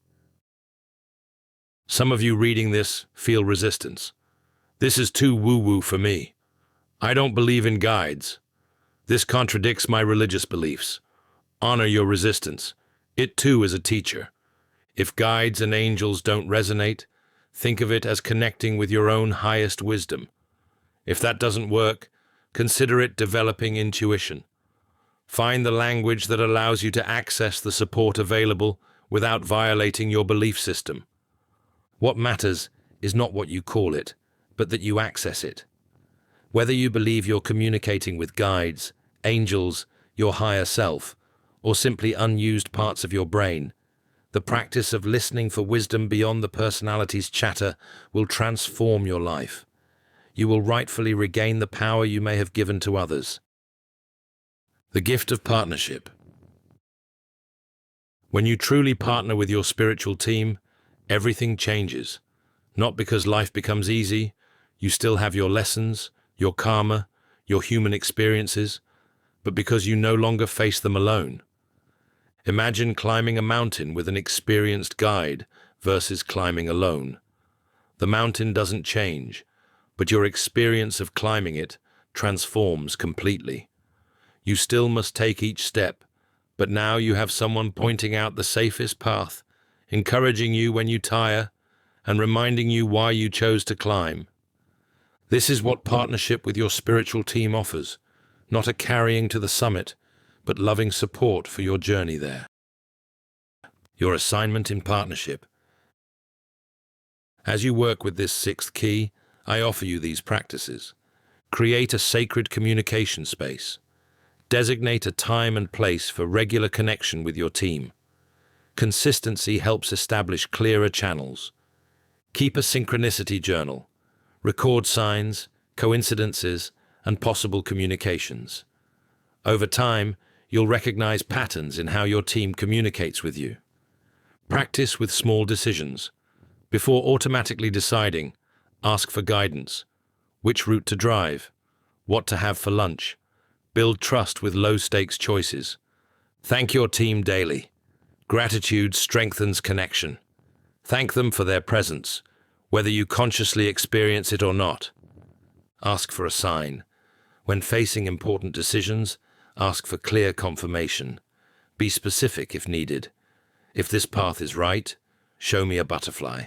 Some of you reading this feel resistance. This is too woo-woo for me. I don't believe in guides. This contradicts my religious beliefs. Honor your resistance. It too is a teacher. If guides and angels don't resonate, think of it as connecting with your own highest wisdom. If that doesn't work, consider it developing intuition. Find the language that allows you to access the support available without violating your belief system. What matters is not what you call it, but that you access it. Whether you believe you're communicating with guides, angels, your higher self, or simply unused parts of your brain, the practice of listening for wisdom beyond the personality's chatter will transform your life. You will rightfully regain the power you may have given to others. The gift of partnership. When you truly partner with your spiritual team, everything changes. Not because life becomes easy, you still have your lessons, your karma, your human experiences, but because you no longer face them alone. Imagine climbing a mountain with an experienced guide versus climbing alone. The mountain doesn't change, but your experience of climbing it transforms completely. You still must take each step, but now you have someone pointing out the safest path, encouraging you when you tire, and reminding you why you chose to climb. This is what partnership with your spiritual team offers. not a carrying to the summit, but loving support for your journey there. Your assignment in partnership. As you work with this sixth key, I offer you these practices. Create a sacred communication space. Designate a time and place for regular connection with your team. Consistency helps establish clearer channels. Keep a synchronicity journal. Record signs, coincidences, and possible communications. Over time, you'll recognize patterns in how your team communicates with you. Practice with small decisions. Before automatically deciding, ask for guidance. Which route to drive? What to have for lunch? Build trust with low-stakes choices. Thank your team daily. Gratitude strengthens connection. Thank them for their presence, whether you consciously experience it or not. Ask for a sign. When facing important decisions, ask for clear confirmation. Be specific if needed. If this path is right, show me a butterfly.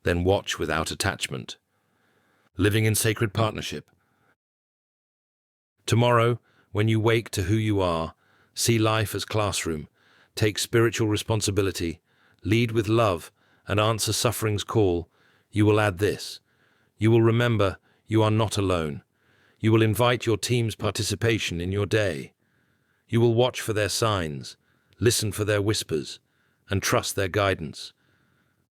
Then watch without attachment. Living in sacred partnership. Tomorrow, when you wake to who you are, see life as classroom, take spiritual responsibility, lead with love, and answer suffering's call, you will add this. You will remember you are not alone. You will invite your team's participation in your day. You will watch for their signs, listen for their whispers, and trust their guidance.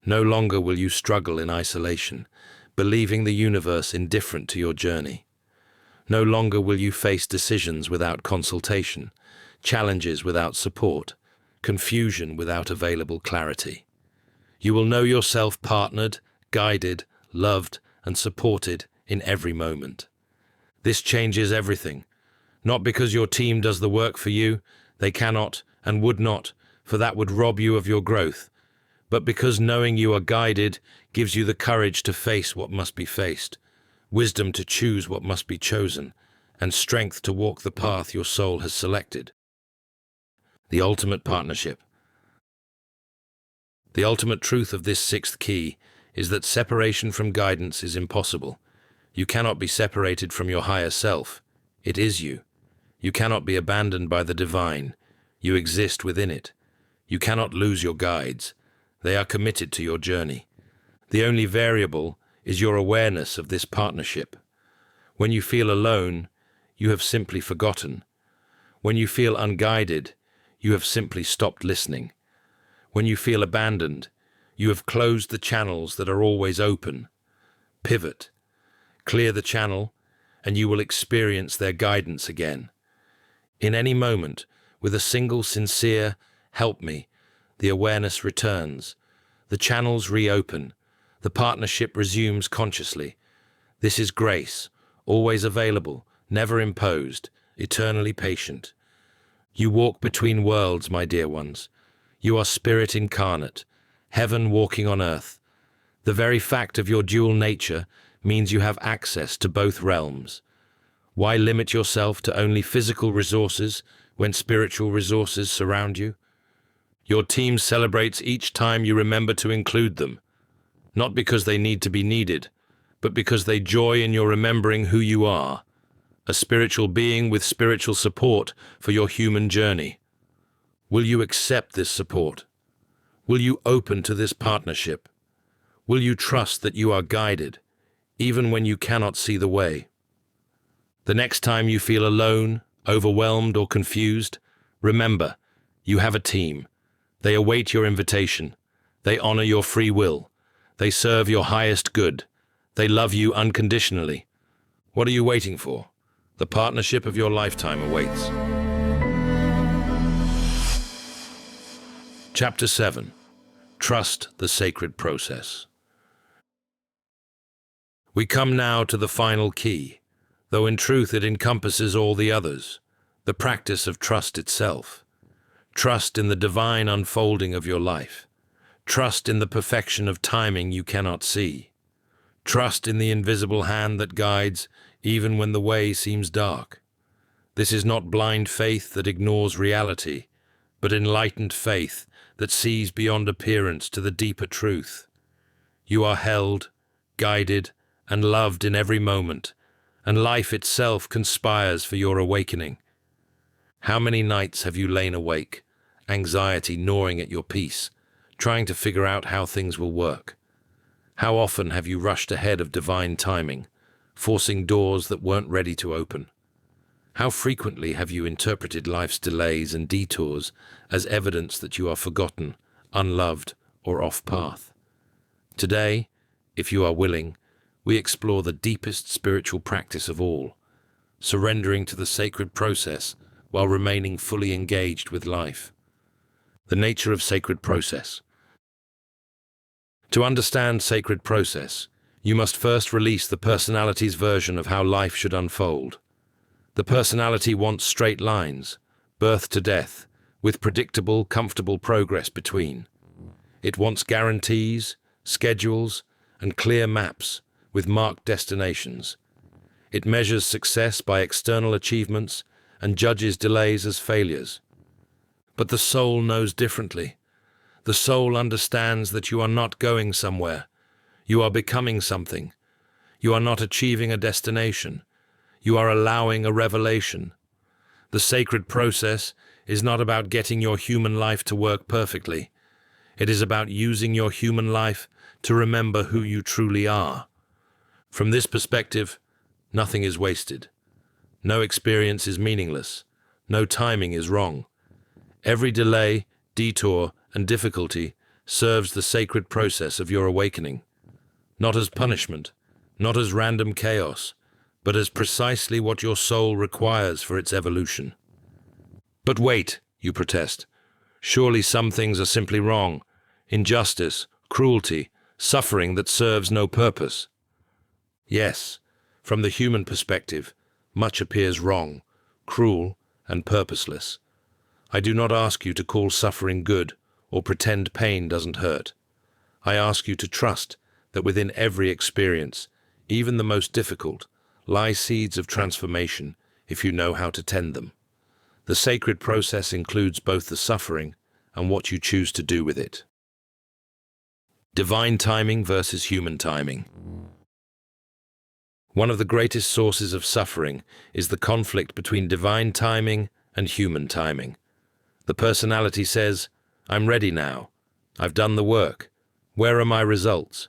No longer will you struggle in isolation, believing the universe indifferent to your journey. No longer will you face decisions without consultation, challenges without support, confusion without available clarity. You will know yourself partnered, guided, loved, and supported in every moment. This changes everything. Not because your team does the work for you, they cannot and would not, for that would rob you of your growth, but because knowing you are guided gives you the courage to face what must be faced, wisdom to choose what must be chosen, and strength to walk the path your soul has selected. The ultimate partnership. The ultimate truth of this sixth key is that separation from guidance is impossible. You cannot be separated from your higher self. It is you. You cannot be abandoned by the divine. You exist within it. You cannot lose your guides. They are committed to your journey. The only variable is your awareness of this partnership. When you feel alone, you have simply forgotten. When you feel unguided, you have simply stopped listening. When you feel abandoned, you have closed the channels that are always open. Pivot. Clear the channel, and you will experience their guidance again. In any moment, with a single sincere, "Help me," the awareness returns. The channels reopen. The partnership resumes consciously. This is grace, always available, never imposed, eternally patient. You walk between worlds, my dear ones. You are spirit incarnate, heaven walking on earth. The very fact of your dual nature means you have access to both realms. Why limit yourself to only physical resources when spiritual resources surround you? Your team celebrates each time you remember to include them, not because they need to be needed, but because they joy in your remembering who you are, a spiritual being with spiritual support for your human journey. Will you accept this support? Will you open to this partnership? Will you trust that you are guided, even when you cannot see the way? The next time you feel alone, overwhelmed, or confused, remember, you have a team. They await your invitation. They honor your free will. They serve your highest good. They love you unconditionally. What are you waiting for? The partnership of your lifetime awaits. Chapter 7. Trust the sacred process. We come now to the final key, though in truth it encompasses all the others, the practice of trust itself. Trust in the divine unfolding of your life. Trust in the perfection of timing you cannot see. Trust in the invisible hand that guides even when the way seems dark. This is not blind faith that ignores reality, but enlightened faith that sees beyond appearance to the deeper truth. You are held, guided, and loved in every moment, and life itself conspires for your awakening. How many nights have you lain awake, anxiety gnawing at your peace, trying to figure out how things will work? How often have you rushed ahead of divine timing, forcing doors that weren't ready to open? How frequently have you interpreted life's delays and detours as evidence that you are forgotten, unloved, or off path? Today, if you are willing, we explore the deepest spiritual practice of all, surrendering to the sacred process while remaining fully engaged with life. The nature of sacred process. To understand sacred process, you must first release the personality's version of how life should unfold. The personality wants straight lines, birth to death, with predictable, comfortable progress between. It wants guarantees, schedules, and clear maps with marked destinations. It measures success by external achievements and judges delays as failures. But the soul knows differently. The soul understands that you are not going somewhere. You are becoming something. You are not achieving a destination. You are allowing a revelation. The sacred process is not about getting your human life to work perfectly. It is about using your human life to remember who you truly are. From this perspective, nothing is wasted. No experience is meaningless. No timing is wrong. Every delay, detour, and difficulty serves the sacred process of your awakening. Not as punishment, not as random chaos, but as precisely what your soul requires for its evolution. But wait, you protest. Surely some things are simply wrong. Injustice, cruelty, suffering that serves no purpose. Yes, from the human perspective, much appears wrong, cruel, and purposeless. I do not ask you to call suffering good or pretend pain doesn't hurt. I ask you to trust that within every experience, even the most difficult, lie seeds of transformation if you know how to tend them. The sacred process includes both the suffering and what you choose to do with it. Divine timing versus human timing. One of the greatest sources of suffering is the conflict between divine timing and human timing. The personality says, "I'm ready now. I've done the work. Where are my results?"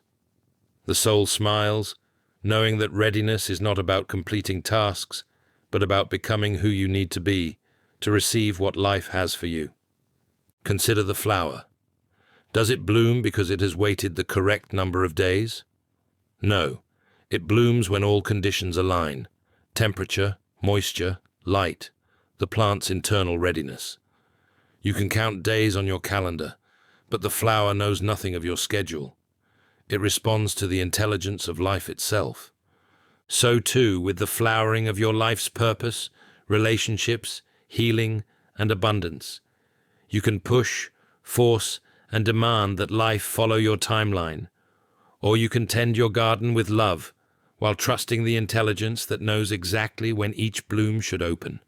The soul smiles, knowing that readiness is not about completing tasks, but about becoming who you need to be to receive what life has for you. Consider the flower. Does it bloom because it has waited the correct number of days? No. It blooms when all conditions align: temperature, moisture, light, the plant's internal readiness. You can count days on your calendar, but the flower knows nothing of your schedule. It responds to the intelligence of life itself. So too with the flowering of your life's purpose, relationships, healing, and abundance. You can push, force, and demand that life follow your timeline, or you can tend your garden with love, while trusting the intelligence that knows exactly when each bloom should open.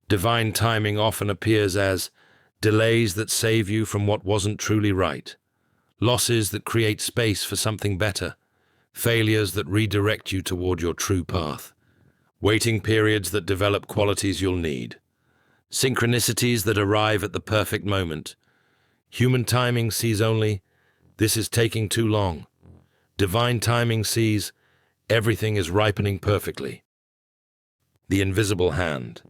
Divine timing often appears as delays that save you from what wasn't truly right, losses that create space for something better, failures that redirect you toward your true path, waiting periods that develop qualities you'll need, synchronicities that arrive at the perfect moment. Human timing sees only, "This is taking too long." Divine timing sees, "Everything is ripening perfectly." The invisible hand.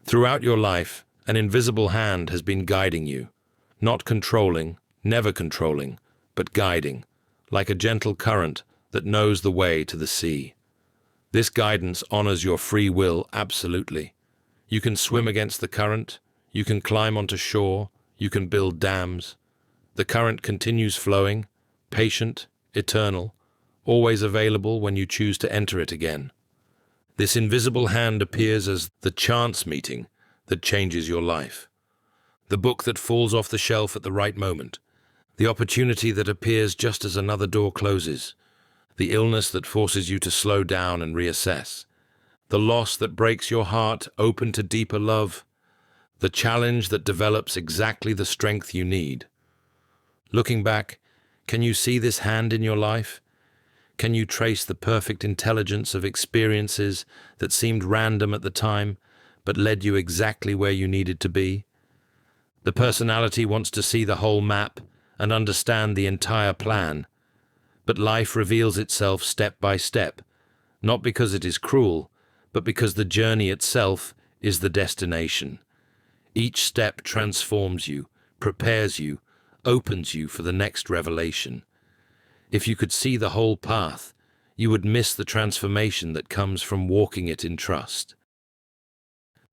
Throughout your life, an invisible hand has been guiding you, not controlling, never controlling, but guiding, like a gentle current that knows the way to the sea. This guidance honors your free will absolutely. You can swim against the current, you can climb onto shore, you can build dams. The current continues flowing, patient, eternal, always available when you choose to enter it again. This invisible hand appears as the chance meeting that changes your life, the book that falls off the shelf at the right moment, the opportunity that appears just as another door closes, the illness that forces you to slow down and reassess, the loss that breaks your heart open to deeper love, the challenge that develops exactly the strength you need. Looking back, can you see this hand in your life? Can you trace the perfect intelligence of experiences that seemed random at the time, but led you exactly where you needed to be? The personality wants to see the whole map and understand the entire plan, but life reveals itself step by step, not because it is cruel, but because the journey itself is the destination. Each step transforms you, prepares you, opens you for the next revelation. If you could see the whole path, you would miss the transformation that comes from walking it in trust.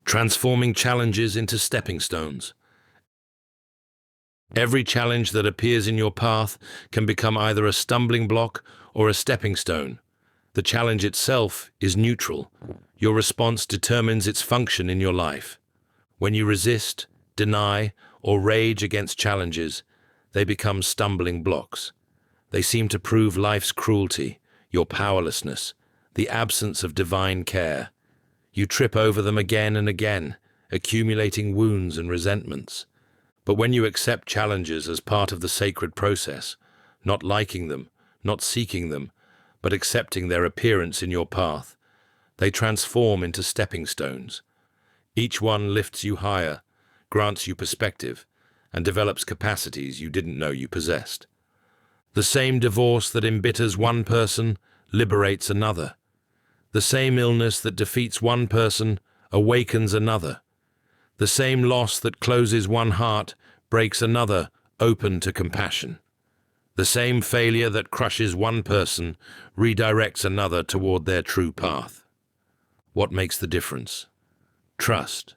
Transforming challenges into stepping stones. Every challenge that appears in your path can become either a stumbling block or a stepping stone. The challenge itself is neutral. Your response determines its function in your life. When you resist, deny, or rage against challenges, they become stumbling blocks. They seem to prove life's cruelty, your powerlessness, the absence of divine care. You trip over them again and again, accumulating wounds and resentments. But when you accept challenges as part of the sacred process, not liking them, not seeking them, but accepting their appearance in your path, they transform into stepping stones. Each one lifts you higher, grants you perspective, and develops capacities you didn't know you possessed. The same divorce that embitters one person liberates another. The same illness that defeats one person awakens another. The same loss that closes one heart breaks another open to compassion. The same failure that crushes one person redirects another toward their true path. What makes the difference? Trust.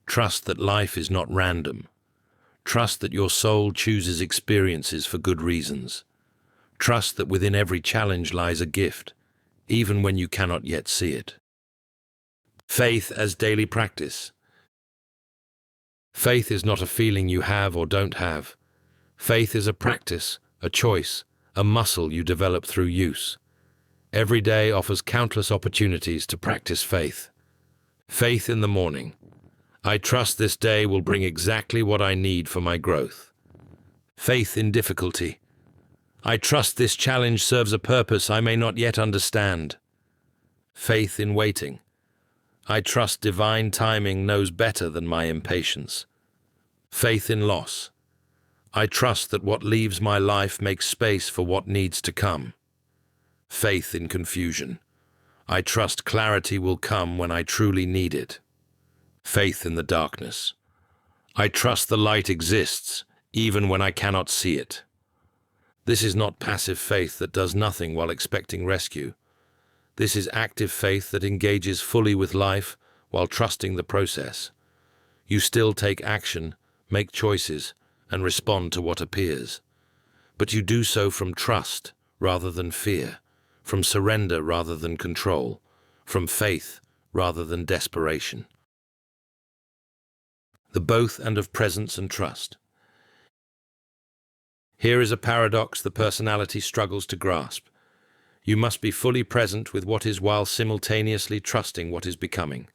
Trust that life is not random. Trust that your soul chooses experiences for good reasons. Trust that within every challenge lies a gift, even when you cannot yet see it. Faith as daily practice. Faith is not a feeling you have or don't have. Faith is a practice, a choice, a muscle you develop through use. Every day offers countless opportunities to practice faith. Faith in the morning. I trust this day will bring exactly what I need for my growth. Faith in difficulty. I trust this challenge serves a purpose I may not yet understand. Faith in waiting. I trust divine timing knows better than my impatience. Faith in loss. I trust that what leaves my life makes space for what needs to come. Faith in confusion. I trust clarity will come when I truly need it. Faith in the darkness. I trust the light exists, even when I cannot see it. This is not passive faith that does nothing while expecting rescue. This is active faith that engages fully with life while trusting the process. You still take action, make choices, and respond to what appears. But you do so from trust rather than fear, from surrender rather than control, from faith rather than desperation. The both and of presence and trust. Here is a paradox the personality struggles to grasp. You must be fully present with what is while simultaneously trusting what is becoming,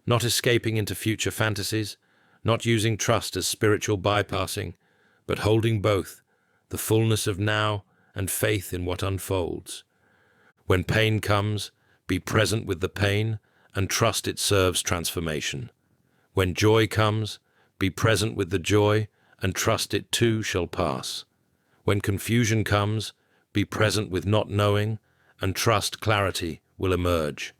not escaping into future fantasies, not using trust as spiritual bypassing, but holding both, the fullness of now and faith in what unfolds. When pain comes, be present with the pain and trust it serves transformation. When joy comes, be present with the joy and trust it too shall pass. When confusion comes, be present with not knowing and trust clarity will emerge.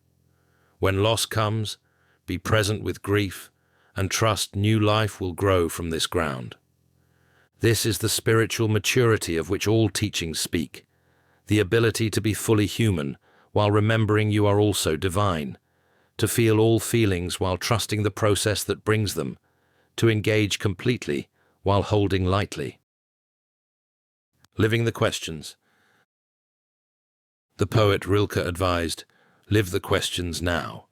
When loss comes, be present with grief and trust new life will grow from this ground. This is the spiritual maturity of which all teachings speak, the ability to be fully human while remembering you are also divine, to feel all feelings while trusting the process that brings them, to engage completely while holding lightly. Living the questions. The poet Rilke advised, live the questions now.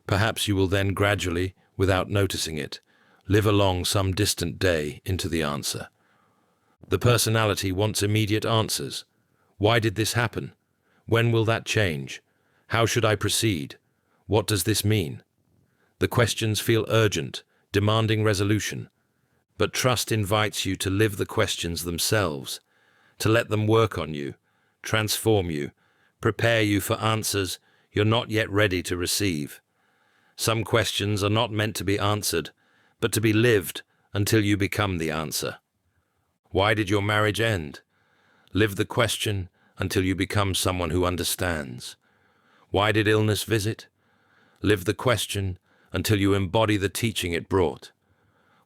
Perhaps you will then gradually, without noticing it, live along some distant day into the answer. The personality wants immediate answers. Why did this happen? When will that change? How should I proceed? What does this mean? The questions feel urgent, demanding resolution. But trust invites you to live the questions themselves, to let them work on you, transform you, prepare you for answers you're not yet ready to receive. Some questions are not meant to be answered, but to be lived until you become the answer. Why did your marriage end? Live the question until you become someone who understands. Why did illness visit? Live the question until you embody the teaching it brought.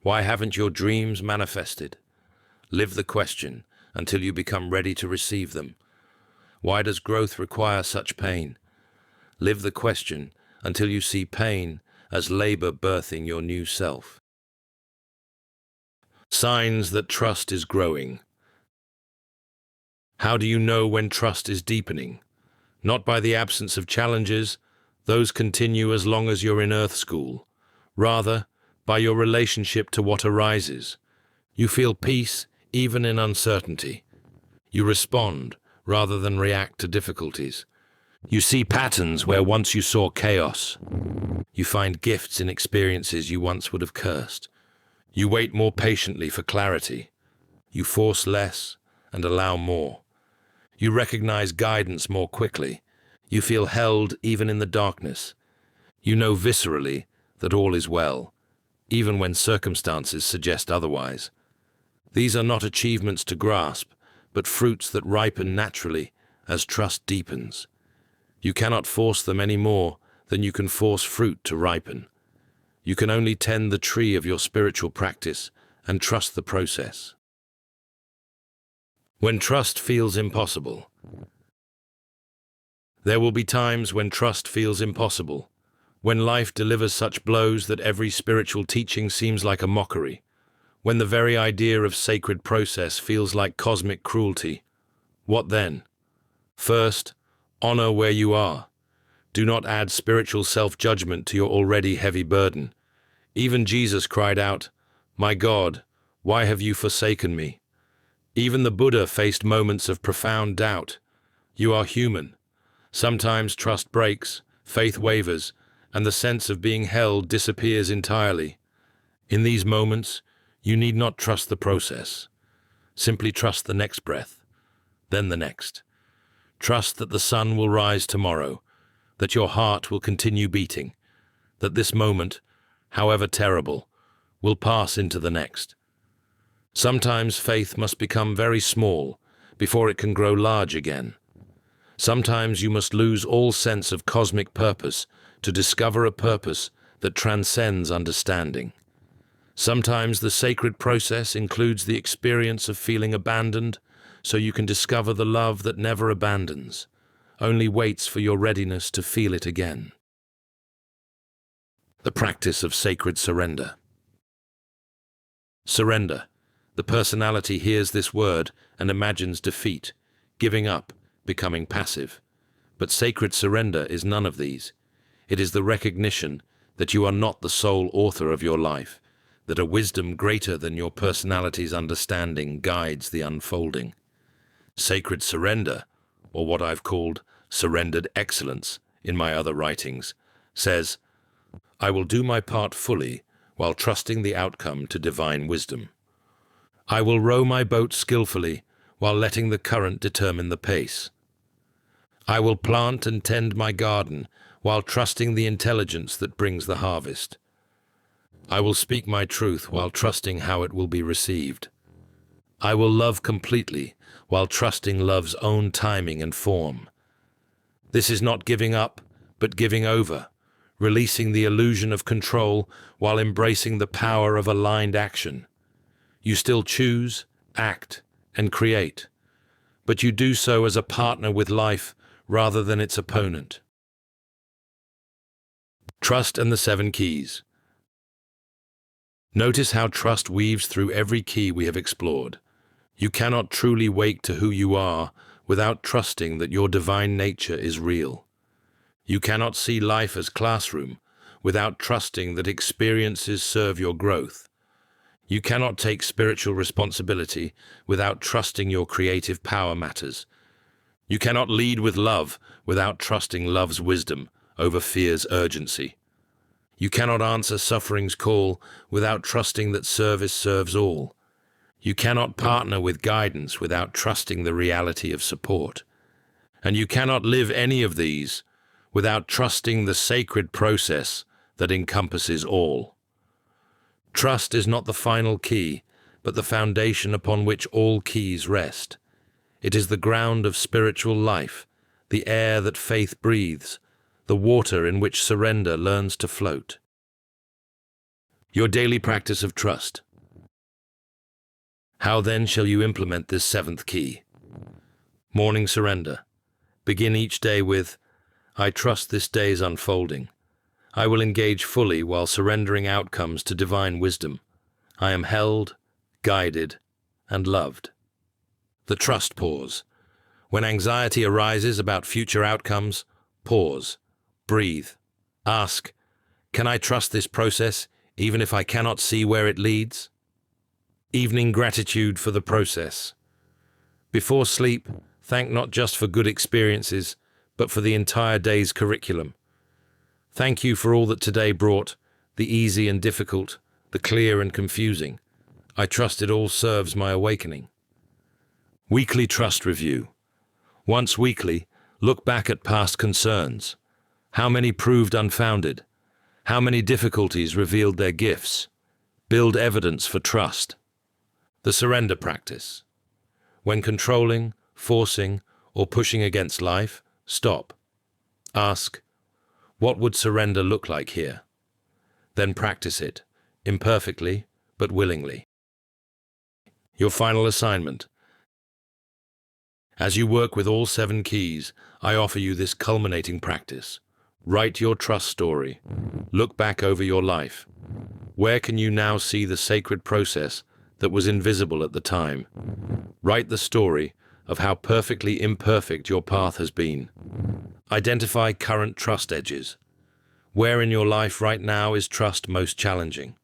Why haven't your dreams manifested? Live the question until you become ready to receive them. Why does growth require such pain? Live the question until you see pain as labor birthing your new self. Signs that trust is growing. How do you know when trust is deepening? Not by the absence of challenges, those continue as long as you're in Earth School. Rather, by your relationship to what arises. You feel peace even in uncertainty. You respond rather than react to difficulties. You see patterns where once you saw chaos. You find gifts in experiences you once would have cursed. You wait more patiently for clarity. You force less and allow more. You recognize guidance more quickly. You feel held even in the darkness. You know viscerally that all is well, even when circumstances suggest otherwise. These are not achievements to grasp, but fruits that ripen naturally as trust deepens. You cannot force them any more than you can force fruit to ripen. You can only tend the tree of your spiritual practice and trust the process. When trust feels impossible. There will be times when trust feels impossible, when life delivers such blows that every spiritual teaching seems like a mockery, when the very idea of sacred process feels like cosmic cruelty. What then? First, honor where you are. Do not add spiritual self-judgment to your already heavy burden. Even Jesus cried out, "My God, why have you forsaken me?" Even the Buddha faced moments of profound doubt. You are human. Sometimes trust breaks, faith wavers, and the sense of being held disappears entirely. In these moments, you need not trust the process. Simply trust the next breath, then the next. Trust that the sun will rise tomorrow, that your heart will continue beating, that this moment, however terrible, will pass into the next. Sometimes faith must become very small before it can grow large again. Sometimes you must lose all sense of cosmic purpose to discover a purpose that transcends understanding. Sometimes the sacred process includes the experience of feeling abandoned, so you can discover the love that never abandons, only waits for your readiness to feel it again. The practice of sacred surrender. Surrender. The personality hears this word and imagines defeat, giving up, becoming passive. But sacred surrender is none of these. It is the recognition that you are not the sole author of your life, that a wisdom greater than your personality's understanding guides the unfolding. Sacred surrender, or what I've called surrendered excellence in my other writings, says, "I will do my part fully while trusting the outcome to divine wisdom. I will row my boat skillfully while letting the current determine the pace. I will plant and tend my garden while trusting the intelligence that brings the harvest. I will speak my truth while trusting how it will be received. I will love completely while trusting love's own timing and form. This is not giving up, but giving over, releasing the illusion of control while embracing the power of aligned action. You still choose, act, and create, but you do so as a partner with life rather than its opponent." Trust and the 7 keys. Notice how trust weaves through every key we have explored. You cannot truly wake to who you are without trusting that your divine nature is real. You cannot see life as classroom without trusting that experiences serve your growth. You cannot take spiritual responsibility without trusting your creative power matters. You cannot lead with love without trusting love's wisdom over fear's urgency. You cannot answer suffering's call without trusting that service serves all. You cannot partner with guidance without trusting the reality of support. And you cannot live any of these without trusting the sacred process that encompasses all. Trust is not the final key, but the foundation upon which all keys rest. It is the ground of spiritual life, the air that faith breathes, the water in which surrender learns to float. Your daily practice of trust. How then shall you implement this seventh key? Morning surrender. Begin each day with, I trust this day's unfolding. I will engage fully while surrendering outcomes to divine wisdom. I am held, guided, and loved. The trust pause. When anxiety arises about future outcomes, pause, breathe, ask, can I trust this process even if I cannot see where it leads? Evening gratitude for the process. Before sleep, thank not just for good experiences, but for the entire day's curriculum. Thank you for all that today brought, the easy and difficult, the clear and confusing. I trust it all serves my awakening. Weekly trust review. Once weekly, look back at past concerns. How many proved unfounded? How many difficulties revealed their gifts? Build evidence for trust. The surrender practice. When controlling, forcing, or pushing against life, stop. Ask, what would surrender look like here? Then practice it, imperfectly, but willingly. Your final assignment. As you work with all 7 keys, I offer you this culminating practice. Write your trust story. Look back over your life. Where can you now see the sacred process that was invisible at the time? Write the story of how perfectly imperfect your path has been. Identify current trust edges. Where in your life right now is trust most challenging?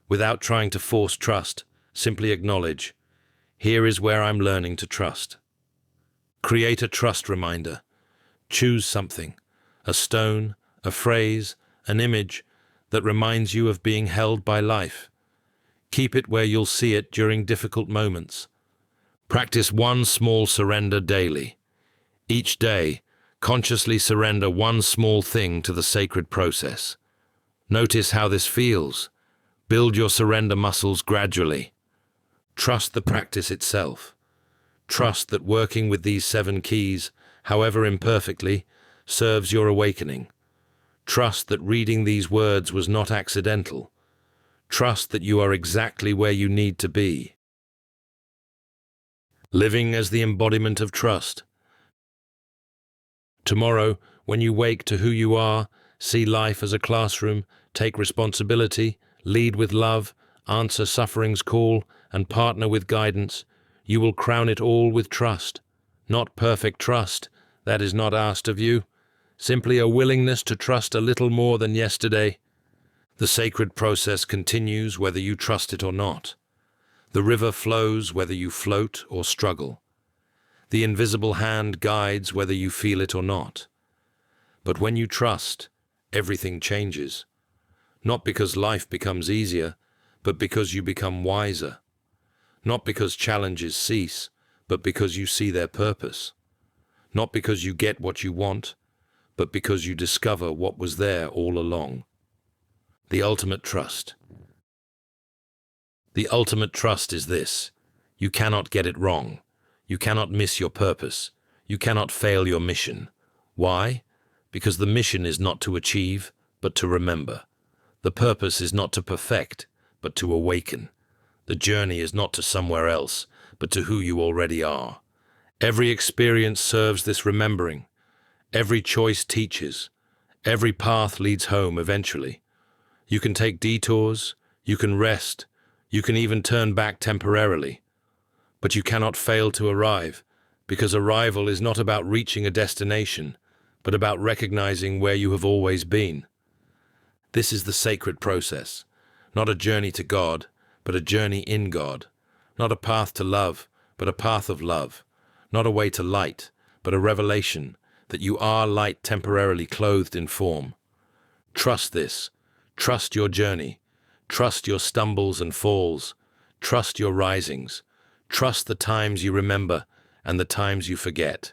Without trying to force trust, simply acknowledge, here is where I'm learning to trust. Create a trust reminder. Choose something, a stone, a phrase, an image that reminds you of being held by life. Keep it where you'll see it during difficult moments. Practice one small surrender daily. Each day, consciously surrender one small thing to the sacred process. Notice how this feels. Build your surrender muscles gradually. Trust the practice itself. Trust that working with these 7 keys, however imperfectly, serves your awakening. Trust that reading these words was not accidental. Trust that you are exactly where you need to be. Living as the embodiment of trust. Tomorrow, when you wake to who you are, see life as a classroom, take responsibility, lead with love, answer suffering's call, and partner with guidance, you will crown it all with trust. Not perfect trust, that is not asked of you. Simply a willingness to trust a little more than yesterday. The sacred process continues whether you trust it or not. The river flows whether you float or struggle. The invisible hand guides whether you feel it or not. But when you trust, everything changes. Not because life becomes easier, but because you become wiser. Not because challenges cease, but because you see their purpose. Not because you get what you want, but because you discover what was there all along. The ultimate trust. The ultimate trust is this: you cannot get it wrong. You cannot miss your purpose. You cannot fail your mission. Why? Because the mission is not to achieve, but to remember. The purpose is not to perfect, but to awaken. The journey is not to somewhere else, but to who you already are. Every experience serves this remembering. Every choice teaches. Every path leads home eventually. You can take detours, you can rest, you can even turn back temporarily. But you cannot fail to arrive, because arrival is not about reaching a destination, but about recognizing where you have always been. This is the sacred process, not a journey to God, but a journey in God. Not a path to love, but a path of love. Not a way to light, but a revelation that you are light temporarily clothed in form. Trust this. Trust your journey. Trust your stumbles and falls. Trust your risings. Trust the times you remember and the times you forget.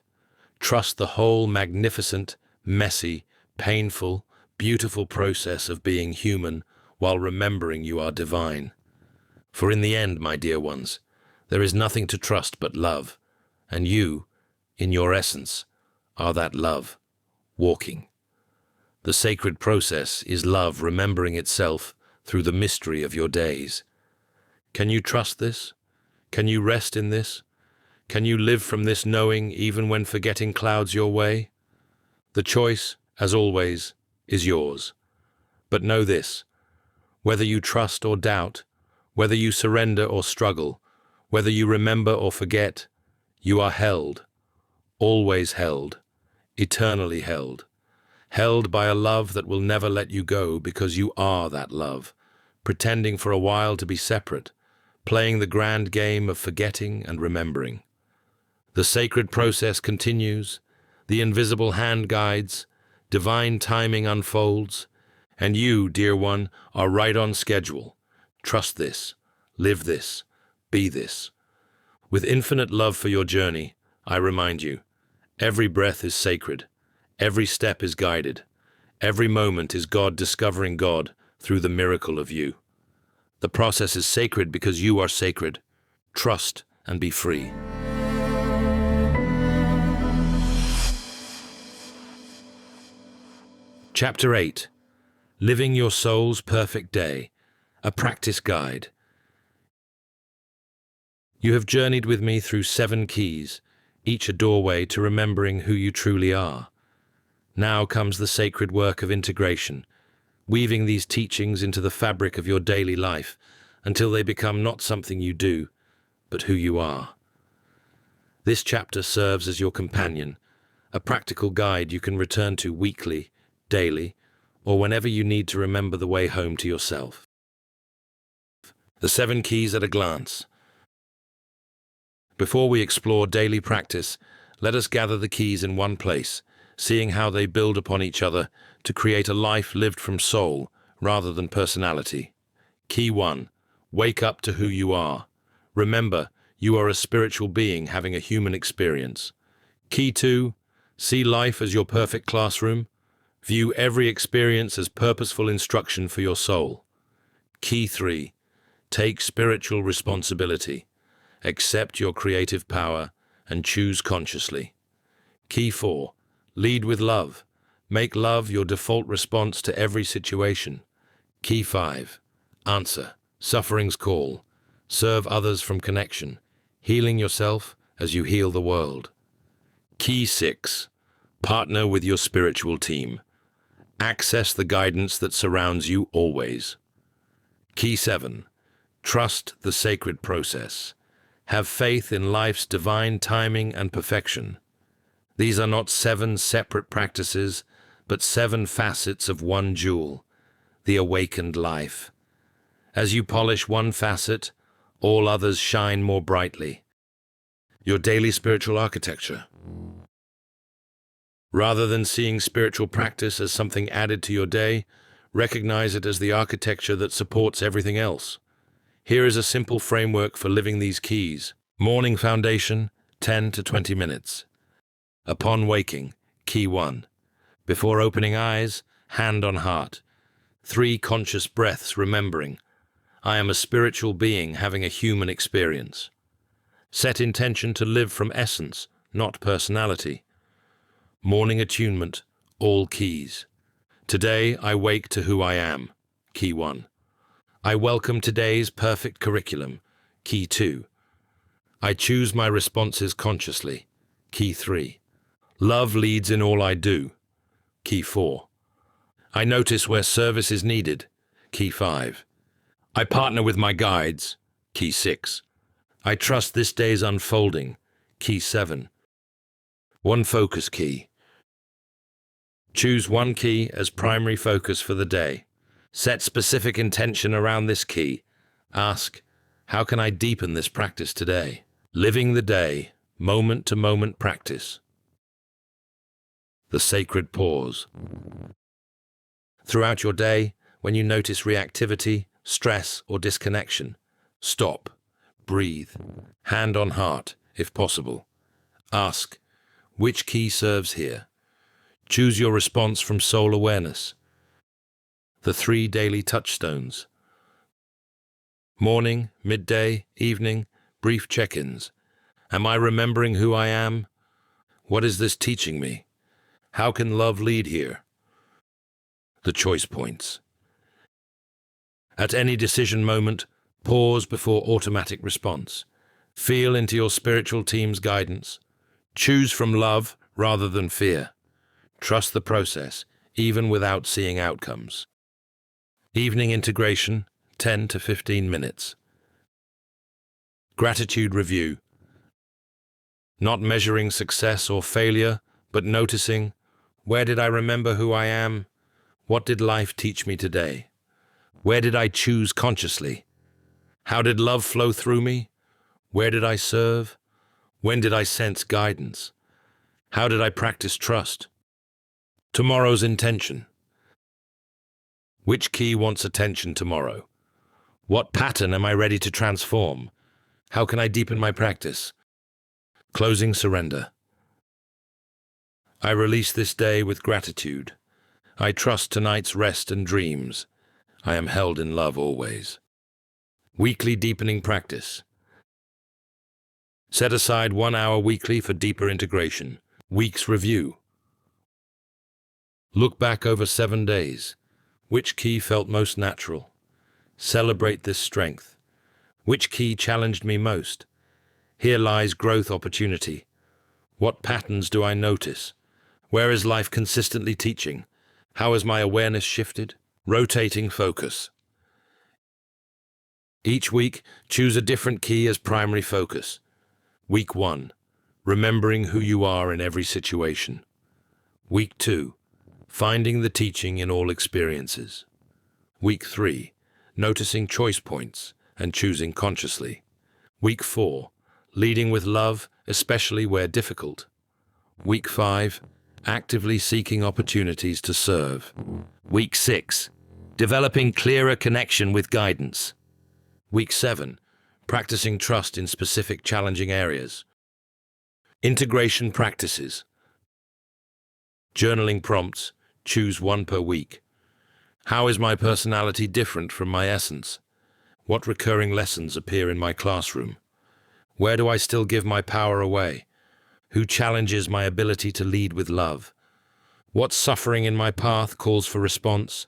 Trust the whole magnificent, messy, painful, beautiful process of being human while remembering you are divine. For in the end, my dear ones, there is nothing to trust but love, and you, in your essence, are that love, walking. The sacred process is love remembering itself through the mystery of your days. Can you trust this? Can you rest in this? Can you live from this knowing even when forgetting clouds your way? The choice, as always, is yours. But know this, whether you trust or doubt, whether you surrender or struggle, whether you remember or forget, you are held, always held, eternally held. Held by a love that will never let you go because you are that love, pretending for a while to be separate, playing the grand game of forgetting and remembering. The sacred process continues, the invisible hand guides, divine timing unfolds, and you, dear one, are right on schedule. Trust this, live this, be this. With infinite love for your journey, I remind you, every breath is sacred, every step is guided, every moment is God discovering God through the miracle of you. The process is sacred because you are sacred. Trust and be free. Chapter 8. Living Your Soul's Perfect Day, a Practice Guide. You have journeyed with me through 7 keys, each a doorway to remembering who you truly are. Now comes the sacred work of integration, weaving these teachings into the fabric of your daily life until they become not something you do, but who you are. This chapter serves as your companion, a practical guide you can return to weekly, daily, or whenever you need to remember the way home to yourself. The 7 keys at a glance. Before we explore daily practice, let us gather the keys in one place, seeing how they build upon each other to create a life lived from soul rather than personality. Key 1. Wake up to who you are. Remember, you are a spiritual being having a human experience. Key 2. See life as your perfect classroom. View every experience as purposeful instruction for your soul. Key 3. Take spiritual responsibility. Accept your creative power and choose consciously. Key 4. Lead with love. Make love your default response to every situation. Key 5. Answer suffering's call. Serve others from connection, healing yourself as you heal the world. Key 6. Partner with your spiritual team. Access the guidance that surrounds you always. Key 7. Trust the sacred process. Have faith in life's divine timing and perfection. These are not 7 separate practices, but 7 facets of one jewel, the awakened life. As you polish one facet, all others shine more brightly. Your daily spiritual architecture. Rather than seeing spiritual practice as something added to your day, recognize it as the architecture that supports everything else. Here is a simple framework for living these keys. Morning foundation, 10 to 20 minutes. Upon waking, key 1. Before opening eyes, hand on heart. 3 conscious breaths remembering, I am a spiritual being having a human experience. Set intention to live from essence, not personality. Morning attunement, all keys. Today I wake to who I am, key 1. I welcome today's perfect curriculum, key 2. I choose my responses consciously, key 3. Love leads in all I do, key 4. I notice where service is needed, key 5. I partner with my guides, key 6. I trust this day's unfolding, key 7. One focus key. Choose one key as primary focus for the day. Set specific intention around this key. Ask, how can I deepen this practice today? Living the day, moment-to-moment practice. The sacred pause. Throughout your day, when you notice reactivity, stress, or disconnection, stop, breathe, hand on heart, if possible. Ask, Which key serves here? Choose your response from soul awareness. The 3 daily touchstones. Morning, midday, evening, brief check-ins. Am I remembering who I am? What is this teaching me? How can love lead here? The choice points. At any decision moment, pause before automatic response. Feel into your spiritual team's guidance. Choose from love rather than fear. Trust the process, even without seeing outcomes. Evening integration, 10 to 15 minutes. Gratitude review. Not measuring success or failure, but noticing, where did I remember who I am? What did life teach me today? Where did I choose consciously? How did love flow through me? Where did I serve? When did I sense guidance? How did I practice trust? Tomorrow's intention. Which key wants attention tomorrow? What pattern am I ready to transform? How can I deepen my practice? Closing surrender. I release this day with gratitude. I trust tonight's rest and dreams. I am held in love always. Weekly deepening practice. Set aside 1 hour weekly for deeper integration. Week's review. Look back over 7 days. Which key felt most natural? Celebrate this strength. Which key challenged me most? Here lies growth opportunity. What patterns do I notice? Where is life consistently teaching? How has my awareness shifted? Rotating focus. Each week, choose a different key as primary focus. Week 1, remembering who you are in every situation. Week 2, finding the teaching in all experiences. Week 3, noticing choice points and choosing consciously. Week 4, leading with love, especially where difficult. Week 5, actively seeking opportunities to serve. Week 6, developing clearer connection with guidance. Week 7, practicing trust in specific challenging areas. Integration practices. Journaling prompts, choose 1 per week. How is my personality different from my essence? What recurring lessons appear in my classroom? Where do I still give my power away? Who challenges my ability to lead with love? What suffering in my path calls for response?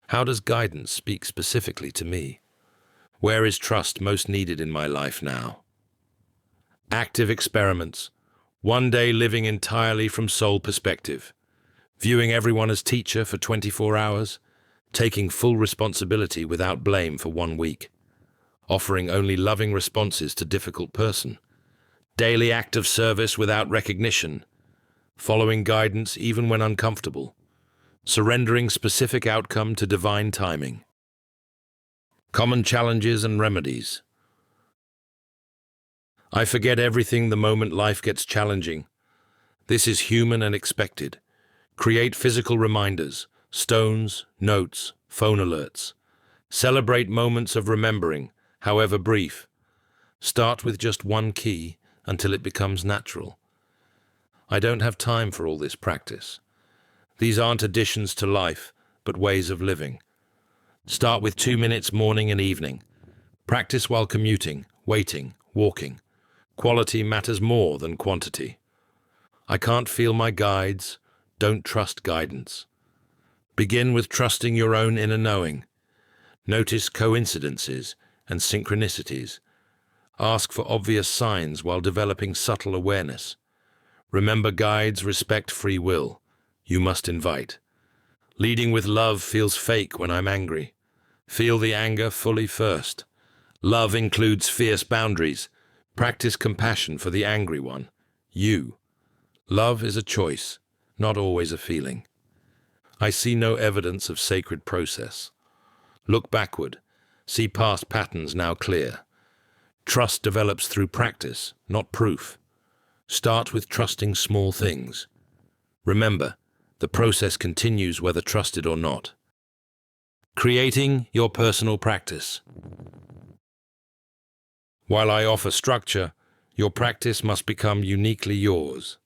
How does guidance speak specifically to me? Where is trust most needed in my life now? Active experiments. 1 day living entirely from soul perspective. Viewing everyone as teacher for 24 hours. Taking full responsibility without blame for 1 week. Offering only loving responses to difficult person. Daily act of service without recognition. Following guidance even when uncomfortable. Surrendering specific outcome to divine timing. Common challenges and remedies. I forget everything the moment life gets challenging. This is human and expected. Create physical reminders, stones, notes, phone alerts. Celebrate moments of remembering, however brief. Start with just 1 key until it becomes natural. I don't have time for all this practice. These aren't additions to life, but ways of living. Start with 2 minutes morning and evening. Practice while commuting, waiting, walking. Quality matters more than quantity. I can't feel my guides. Don't trust guidance. Begin with trusting your own inner knowing. Notice coincidences and synchronicities. Ask for obvious signs while developing subtle awareness. Remember, guides respect free will. You must invite. Leading with love feels fake when I'm angry. Feel the anger fully first. Love includes fierce boundaries. Practice compassion for the angry one. You. Love is a choice, not always a feeling. I see no evidence of sacred process. Look backward. See past patterns now clear. Trust develops through practice, not proof. Start with trusting small things. Remember, the process continues whether trusted or not. Creating your personal practice. While I offer structure, your practice must become uniquely yours.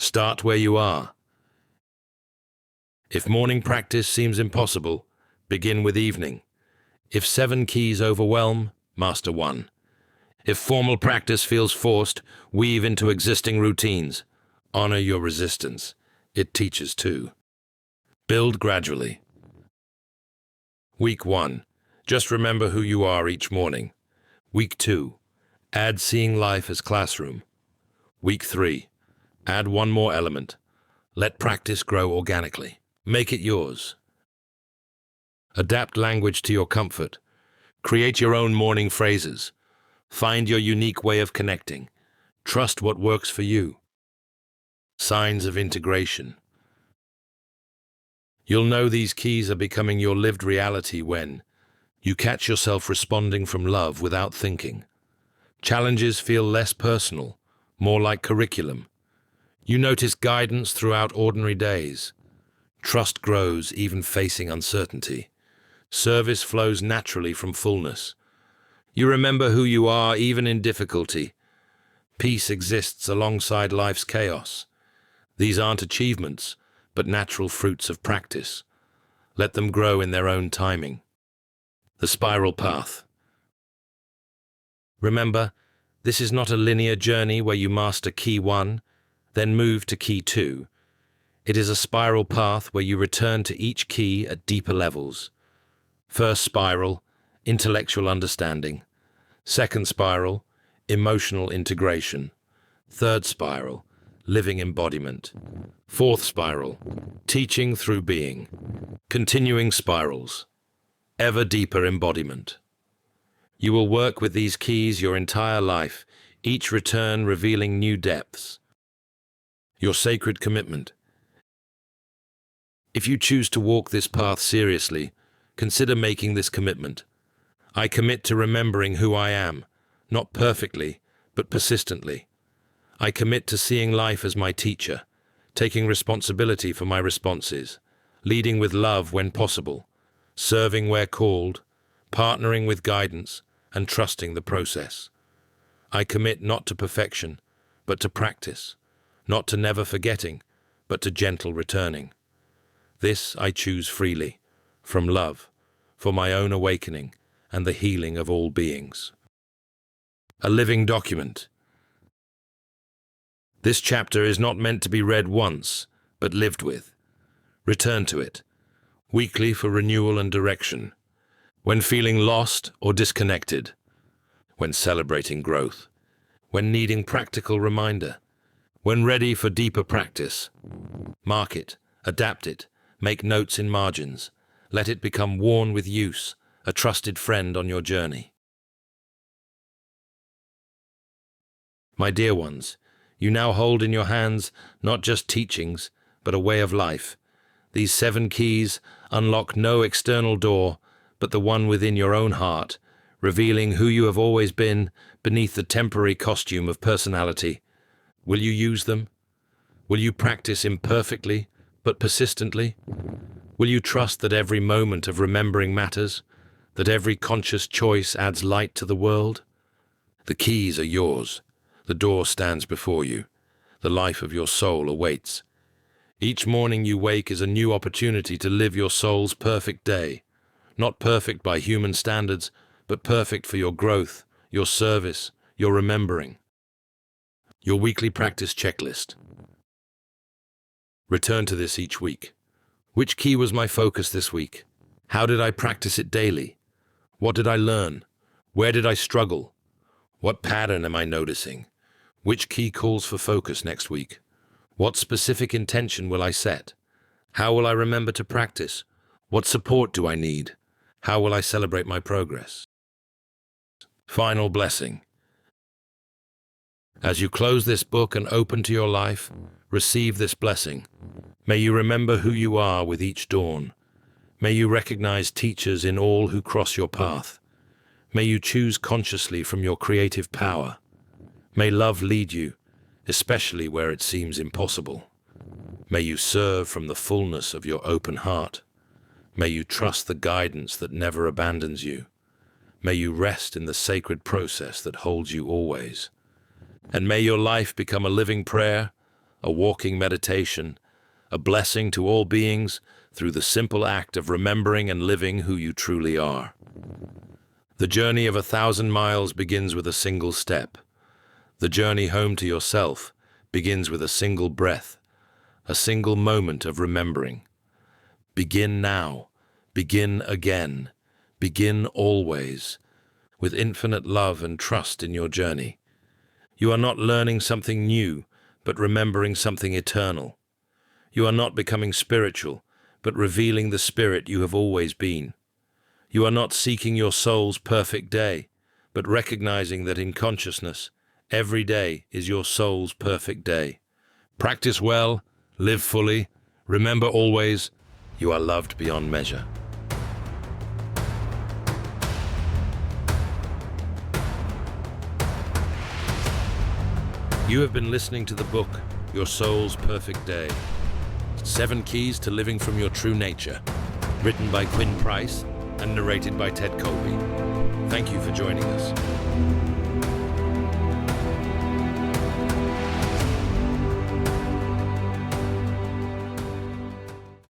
Start where you are. If morning practice seems impossible, begin with evening. If 7 keys overwhelm, master 1. If formal practice feels forced, weave into existing routines. Honor your resistance. It teaches too. Build gradually. Week 1. Just remember who you are each morning. Week 2. Add seeing life as classroom. Week 3. Add one more element. Let practice grow organically. Make it yours. Adapt language to your comfort. Create your own morning phrases. Find your unique way of connecting. Trust what works for you. Signs of integration. You'll know these keys are becoming your lived reality when you catch yourself responding from love without thinking. Challenges feel less personal, more like curriculum. You notice guidance throughout ordinary days. Trust grows even facing uncertainty. Service flows naturally from fullness. You remember who you are even in difficulty. Peace exists alongside life's chaos. These aren't achievements, but natural fruits of practice. Let them grow in their own timing. The spiral path. Remember, this is not a linear journey where you master key 1, then move to key 2. It is a spiral path where you return to each key at deeper levels. First spiral, intellectual understanding. Second spiral, emotional integration. Third spiral, living embodiment. Fourth spiral, teaching through being. Continuing spirals, ever deeper embodiment. You will work with these keys your entire life, each return revealing new depths. Your sacred commitment. If you choose to walk this path seriously, consider making this commitment. I commit to remembering who I am, not perfectly, but persistently. I commit to seeing life as my teacher, taking responsibility for my responses, leading with love when possible, serving where called, partnering with guidance, and trusting the process. I commit not to perfection, but to practice, not to never forgetting, but to gentle returning. This I choose freely, from love, for my own awakening and the healing of all beings. A living document. This chapter is not meant to be read once, but lived with. Return to it, weekly for renewal and direction. When feeling lost or disconnected, when celebrating growth, when needing practical reminder, when ready for deeper practice. Mark it, adapt it, make notes in margins. Let it become worn with use, a trusted friend on your journey. My dear ones, you now hold in your hands not just teachings, but a way of life. These 7 keys unlock no external door, but the one within your own heart, revealing who you have always been beneath the temporary costume of personality. Will you use them? Will you practice imperfectly, but persistently? Will you trust that every moment of remembering matters, that every conscious choice adds light to the world? The keys are yours. The door stands before you. The life of your soul awaits. Each morning you wake is a new opportunity to live your soul's perfect day. Not perfect by human standards, but perfect for your growth, your service, your remembering. Your weekly practice checklist. Return to this each week. Which key was my focus this week? How did I practice it daily? What did I learn? Where did I struggle? What pattern am I noticing? Which key calls for focus next week? What specific intention will I set? How will I remember to practice? What support do I need? How will I celebrate my progress? Final blessing. As you close this book and open to your life, receive this blessing. May you remember who you are with each dawn. May you recognize teachers in all who cross your path. May you choose consciously from your creative power. May love lead you, especially where it seems impossible. May you serve from the fullness of your open heart. May you trust the guidance that never abandons you. May you rest in the sacred process that holds you always. And may your life become a living prayer, a walking meditation, a blessing to all beings through the simple act of remembering and living who you truly are. The journey of 1,000 miles begins with a single step. The journey home to yourself begins with a single breath, a single moment of remembering. Begin now, begin again, begin always, with infinite love and trust in your journey. You are not learning something new, but remembering something eternal. You are not becoming spiritual, but revealing the spirit you have always been. You are not seeking your soul's perfect day, but recognizing that in consciousness, every day is your soul's perfect day. Practice well, live fully, remember always, you are loved beyond measure. You have been listening to the book, Your Soul's Perfect Day. 7 Keys to Living from Your True Nature, written by Quinn Price and narrated by Ted Colby. Thank you for joining us.